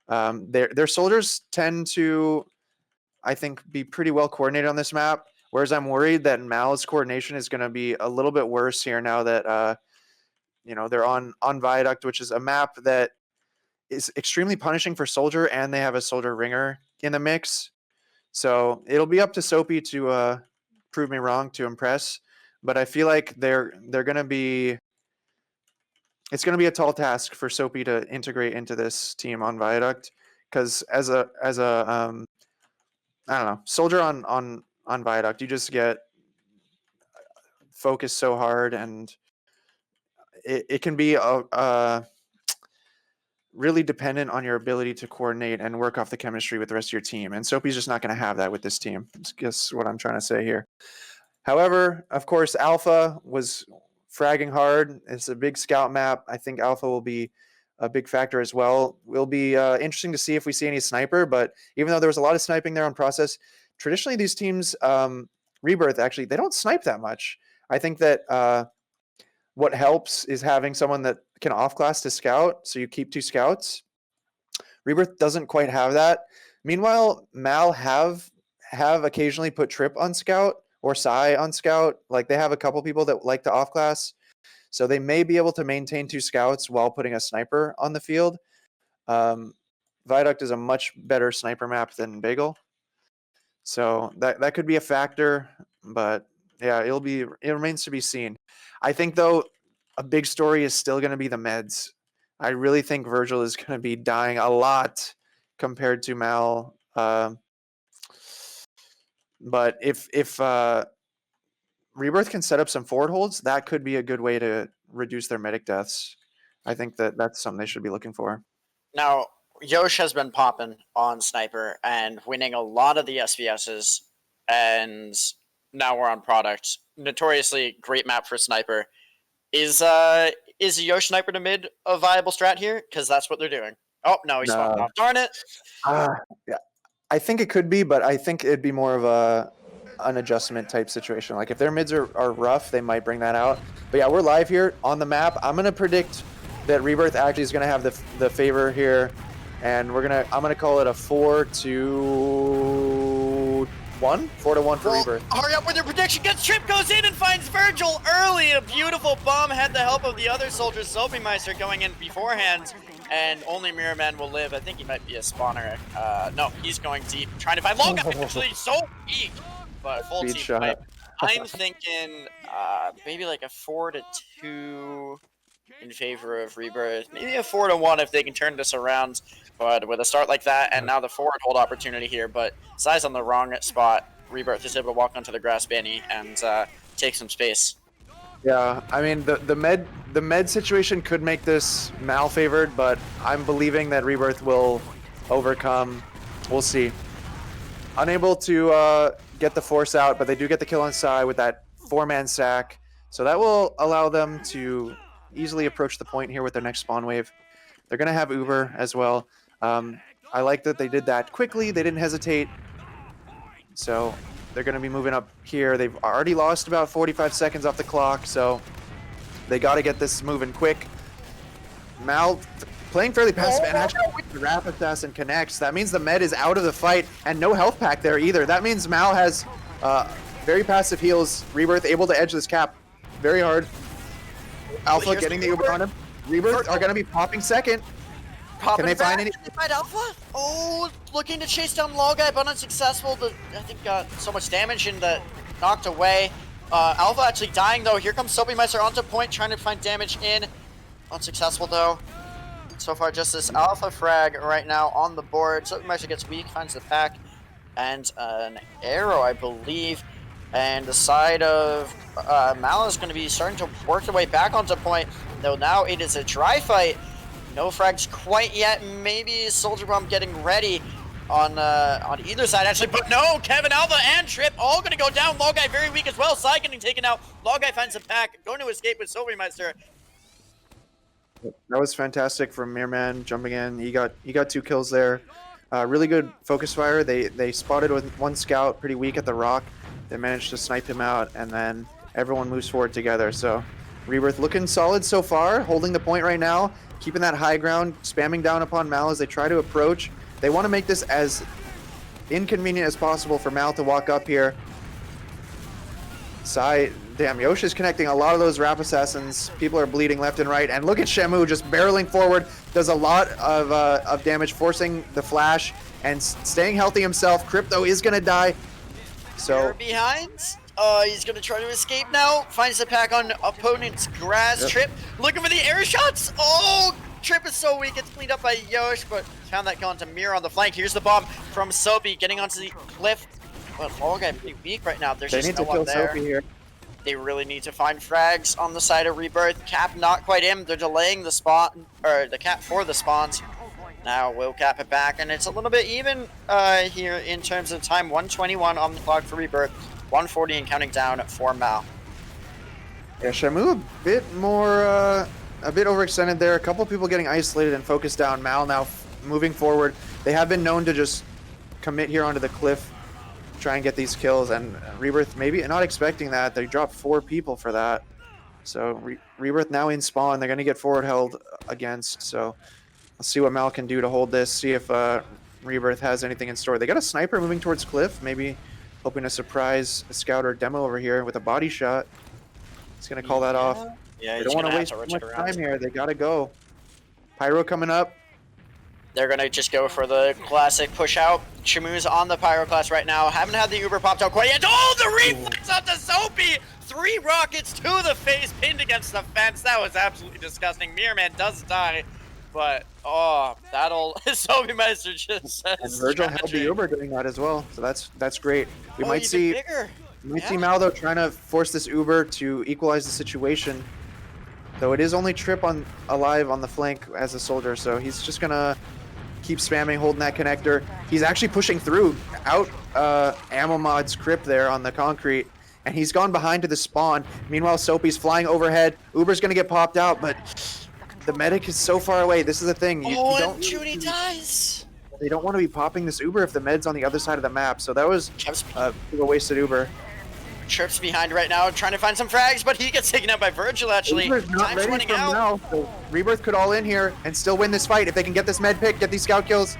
Speaker 2: Their soldiers tend to, I think, be pretty well coordinated on this map. Whereas I'm worried that Mal's coordination is going to be a little bit worse here now that they're on Viaduct, which is a map that is extremely punishing for Soldier, and they have a Soldier Ringer in the mix. So it'll be up to Soapy to prove me wrong, to impress. But I feel like they're gonna be. It's gonna be a tall task for Soapy to integrate into this team on Viaduct, because as a I don't know, Soldier on Viaduct, you just get focused so hard, and it can be a really dependent on your ability to coordinate and work off the chemistry with the rest of your team. And Soapy's just not going to have that with this team. That's guess what I'm trying to say here. However, of course, Alpha was fragging hard. It's a big scout map. I think Alpha will be a big factor as well. Will be interesting to see if we see any sniper. But even though there was a lot of sniping there on process, traditionally these teams, Rebirth actually, they don't snipe that much. I think that what helps is having someone that can off class to scout, so you keep two scouts. Rebirth doesn't quite have that. Meanwhile, Mal have occasionally put Trip on scout or Psy on scout. Like, they have a couple people that like to off class, so they may be able to maintain two scouts while putting a sniper on the field. Viaduct is a much better sniper map than Bagel, so that could be a factor. But yeah, it remains to be seen. I think though a big story is still going to be the meds. I really think Virgil is going to be dying a lot compared to Mal. But if Rebirth can set up some forward holds, that could be a good way to reduce their medic deaths. I think that's something they should be looking for.
Speaker 1: Now, Yosh has been popping on Sniper and winning a lot of the SVSs, and now we're on product. Notoriously great map for Sniper. Is Yosh Sniper to mid a viable strat here? Because that's what they're doing. Oh, no, he's swapped off. Darn it.
Speaker 2: Yeah, I think it could be, but I think it'd be more of an adjustment type situation. Like, if their mids are rough, they might bring that out. But yeah, we're live here on the map. I'm gonna predict that Rebirth actually is gonna have the favor here, and I'm gonna call it a 4-1, 4-1 for Rebirth.
Speaker 1: Hurry up with your prediction. Gets Trip, goes in and finds Virgil early. A beautiful bomb had the help of the other soldiers. Soapymeister going in beforehand, and only Mirrorman will live. I think he might be a spawner. No, he's going deep, trying to find Logan. Actually, so weak, but full team fight. I'm thinking maybe like a 4-2. in favor of Rebirth. Maybe a 4-1 if they can turn this around. But with a start like that, and now the forward hold opportunity here, but Zai's on the wrong spot. Rebirth is able to walk onto the grass banny and take some space.
Speaker 2: Yeah, I mean the med situation could make this Mal favored, but I'm believing that Rebirth will overcome. We'll see. Unable to get the force out, but they do get the kill on Sai with that 4-man sack. So that will allow them to easily approach the point here with their next spawn wave. They're going to have Uber as well. I like that they did that quickly. They didn't hesitate. So they're going to be moving up here. They've already lost about 45 seconds off the clock, so they got to get this moving quick. Mal playing fairly passive, and actually the Wrath Assassin connects. That means the med is out of the fight, and no health pack there either. That means Mal has very passive heals. Rebirth able to edge this cap very hard. Alpha getting the Uber on him. Rebirth are going to be popping second. Can they find any?
Speaker 1: Find Alpha? Oh, looking to chase down Logguy, but unsuccessful. I think got so much damage and knocked away. Alpha actually dying though. Here comes Soapymeister onto point, trying to find damage in. Unsuccessful though. So far, just this Alpha frag right now on the board. Soapymeister gets weak, finds the pack, and an arrow, I believe. And the side of Mal is going to be starting to work their way back onto point. Though now it is a dry fight. No frags quite yet. Maybe Soldier Bomb getting ready on either side actually, but no, Kevin, Alpha, and Trip all going to go down. Logguy very weak as well. Sai getting taken out. Logguy finds the pack, going to escape with Soapymeister.
Speaker 2: That was fantastic from Mirman jumping in. He got 2 kills there. Really good focus fire. They spotted with 1 scout pretty weak at the rock. They managed to snipe him out, and then everyone moves forward together. So Rebirth looking solid so far, holding the point right now, keeping that high ground, spamming down upon Mal as they try to approach. They want to make this as inconvenient as possible for Mal to walk up here. Sai, damn, Yoshi's connecting a lot of those Wrath Assassins. People are bleeding left and right. And look at Shamu just barreling forward. Does a lot of damage, forcing the flash and staying healthy himself. Crypto is going to die. So
Speaker 1: behind. He's going to try to escape now. Finds the pack on opponent's grass. Yep. Trip looking for the air shots. Oh, Trip is so weak. It's cleaned up by Yosh, but found that going to Mirror on the flank. Here's the bomb from Soapy getting onto the cliff. But Logguy pretty weak right now. There's just no one there. Here. They really need to find frags on the side of Rebirth. Cap not quite in. They're delaying the spawn, or the cap for the spawns. Now we'll cap it back, and it's a little bit even here in terms of time. 121 on the clock for Rebirth. 140 and counting down for Mal.
Speaker 2: Yeah, Shamu a bit overextended there. A couple people getting isolated and focused down. Mal now moving forward. They have been known to just commit here onto the cliff, try and get these kills, and Rebirth maybe not expecting that. They dropped 4 people for that. So Rebirth now in spawn. They're going to get forward held against. So let's see what Mal can do to hold this. See if Rebirth has anything in store. They got a sniper moving towards cliff. Maybe hoping to surprise a scout or demo over here with a body shot. He's going to call that off.
Speaker 1: Yeah,
Speaker 2: they don't want to waste too much time here. They got to go. Pyro coming up.
Speaker 1: They're going to just go for the classic push out. Shamu's on the Pyro class right now. Haven't had the Uber popped out quite yet. Oh, the reflex onto Soapy! 3 rockets to the face, pinned against the fence. That was absolutely disgusting. Mirrorman does die. But, oh, that'll... Soapymeister just says...
Speaker 2: And Virgil held the Uber doing that as well. So that's great. We might see... see Mal, though, trying to force this Uber to equalize the situation. Though it is only Trip alive on the flank as a soldier, so he's just going to keep spamming, holding that connector. He's actually pushing through, out Ammo Mod's Crypt there on the concrete, and he's gone behind to the spawn. Meanwhile, Soapy's flying overhead. Uber's going to get popped out, but the medic is so far away. This is the thing. You don't
Speaker 1: Judy dies.
Speaker 2: They don't want to be popping this Uber if the med's on the other side of the map, so that was a wasted Uber.
Speaker 1: Trip's behind right now, trying to find some frags, but he gets taken out by Virgil, actually.
Speaker 2: Uber's not ready for now, so Rebirth could all in here and still win this fight if they can get this med pick, get these scout kills.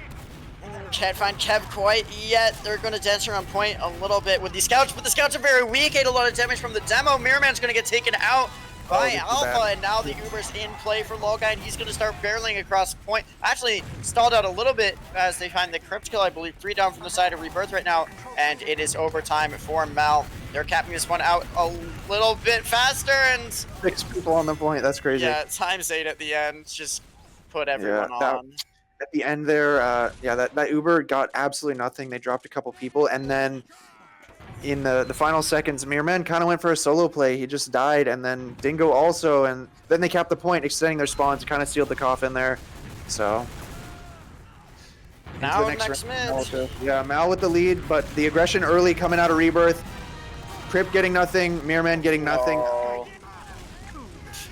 Speaker 1: Can't find Kev quite yet. They're going to dance around point a little bit with these scouts, but the scouts are very weak. Ate a lot of damage from the demo. Mirrorman's going to get taken out by Alpha, and now the Uber's in play for Logguy, and he's going to start barreling across point. Actually, stalled out a little bit as they find the Crypt kill, I believe. 3 down from the side of Rebirth right now, and it is overtime for Mal. They're capping this one out a little bit faster, and
Speaker 2: 6 people on the point. That's crazy.
Speaker 1: yeah, times 8 at the end. Just put everyone on.
Speaker 2: At the end there, yeah, that Uber got absolutely nothing. They dropped a couple people, and then in the final seconds, Mirman kind of went for a solo play. He just died, and then Dingo also, and then they capped the point, extending their spawns, kind of sealed the coffin there. So
Speaker 1: Now next mid.
Speaker 2: Yeah, Mal with the lead, but the aggression early coming out of Rebirth. Crypt getting nothing, Mirman getting nothing.
Speaker 1: Oh.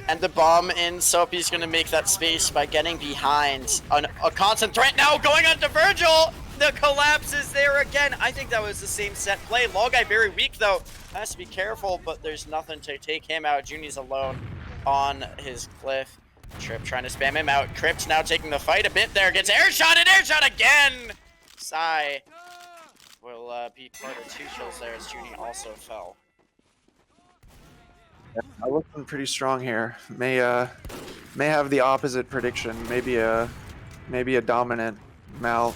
Speaker 1: And the bomb in Soapy's going to make that space by getting behind a constant threat. Now going on to Virgil. The collapse is there again. I think that was the same set play. Guy very weak though. Has to be careful, but there's nothing to take him out. Juni's alone on his cliff. Trip trying to spam him out. Crypt now taking the fight a bit there. Gets airshot and airshot again. Sai will be part of 2 kills there as Juni also fell.
Speaker 2: I'm looking pretty strong here. May have the opposite prediction. Maybe a dominant Mal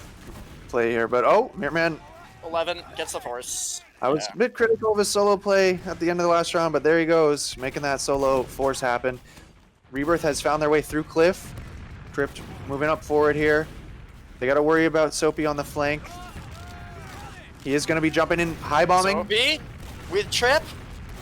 Speaker 2: play here, but oh, Mirman
Speaker 1: 11 gets the force.
Speaker 2: I was a bit critical of his solo play at the end of the last round, but there he goes, making that solo force happen. Rebirth has found their way through Cliff. Crypt moving up forward here. They got to worry about Soapy on the flank. He is going to be jumping in, high bombing.
Speaker 1: Soapy with Trip.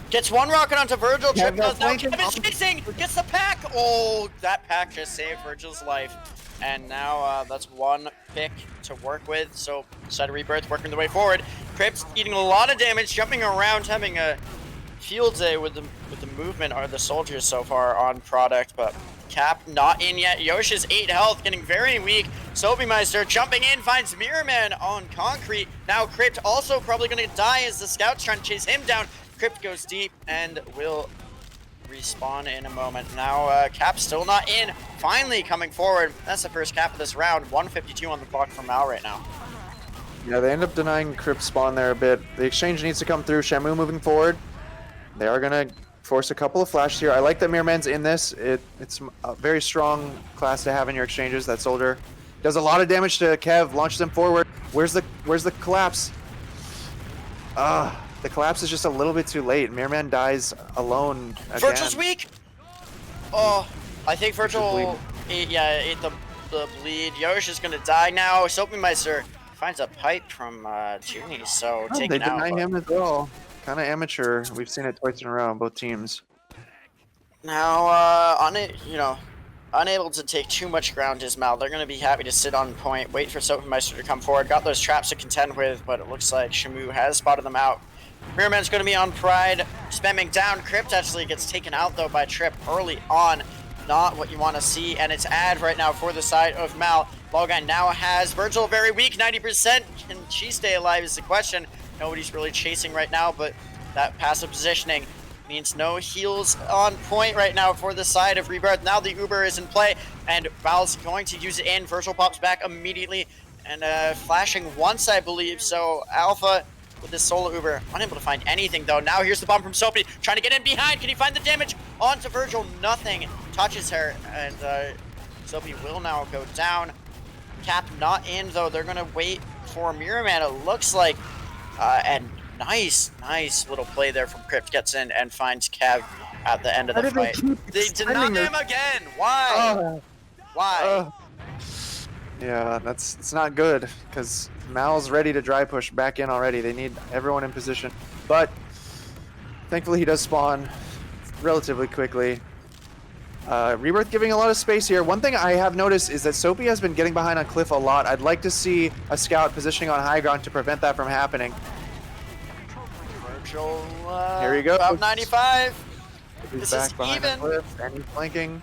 Speaker 1: Gets one rocket onto Virgil. Trip goes down. Kevin's chasing. Gets the pack. Oh, that pack just saved Virgil's life. And now that's 1 pick to work with. So side of Rebirth working their way forward. Crypt's eating a lot of damage, jumping around, having a field day with the movement are the soldiers so far on product, but Cap not in yet. Yoshi's 8 health, getting very weak. Soapy Meister jumping in, finds Mirrorman on concrete. Now Crypt also probably going to die as the scouts trying to chase him down. Crypt goes deep and will respawn in a moment. Now Cap still not in, finally coming forward. That's the first cap of this round. 152 on the clock for Mal right now.
Speaker 2: Yeah, they end up denying Crypt spawn there a bit. The exchange needs to come through. Shamu moving forward. They are going to force a couple of flashes here. I like that Mirrorman's in this. It's a very strong class to have in your exchanges. That soldier does a lot of damage to Kev, launches him forward. Where's the collapse? The collapse is just a little bit too late. Mirrorman dies alone again.
Speaker 1: Virgil's weak. Oh, I think Virgil ate the bleed. Yosh is going to die now. Soapy Meister finds a pipe from Juni, so taken out.
Speaker 2: They deny him as well. Kind of amateur. We've seen it twice in a row on both teams.
Speaker 1: Now, unable to take too much ground is Mal. They're going to be happy to sit on point, wait for Soapy Meister to come forward. Got those traps to contend with, but it looks like Shamu has spotted them out. Mirrorman's going to be on Pride, spamming down. Crypt actually gets taken out, though, by Trip early on. Not what you want to see, and it's ad right now for the side of Mal. Logan now has Virgil very weak, 90%. Can she stay alive is the question. Nobody's really chasing right now, but that passive positioning means no heals on point right now for the side of Rebirth. Now the Uber is in play, and Val's going to use it in. Virgil pops back immediately, and flashing once, I believe. So Alpha with this solo Uber, unable to find anything though. Now here's the bomb from Soapy, trying to get in behind. Can he find the damage onto Virgil? Nothing touches her, and Soapy will now go down. Cap not in though. They're gonna wait for Mirrorman, it looks like. And nice little play there from Crypt. Gets in and finds Kev at the end of the fight. They deny him again. Why? Why?
Speaker 2: Yeah, it's not good because Mal's ready to dry push back in already. They need everyone in position, but thankfully he does spawn relatively quickly. Rebirth giving a lot of space here. One thing I have noticed is that Soapy has been getting behind on Cliff a lot. I'd like to see a scout positioning on high ground to prevent that from happening.
Speaker 1: Virgil,
Speaker 2: here he goes.
Speaker 1: About 95.
Speaker 2: He's back behind the Cliff, and he's flanking.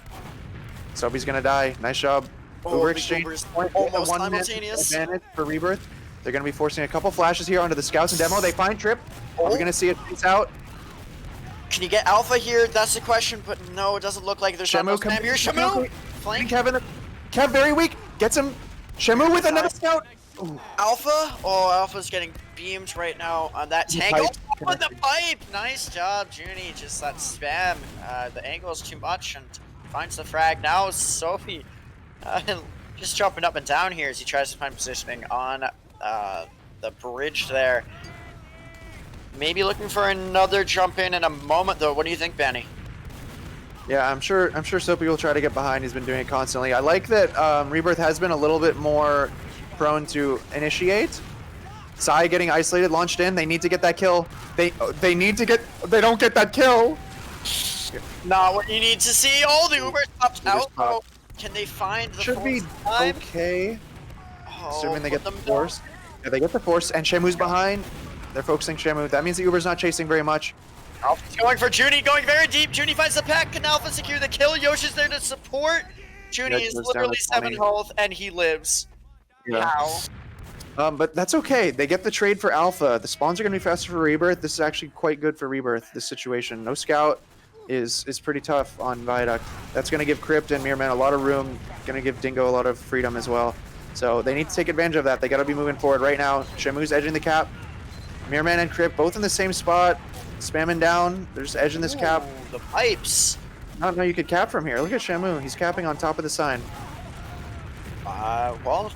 Speaker 2: Soapy's gonna die. Nice job. Uber exchange
Speaker 1: almost simultaneous
Speaker 2: advantage for Rebirth. They're gonna be forcing a couple flashes here onto the scouts and demo. They find Trip. Are we gonna see it piece out?
Speaker 1: Can you get Alpha here? That's the question, but no, it doesn't look like there's
Speaker 2: Shamu
Speaker 1: time here. Shamu! Flank.
Speaker 2: Kev very weak. Gets him. Shamu with another scout. Ooh.
Speaker 1: Alpha? Oh, Alpha's getting beamed right now on that tank. Oh, on the pipe! Nice job, Juni. Just that spam. The angle is too much and finds the frag. Now Soapy just jumping up and down here as he tries to find positioning on the bridge there. Maybe looking for another jump in a moment, though. What do you think, Benny?
Speaker 2: Yeah, I'm sure Soapy will try to get behind. He's been doing it constantly. I like that Rebirth has been a little bit more prone to initiate. Sai getting isolated, launched in. They need to get that kill. They don't get that kill.
Speaker 1: Not what you need to see. Oh, the Uber stopped
Speaker 2: Uber's
Speaker 1: out.
Speaker 2: top.
Speaker 1: Oh, can they find the
Speaker 2: Should be
Speaker 1: force time?
Speaker 2: okay.
Speaker 1: Oh,
Speaker 2: Assuming they get the
Speaker 1: them down.
Speaker 2: force. Yeah, they get the force, and Shamu's behind. They're focusing Shamu. That means the Uber's not chasing very much.
Speaker 1: Alpha's going for Junie, going very deep. Junie finds the pack. Can Alpha secure the kill? Yoshi's there to support. Junie
Speaker 2: That
Speaker 1: is
Speaker 2: goes down
Speaker 1: literally
Speaker 2: to
Speaker 1: 7
Speaker 2: 20.
Speaker 1: health, and he lives.
Speaker 2: Yeah.
Speaker 1: How?
Speaker 2: But that's okay. They get the trade for Alpha. The spawns are going to be faster for Rebirth. This is actually quite good for Rebirth, this situation. No scout is pretty tough on Viaduct. That's going to give Crypt and Mirman a lot of room. Going to give Dingo a lot of freedom as well. So they need to take advantage of that. They got to be moving forward right now. Shamu's edging the cap. Mirman and Crypt both in the same spot. Spamming down. They're just edging this cap.
Speaker 1: The pipes.
Speaker 2: I don't know you could cap from here. Look at Shamu. He's capping on top of the sign.
Speaker 1: Well,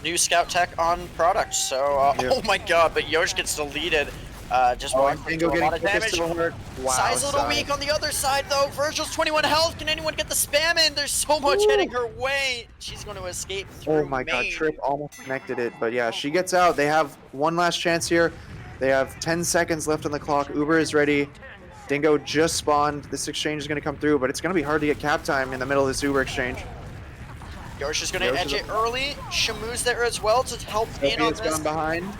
Speaker 1: new scout tech on product. So,
Speaker 2: Yeah.
Speaker 1: oh my god, but Yosh gets deleted. Just
Speaker 2: and
Speaker 1: walking
Speaker 2: Dingo
Speaker 1: through a lot of
Speaker 2: getting
Speaker 1: damage.
Speaker 2: so hard. Wow,
Speaker 1: Sai's a little
Speaker 2: Sai.
Speaker 1: weak on the other side, though. Virgil's 21 health. Can anyone get the spam in? There's so much heading her way. She's going to escape through
Speaker 2: Oh my god,
Speaker 1: main.
Speaker 2: Trip almost connected it. But yeah, she gets out. They have one last chance here. They have 10 seconds left on the clock. Uber is ready. Dingo just spawned. This exchange is going to come through, but it's going to be hard to get cap time in the middle of this Uber exchange.
Speaker 1: Yosh is going to edge it early. Shamu's there as well to help in on
Speaker 2: Sophie has
Speaker 1: this.
Speaker 2: gone behind.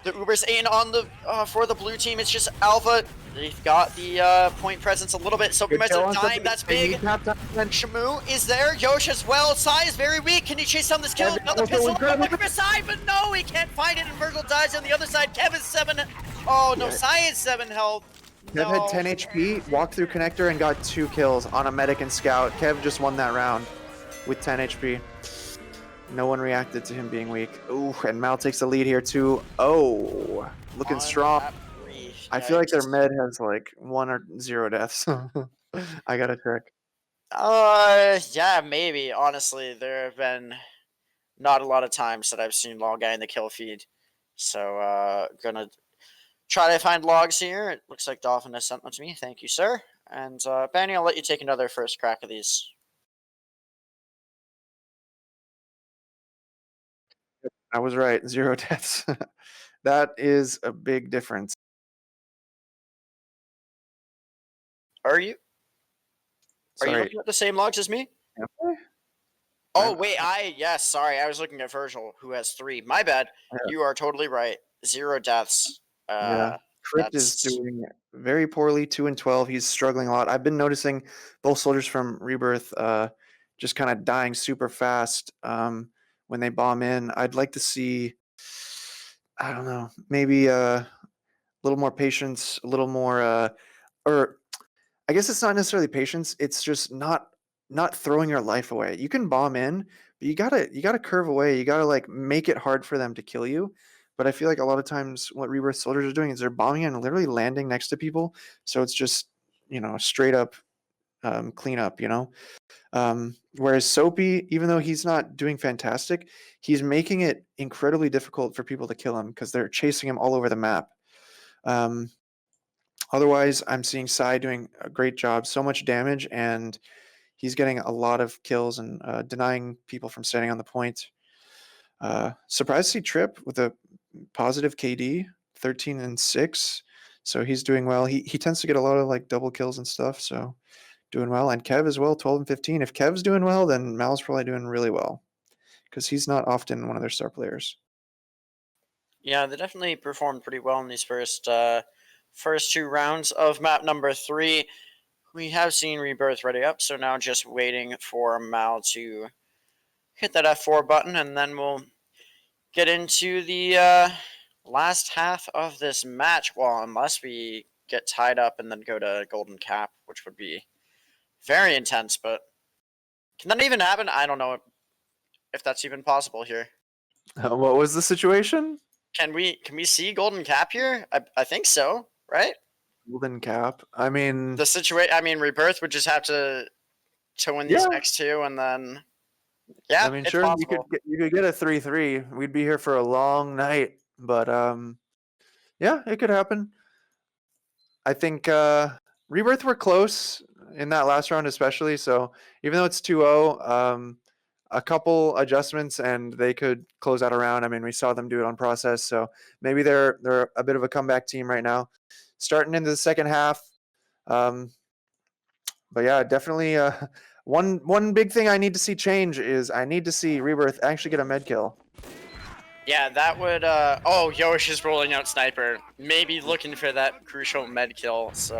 Speaker 1: The Uber's in on the for the blue team. It's just Alpha. They've got the point presence a little bit. So
Speaker 2: Good
Speaker 1: Gomez
Speaker 2: kill
Speaker 1: are
Speaker 2: on
Speaker 1: dying.
Speaker 2: Sophie.
Speaker 1: That's
Speaker 2: They
Speaker 1: big.
Speaker 2: need cap time.
Speaker 1: Shamu is there. Yosh as well. Sai is very weak. Can he chase down this kill?
Speaker 2: Kevin
Speaker 1: Another
Speaker 2: also
Speaker 1: pistol.
Speaker 2: incredible.
Speaker 1: Looking for Sai, but no, he can't find it. And Virgil dies on the other side. Kev is 7. Oh no,
Speaker 2: Yeah.
Speaker 1: Sai is 7 health.
Speaker 2: Kev had 10 HP, walked through connector, and got 2 kills on a medic and scout. Kev just won that round with 10 HP. No one reacted to him being weak. Ooh, and Mal takes the lead here too. Oh, looking strong. I feel like their med has like 1 or 0 deaths. I gotta check.
Speaker 1: Yeah, maybe. Honestly, there have been not a lot of times that I've seen Log Guy in the kill feed. So, gonna try to find logs here. It looks like Dolphin has sent them to me. Thank you, sir. And Benny, I'll let you take another first crack of these.
Speaker 2: I was right. 0 deaths. That is a big difference.
Speaker 1: Are you? Are you
Speaker 2: Sorry.
Speaker 1: looking at the same logs as me?
Speaker 2: Am I?
Speaker 1: Oh wait, yes, sorry, I was looking at Virgil, who has 3. My bad.
Speaker 2: Yeah.
Speaker 1: You are totally right. 0 deaths.
Speaker 2: Yeah. Crypt is doing very poorly, 2 and 12. He's struggling a lot. I've been noticing both soldiers from Rebirth just kind of dying super fast when they bomb in. I'd like to see, I don't know, maybe a little more patience, a little more, or I guess it's not necessarily patience. It's just not throwing your life away. You can bomb in, but you gotta curve away. You gotta like make it hard for them to kill you. But I feel like a lot of times what Rebirth soldiers are doing is they're bombing in and literally landing next to people. So it's just straight up cleanup. Whereas Soapy, even though he's not doing fantastic, he's making it incredibly difficult for people to kill him because they're chasing him all over the map. Otherwise, I'm seeing Sai doing a great job, so much damage, and he's getting a lot of kills and denying people from standing on the point. Surprised to see Trip with a positive KD, 13 and 6. So he's doing well. He tends to get a lot of like double kills and stuff. So doing well. And Kev as well, 12 and 15. If Kev's doing well, then Mal's probably doing really well because he's not often one of their star players.
Speaker 1: Yeah, they definitely performed pretty well in these first 2 rounds of map number 3. We have seen Rebirth ready up, so now just waiting for Mal to hit that F4 button, and then we'll get into the last half of this match. Well, unless we get tied up and then go to Golden Cap, which would be very intense, but can that even happen? I don't know if that's even possible here.
Speaker 2: What was the situation?
Speaker 1: Can we see Golden Cap here? I think so, right?
Speaker 2: Golden Cap. I mean,
Speaker 1: The situation. I mean, Rebirth would just have to win these next 2, and then
Speaker 2: I mean, sure,
Speaker 1: possible.
Speaker 2: you could get a 3-3. We'd be here for a long night, but yeah, it could happen. I think Rebirth were close in that last round, especially. So even though it's 2-0, a couple adjustments and they could close out a round. I mean, we saw them do it on process, so maybe they're a bit of a comeback team right now, starting into the second half. Um, but yeah, definitely. One big thing I need to see change is I need to see Rebirth actually get a med kill.
Speaker 1: Yeah, that would, oh, Yosh is rolling out Sniper. Maybe looking for that crucial med kill. So,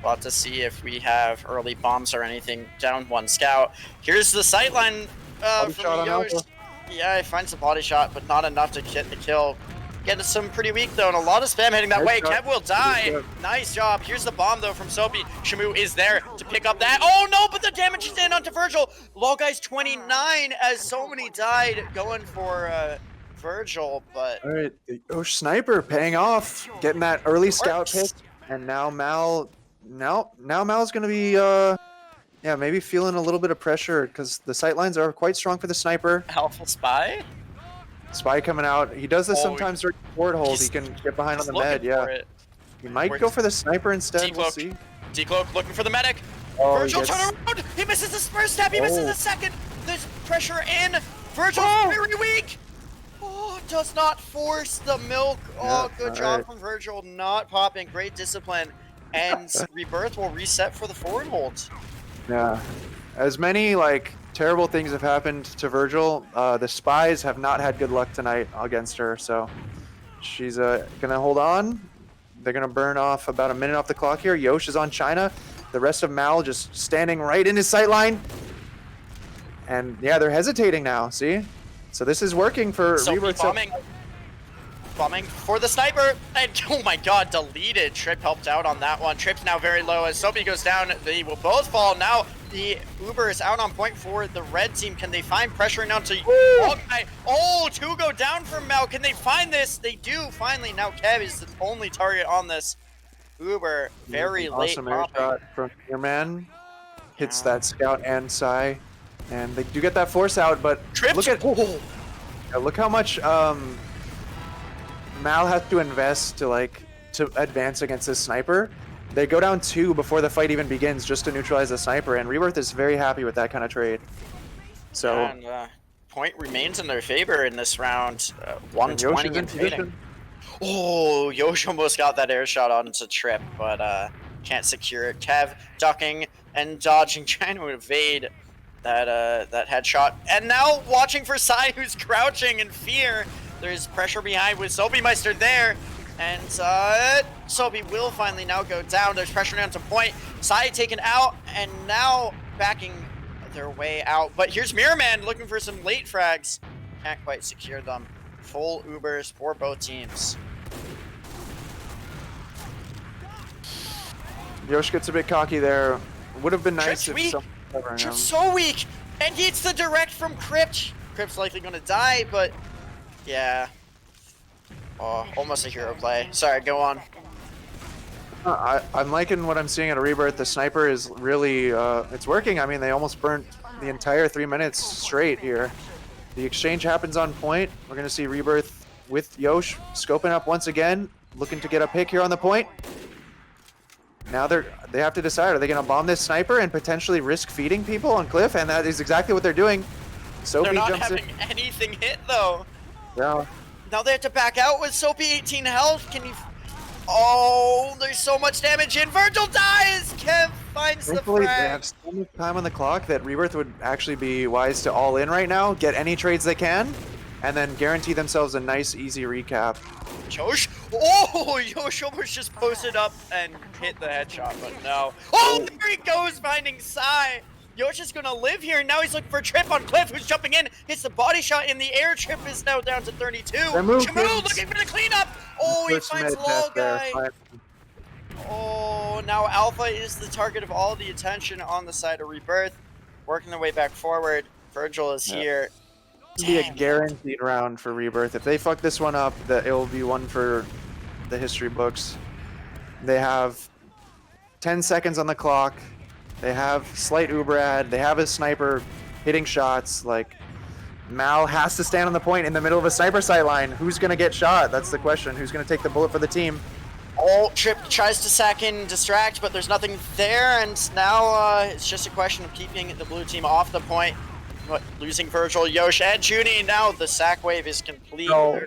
Speaker 1: we'll have to see if we have early bombs or anything. Down one scout. Here's the sightline
Speaker 2: Body
Speaker 1: from
Speaker 2: shot on
Speaker 1: Yosh.
Speaker 2: Alpha.
Speaker 1: Yeah, he finds the body shot, but not enough to get the kill. Getting some pretty weak, though, and a lot of spam heading that way. Kev will die. Nice job. Here's the bomb, though, from Soapy. Shamu is there to pick up that. Oh, no, but the damage is in onto Virgil. Low guy's 29 as so many died going for Virgil, but...
Speaker 2: All right, oh, Sniper paying off, getting that early scout pick, and now Mal, now Mal's gonna be, yeah, maybe feeling a little bit of pressure because the sightlines are quite strong for the Sniper.
Speaker 1: Alpha Spy?
Speaker 2: Spy coming out. He does this sometimes during forward hold. He can get behind on the med, yeah. He might go for the Sniper instead, we'll see.
Speaker 1: Decloak looking for the medic.
Speaker 2: Oh,
Speaker 1: Virgil turn around! He misses the first step, he misses the second! There's pressure in! Virgil's very weak! Oh, does not force the milk. Oh, good job from Virgil, not popping. Great discipline. And Rebirth will reset for the forward holds.
Speaker 2: Yeah. As many, like, terrible things have happened to Virgil, the Spies have not had good luck tonight against her, so she's gonna hold on. They're gonna burn off about a minute off the clock here. Yosh is on China. The rest of Mal just standing right in his sight line. And yeah, they're hesitating now, see? So this is working for Rebirth.
Speaker 1: Bombing for the Sniper, and oh my god, deleted. Trip helped out on that one. Trip's now very low as Soapy goes down. They will both fall. Now the Uber is out on point for the red team. Can they find pressure now to Hawkeye? Oh, two go down from Mal. Can they find this? They do finally. Now Kev is the only target on this Uber. Very late.
Speaker 2: Awesome air shot from your man. Hits that scout and Psy. And they do get that force out, but look at look how much Mal has to invest to advance against this Sniper. They go down 2 before the fight even begins just to neutralize the Sniper, and Rebirth is very happy with that kind of trade. So
Speaker 1: and, point remains in their favor in this round. 120 and fading. Oh, Yosh almost got that air shot onto Trip, but can't secure it. Kev ducking and dodging, trying to evade that headshot. And now watching for Psy, who's crouching in fear. There's pressure behind with Soapy Meister there. And Soapy will finally now go down. There's pressure down to point. Psy taken out and now backing their way out. But here's Mirrorman looking for some late frags. Can't quite secure them. Full Ubers for both teams.
Speaker 2: Yosh gets a bit cocky there. Would have been nice if someone covered him.
Speaker 1: Trip's so weak, and he hits the direct from Crypt. Crypt's likely gonna die, but yeah. Oh, almost a hero play. Sorry, go on.
Speaker 2: I'm liking what I'm seeing at a Rebirth. The Sniper is really, it's working. I mean, they almost burnt the entire 3 minutes straight here. The exchange happens on point. We're going to see Rebirth with Yosh scoping up once again, looking to get a pick here on the point. Now they have to decide, are they going to bomb this Sniper and potentially risk feeding people on Cliff? And that is exactly what they're doing. Soapy
Speaker 1: they're not
Speaker 2: jumps
Speaker 1: having anything hit, though.
Speaker 2: Yeah.
Speaker 1: Now they have to back out with Soapy 18 health. Can you... Oh, there's so much damage in. Virgil dies! Kev finds the frag.
Speaker 2: They have so much time on the clock that Rebirth would actually be wise to all in right now, get any trades they can, and then guarantee themselves a nice, easy recap.
Speaker 1: Yosh! Oh, Yosh almost just posted up and hit the headshot, but no. Oh, there he goes, finding Psy! Yosh is gonna live here, and now he's looking for Trip on Cliff, who's jumping in, hits the body shot in the air. Trip is now down to 32. Shamu looking for the cleanup! Oh, he finds Lol guy. Oh, now Alpha is the target of all the attention on the side of Rebirth. Working their way back forward. Virgil is here.
Speaker 2: It'll be a guaranteed round for Rebirth. If they fuck this one up, it will be one for the history books. They have 10 seconds on the clock. They have slight Uber ad. They have a Sniper hitting shots. Like, Mal has to stand on the point in the middle of a Sniper sight line. Who's going to get shot? That's the question. Who's going to take the bullet for the team?
Speaker 1: Oh, Trip tries to sack in distract, but there's nothing there, and now it's just a question of keeping the blue team off the point. But losing Virgil, Yosh, and Junie. Now the sack wave is complete.
Speaker 2: No.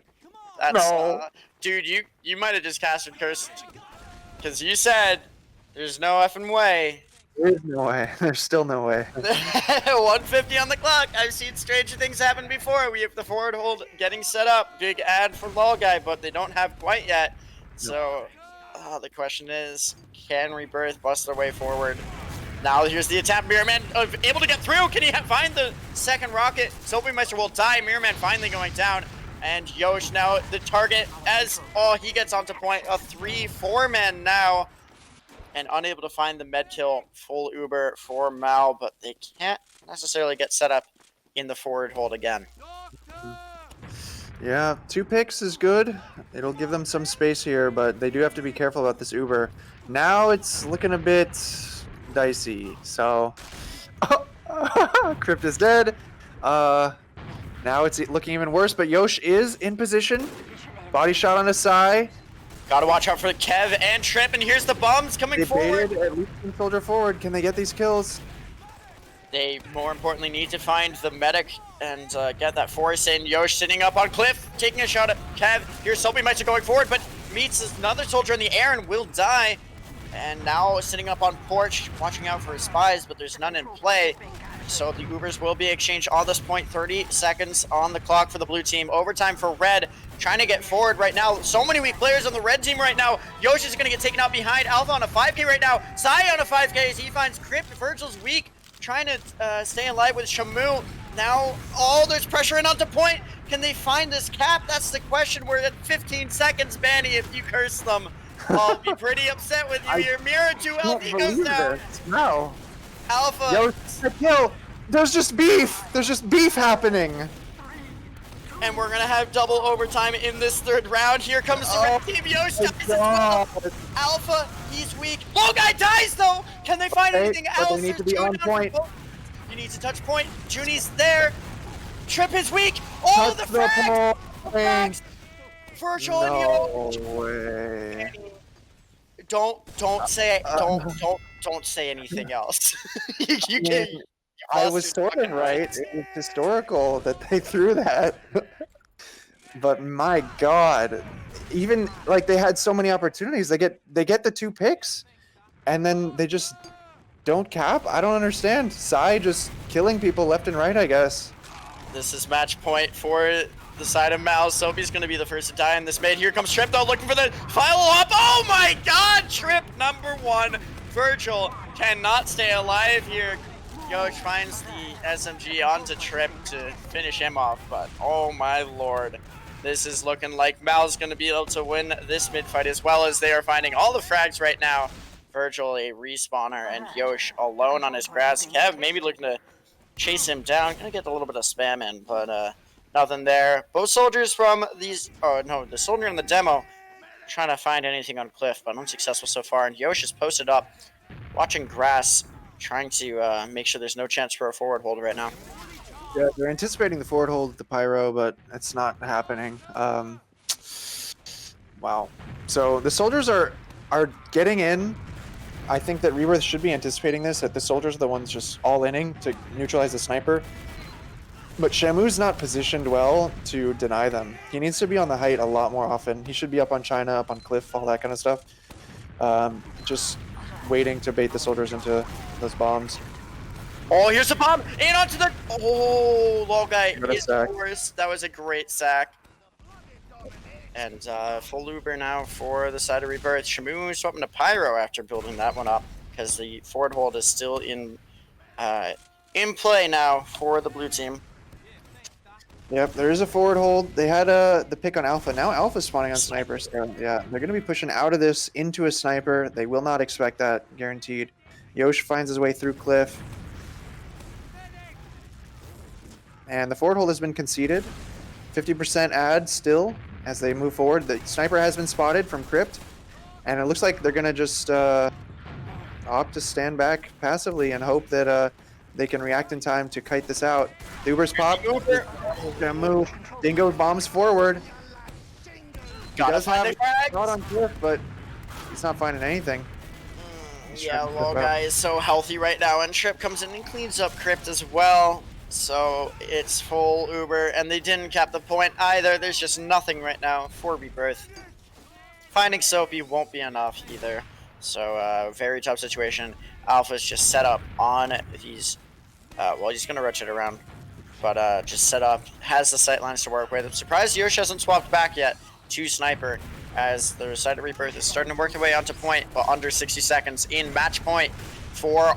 Speaker 1: That's
Speaker 2: No.
Speaker 1: dude, you might have just casted Curse, because you said there's no effing way.
Speaker 2: There's no way. There's still no way.
Speaker 1: 150 on the clock. I've seen stranger things happen before. We have the forward hold getting set up. Big ad for Lol Guy, but they don't have quite yet. So the question is, can Rebirth bust their way forward? Now here's the attack. Mirrorman able to get through. Can he find the second rocket? Soapmeister will die. Mirrorman finally going down. And Yosh now the target as, he gets onto point. A 3-4 man now. And unable to find the med kill. Full Uber for Mal, but they can't necessarily get set up in the forward hold again.
Speaker 2: Yeah, 2 picks is good. It'll give them some space here, but they do have to be careful about this Uber. Now it's looking a bit dicey. So, Crypt is dead. Now it's looking even worse, but Yosh is in position. Body shot on Asai.
Speaker 1: Gotta watch out for Kev and Trip, and here's the bombs coming forward.
Speaker 2: They baited at least one soldier forward. Can they get these kills?
Speaker 1: They, more importantly, need to find the medic and get that force in. Yosh sitting up on Cliff, taking a shot at Kev. Here's Soapmeister going forward, but meets another soldier in the air and will die. And now sitting up on porch, watching out for his spies, but there's none in play. So the Ubers will be exchanged on this point. 30 seconds on the clock for the blue team. Overtime for red, trying to get forward right now. So many weak players on the red team right now. Yosh is going to get taken out behind. Alpha on a 5K right now. Sai on a 5K as he finds Crypt. Virgil's weak, trying to stay alive with Shamu. Now, there's pressure in onto point. Can they find this cap? That's the question. We're at 15 seconds, Manny, if you curse them. I'll be pretty upset with you here. Mirror 2 LP goes down.
Speaker 2: No.
Speaker 1: Alpha.
Speaker 2: Yo, the kill. There's just beef. There's just beef happening.
Speaker 1: And we're gonna have double overtime in this third round. Here comes the red team. Yosh dies as well. Alpha, he's weak. Low guy dies though. Can they find anything else?
Speaker 2: They need to be on point.
Speaker 1: You need to touch point. Junie's there. Trip is weak. Oh, the frags. Virgil and Yosh.
Speaker 2: No way.
Speaker 1: Don't say anything else. you can't.
Speaker 2: I was sort of right. It was historical that they threw that. But my God, even like they had so many opportunities. They get the 2 picks, and then they just don't cap. I don't understand. Sai just killing people left and right, I guess.
Speaker 1: This is match point for the side of Mal. Soapy's going to be the first to die in this mid. Here comes Trip though, looking for the follow-up. Oh my God, Trip number 1. Virgil cannot stay alive here. Yosh finds the SMG onto Trip to finish him off, but oh my lord. This is looking like Mal's going to be able to win this mid fight as well, as they are finding all the frags right now. Virgil a respawner and Yosh alone on his grass. Kev maybe looking to chase him down. Gonna get a little bit of spam in, but nothing there. Both soldiers from these, the soldier in the demo trying to find anything on Cliff, but unsuccessful so far. And Yosh is posted up, watching grass, trying to make sure there's no chance for a forward hold right now.
Speaker 2: Yeah, they're anticipating the forward hold with the pyro, but it's not happening. Wow. So the soldiers are getting in. I think that Rebirth should be anticipating this, that the soldiers are the ones just all-inning to neutralize the sniper. But Shamu's not positioned well to deny them. He needs to be on the height a lot more often. He should be up on China, up on Cliff, all that kind of stuff. Just waiting to bait the soldiers into those bombs.
Speaker 1: Oh, here's a bomb! And onto the... Oh, Lol guy is
Speaker 2: sack.
Speaker 1: worse. That was a great sack. And full Uber now for the side of Rebirth. Shamu swapping to Pyro after building that one up, because the forward hold is still in play now for the blue team.
Speaker 2: Yep, there is a forward hold. They had the pick on Alpha. Now Alpha's spawning on Sniper. So yeah, they're going to be pushing out of this into a Sniper. They will not expect that, guaranteed. Yosh finds his way through Cliff. And the forward hold has been conceded. 50% ad still as they move forward. The Sniper has been spotted from Crypt. And it looks like they're going to just opt to stand back passively and hope that they can react in time to kite this out. The Uber's pop. Gonna move. Dingo bombs forward.
Speaker 1: Gotta find the frags.
Speaker 2: Not on Cliff, but He's not finding anything.
Speaker 1: Yeah, well, guy is so healthy right now, and Trip comes in and cleans up Crypt as well. So it's full Uber, and they didn't cap the point either. There's just nothing right now for Rebirth. Finding Soapy won't be enough either. So very tough situation. Alpha's just set up on these. Well, he's gonna rotate around, but just set up, has the sight lines to work with. I'm surprised Yoshi hasn't swapped back yet to Sniper, as the side of Rebirth is starting to work their way onto point, but under 60 seconds in match point for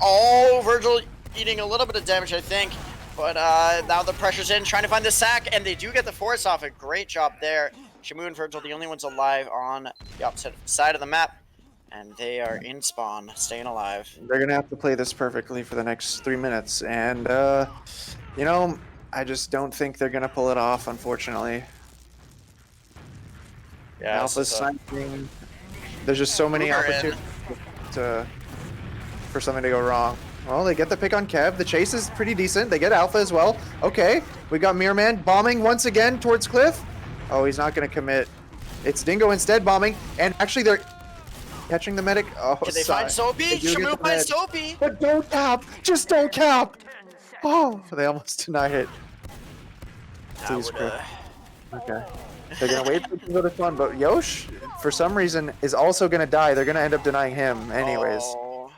Speaker 1: Virgil eating a little bit of damage, I think. But now the pressure's in, trying to find the sack, and they do get the force off. A great job there. Shamu and Virgil, the only ones alive on the opposite side of the map, and they are in spawn, staying alive.
Speaker 2: They're gonna have to play this perfectly for the next 3 minutes, and you know, I just don't think they're gonna pull it off, unfortunately.
Speaker 1: Yeah,
Speaker 2: Alpha's sniping. There's just so many opportunities for something to go wrong. Well, they get the pick on Kev. The chase is pretty decent. They get Alpha as well. Okay, we got Mirrorman bombing once again towards Cliff. Oh, he's not going to commit. It's Dingo instead bombing, and actually they're catching the medic. Oh,
Speaker 1: can they find Soapy? Shamu finds Soapy.
Speaker 2: But don't cap. Just don't cap. Oh, they almost deny it. Please, okay. They're going to wait for it to go to fun, but Yosh, for some reason, is also going to die. They're going to end up denying him anyways.
Speaker 1: Oh.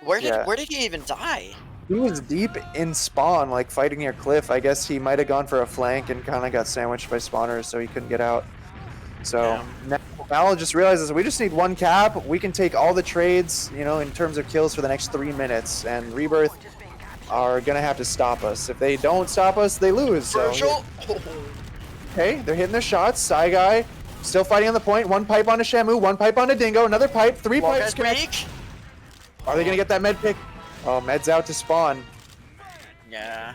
Speaker 1: Where did he even die?
Speaker 2: He was deep in spawn, like fighting near Cliff. I guess he might have gone for a flank and kind of got sandwiched by spawners, so he couldn't get out. So now Mal just realizes we just need one cap. We can take all the trades, you know, in terms of kills for the next 3 minutes, and Rebirth are gonna have to stop us. If they don't stop us, they lose. So okay, they're hitting their shots. Psy Guy still fighting on the point. One pipe onto Shamu, one pipe onto Dingo, another pipe, 3 pipes connect. Are they gonna get that med pick? Oh, med's out to spawn.
Speaker 1: Yeah.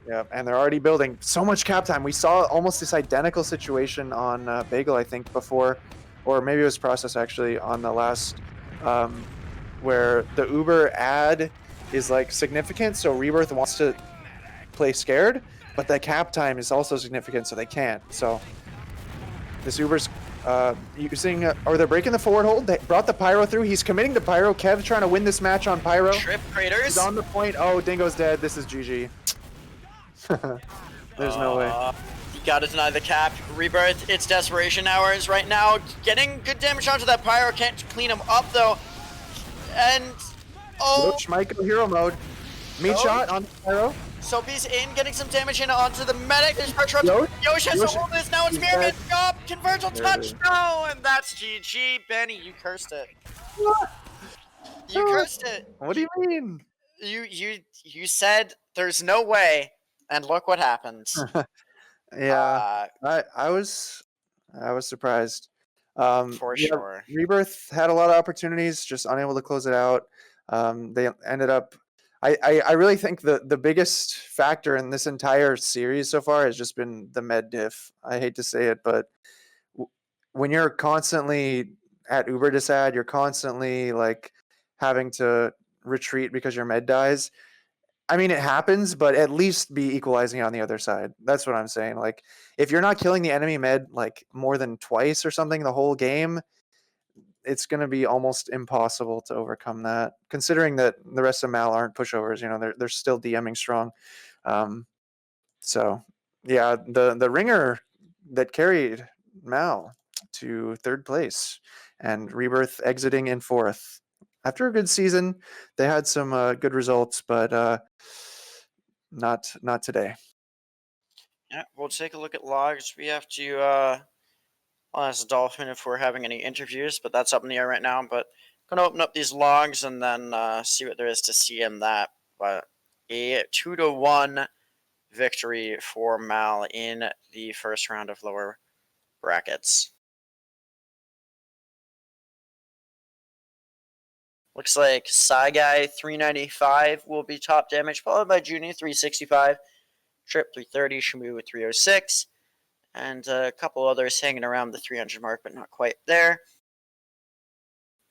Speaker 2: Yeah, and they're already building so much cap time. We saw almost this identical situation on Bagel, I think, before, or maybe it was Process actually on the last, where the Uber ad is like significant, so Rebirth wants to play scared, but the cap time is also significant, so they can't. So this Uber's using, or they're breaking the forward hold. They brought the Pyro through. He's committing to Pyro. Kev trying to win this match on Pyro.
Speaker 1: Trip Craters.
Speaker 2: He's on the point. Oh, Dingo's dead. This is GG. There's no way.
Speaker 1: You gotta deny the cap. Rebirth, it's desperation hours right now. Getting good damage onto that Pyro. Can't clean him up though. And
Speaker 2: Coach might go hero mode. Meat shot on Pyro.
Speaker 1: Soapy's in, getting some damage in onto the medic. There's pressure on Yosh has to hold this. Now it's Mirrorman. Up. Can Virgil touch? No, and that's GG. Benny, you cursed it. You cursed it.
Speaker 2: What do you mean?
Speaker 1: You said there's no way, and look what happens.
Speaker 2: Yeah, I was surprised.
Speaker 1: For sure.
Speaker 2: Rebirth had a lot of opportunities, just unable to close it out. They ended up. I really think the biggest factor in this entire series so far has just been the med diff. I hate to say it, but when you're constantly at Uber disad, you're constantly like having to retreat because your med dies. I mean, it happens, but at least be equalizing on the other side. That's what I'm saying. Like, if you're not killing the enemy med like more than twice or something the whole game, it's going to be almost impossible to overcome that, considering that the rest of Mal aren't pushovers. You know, they're still DMing strong. So yeah, the ringer that carried Mal to 3rd place, and Rebirth exiting in 4th. After a good season, they had some good results, but not today.
Speaker 1: Yeah, we'll take a look at logs. We have to I'll ask Dolphin if we're having any interviews, but that's up in the air right now. But I'm gonna open up these logs and then see what there is to see in that. But a 2-1 victory for Mal in the first round of lower brackets. Looks like Psy Guy 395 will be top damage, followed by Junior 365, Trip 330, Shamu 306, and a couple others hanging around the 300 mark, but not quite there.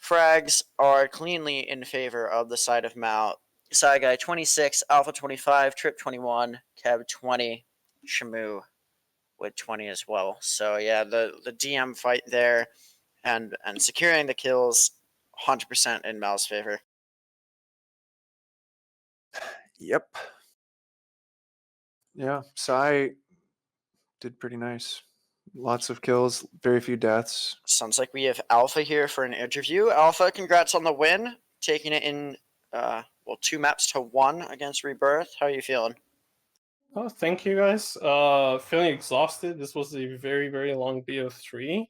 Speaker 1: Frags are cleanly in favor of the side of Mal. Psy Guy 26, Alpha 25, Trip 21, Kev 20, Shamu with 20 as well. So yeah, the DM fight there and securing the kills 100% in Mal's favor.
Speaker 2: Yep. Yeah, Sai did pretty nice. Lots of kills, very few deaths.
Speaker 1: Sounds like we have Alpha here for an interview. Alpha, congrats on the win, taking it in 2 maps to 1 against Rebirth. How are you feeling?
Speaker 3: Oh, thank you guys. Feeling exhausted. This was a very, very long BO3.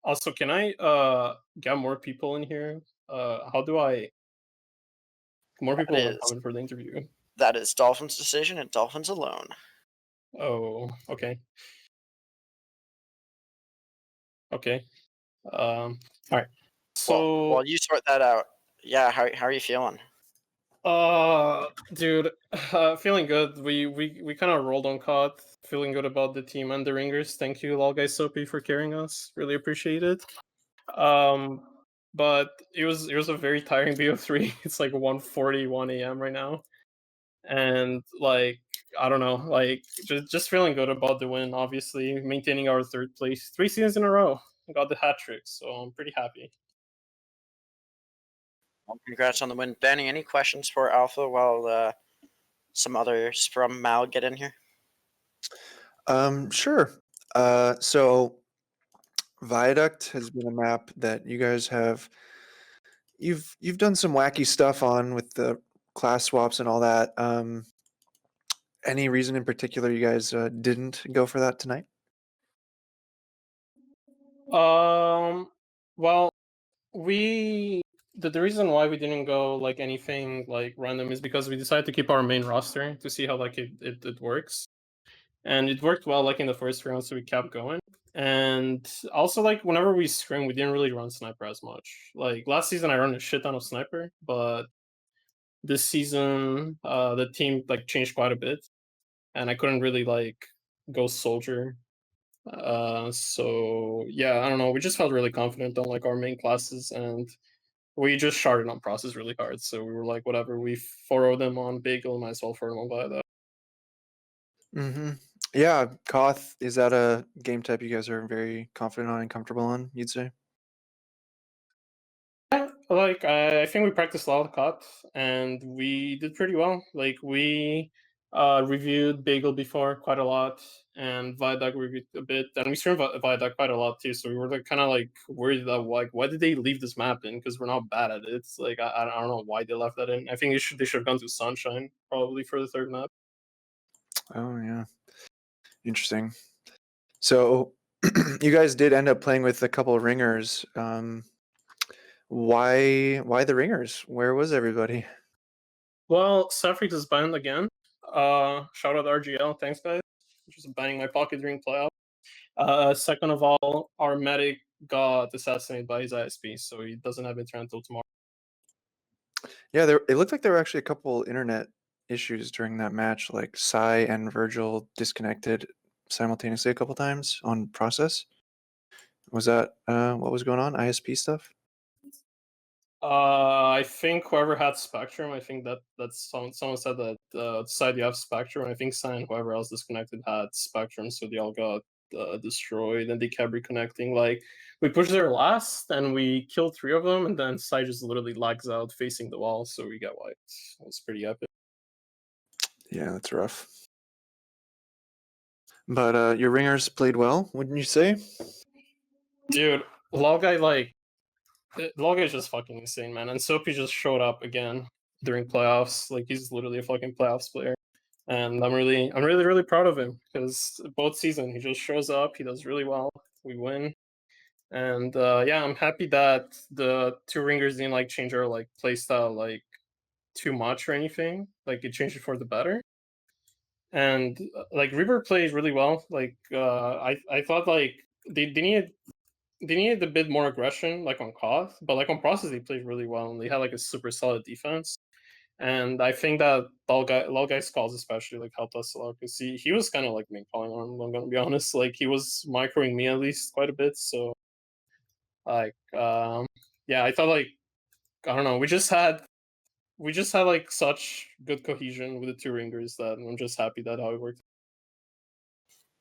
Speaker 3: Also, can I get more people in here? How do I? More
Speaker 1: That
Speaker 3: people are
Speaker 1: is
Speaker 3: coming for the interview.
Speaker 1: that is Dolphins' decision and Dolphins alone.
Speaker 3: Oh, okay. Okay. All right. So,
Speaker 1: While you sort that out, yeah, how are you feeling?
Speaker 3: dude, feeling good. We kind of rolled on COD. Feeling good about the team and the ringers. Thank you, Lol guys, Soapy, for carrying us. Really appreciate it. But it was a very tiring BO3. It's like 1:41 a.m. right now, and like I don't know, like just feeling good about the win. Obviously, maintaining our third place 3 seasons in a row. Got the hat trick, so I'm pretty happy.
Speaker 1: Well, congrats on the win, Benny. Any questions for Alpha while some others from Mal get in here?
Speaker 2: Sure. So Viaduct has been a map that you guys have you've done some wacky stuff on with the class swaps and all that. Any reason in particular you guys didn't go for that tonight?
Speaker 3: Well, we the reason why we didn't go like anything like random is because we decided to keep our main roster to see how like it works, and it worked well like in the first round, so we kept going. And also like whenever we scrim, we didn't really run sniper as much. Like last season I run a shit ton of sniper, but this season the team like changed quite a bit, and I couldn't really like go soldier. So yeah, I don't know, we just felt really confident on like our main classes, and we just sharded on process really hard. So we were like, whatever, we 4-0 them on Bagel, might as well 4 them on Glide.
Speaker 2: Mm-hmm. Yeah, Koth, is that a game type you guys are very confident on and comfortable on, you'd say?
Speaker 3: Yeah, like I think we practiced a lot of COD and we did pretty well. Like we reviewed Bagel before quite a lot, and Viaduct reviewed a bit, and we streamed Viaduct quite a lot too. So we were like kind of like worried that like why did they leave this map in? Because we're not bad at it. It's like I don't know why they left that in. I think they should have gone to Sunshine probably for the third map.
Speaker 2: Oh yeah, interesting. So you guys did end up playing with a couple of ringers. Why the ringers? Where was everybody?
Speaker 3: Well, Safrix is banned again. Shout out RGL, thanks guys. Just banning my pocket during playoff. Second of all, our medic got assassinated by his ISP, so he doesn't have internet until tomorrow.
Speaker 2: Yeah, it looked like there were actually a couple internet issues during that match. Like Sai and Virgil disconnected simultaneously a couple times on process. Was that what was going on? ISP stuff?
Speaker 3: I think whoever had Spectrum, I think that's someone said that side you have Spectrum. I think Sai and whoever else disconnected had Spectrum, so they all got destroyed, and they kept reconnecting. Like we pushed their last, and we killed 3 of them, and then Sai just literally lags out facing the wall, so we got wiped. It was pretty epic.
Speaker 2: Yeah, that's rough. But your ringers played well, wouldn't you say?
Speaker 3: Dude, Logguy like Logguy is just fucking insane, man. And Soapy just showed up again during playoffs. Like he's literally a fucking playoffs player. And I'm really proud of him because both season he just shows up, he does really well, we win. And yeah, I'm happy that the 2 ringers didn't like change our like playstyle like too much or anything. Like it changed it for the better. And like River plays really well. Like I thought like they needed a bit more aggression, like on Koth, but like on process, they played really well and they had like a super solid defense. And I think that Loguy's calls especially like helped us a lot because he was kind of like me calling on him. I'm gonna be honest, like he was microing me at least quite a bit. So like yeah, I thought like I don't know, we just had like such good cohesion with the 2 ringers that I'm just happy that how it worked.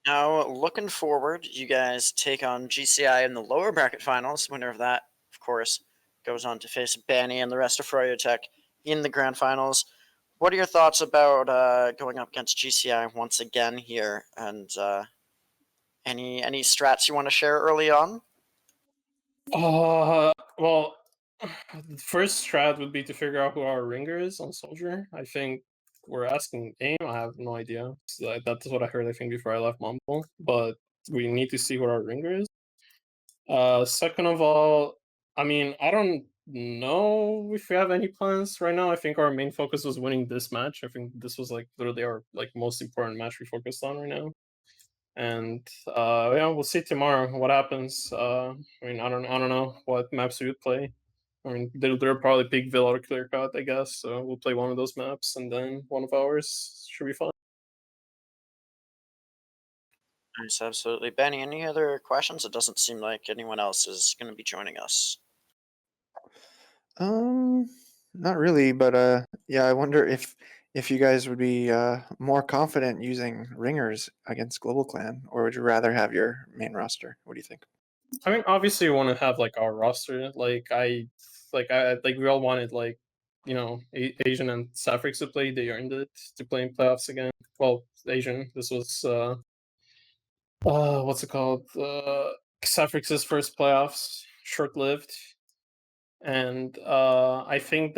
Speaker 1: Now, looking forward, you guys take on GCI in the lower bracket finals. Winner of that, of course, goes on to face Banny and the rest of Froyo Tech in the grand finals. What are your thoughts about going up against GCI once again here? And any strats you want to share early on?
Speaker 3: Well, the first strat would be to figure out who our ringer is on Soldier. I think we're asking AIM. I have no idea. So that's what I heard, I think, before I left Mumble. But we need to see who our ringer is. Second of all, I mean, I don't know if we have any plans right now. I think our main focus was winning this match. I think this was like literally our most important match we focused on right now. And yeah, we'll see tomorrow what happens. I mean, I don't know what maps we would play. I mean, they'll probably pick Villa or Clear Cut, I guess. So we'll play one of those maps, and then one of ours should be fun.
Speaker 1: Nice, absolutely. Benny, any other questions? It doesn't seem like anyone else is going to be joining us.
Speaker 2: Not really, but yeah, I wonder if you guys would be more confident using ringers against Global Clan, or would you rather have your main roster? What do you think?
Speaker 3: I mean, obviously, we want to have like our roster. We all wanted Asian and Safrix to play. They earned it to play in playoffs again. Well, Asian. This was what's it called? Safrix's first playoffs, short lived, and I think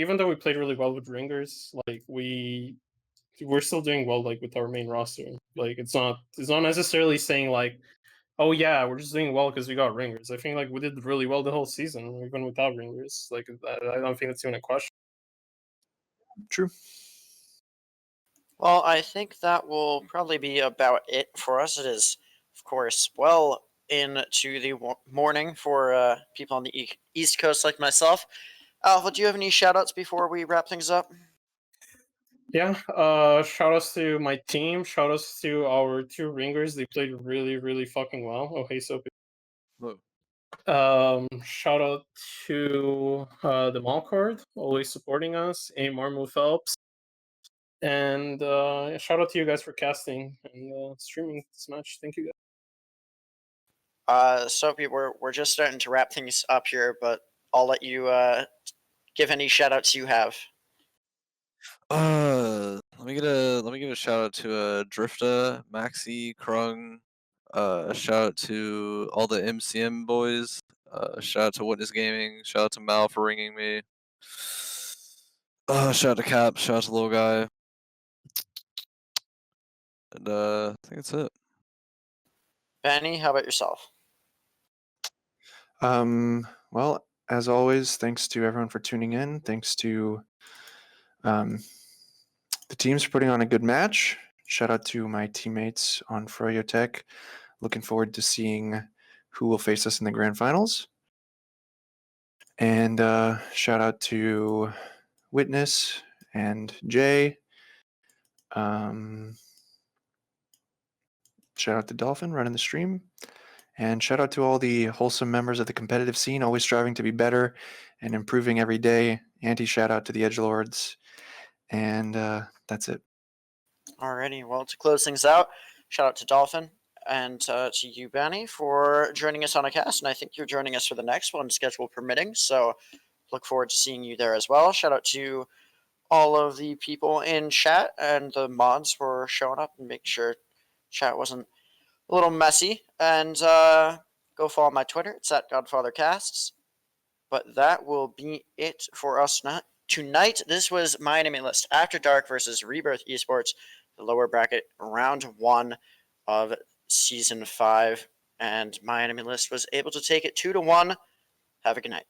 Speaker 3: even though we played really well with ringers, we're still doing well with our main roster. It's not necessarily saying oh yeah, we're just doing well because we got ringers. I think we did really well the whole season, even without ringers. I don't think that's even a question.
Speaker 2: True.
Speaker 1: Well, I think that will probably be about it for us. It is, of course, well into the morning for people on the East Coast like myself. Alpha, do you have any shoutouts before we wrap things up?
Speaker 3: Yeah, shout outs to my team. Shout outs to our two ringers. They played really, really fucking well. Oh, hey, Soapy.
Speaker 4: Hello.
Speaker 3: Shout out to the Malcord, always supporting us. Marmu Phelps. And shout out to you guys for casting and streaming this match. Thank you guys.
Speaker 1: Soapy, we're just starting to wrap things up here, but I'll let you give any shoutouts you have.
Speaker 4: Let me give a shout out to Drifta, Maxi, Krung. Shout out to all the MCM boys. Shout out to Witness Gaming. Shout out to Mal for ringing me. Shout out to Cap. Shout out to Little Guy. And I think that's it.
Speaker 1: Benny, how about yourself?
Speaker 2: Well, as always, thanks to everyone for tuning in. Thanks to the teams for putting on a good match. Shout out to my teammates on Froyo Tech. Looking forward to seeing who will face us in the grand finals. And shout out to Witness and Jay. Shout out to Dolphin running the stream. And shout out to all the wholesome members of the competitive scene, always striving to be better and improving every day. Shout out to the Edgelords. And that's it.
Speaker 1: Alrighty, well, to close things out, shout out to Dolphin and to you, Benny, for joining us on a cast. And I think you're joining us for the next one, schedule permitting. So look forward to seeing you there as well. Shout out to all of the people in chat and the mods for showing up and making sure chat wasn't a little messy. And go follow my Twitter. It's at GodfatherCasts. But that will be it for us tonight. This was My Enemy List After Dark versus Rebirth eSports, the lower bracket, round 1 of season 5. And My Enemy List was able to take it 2-1. Have a good night.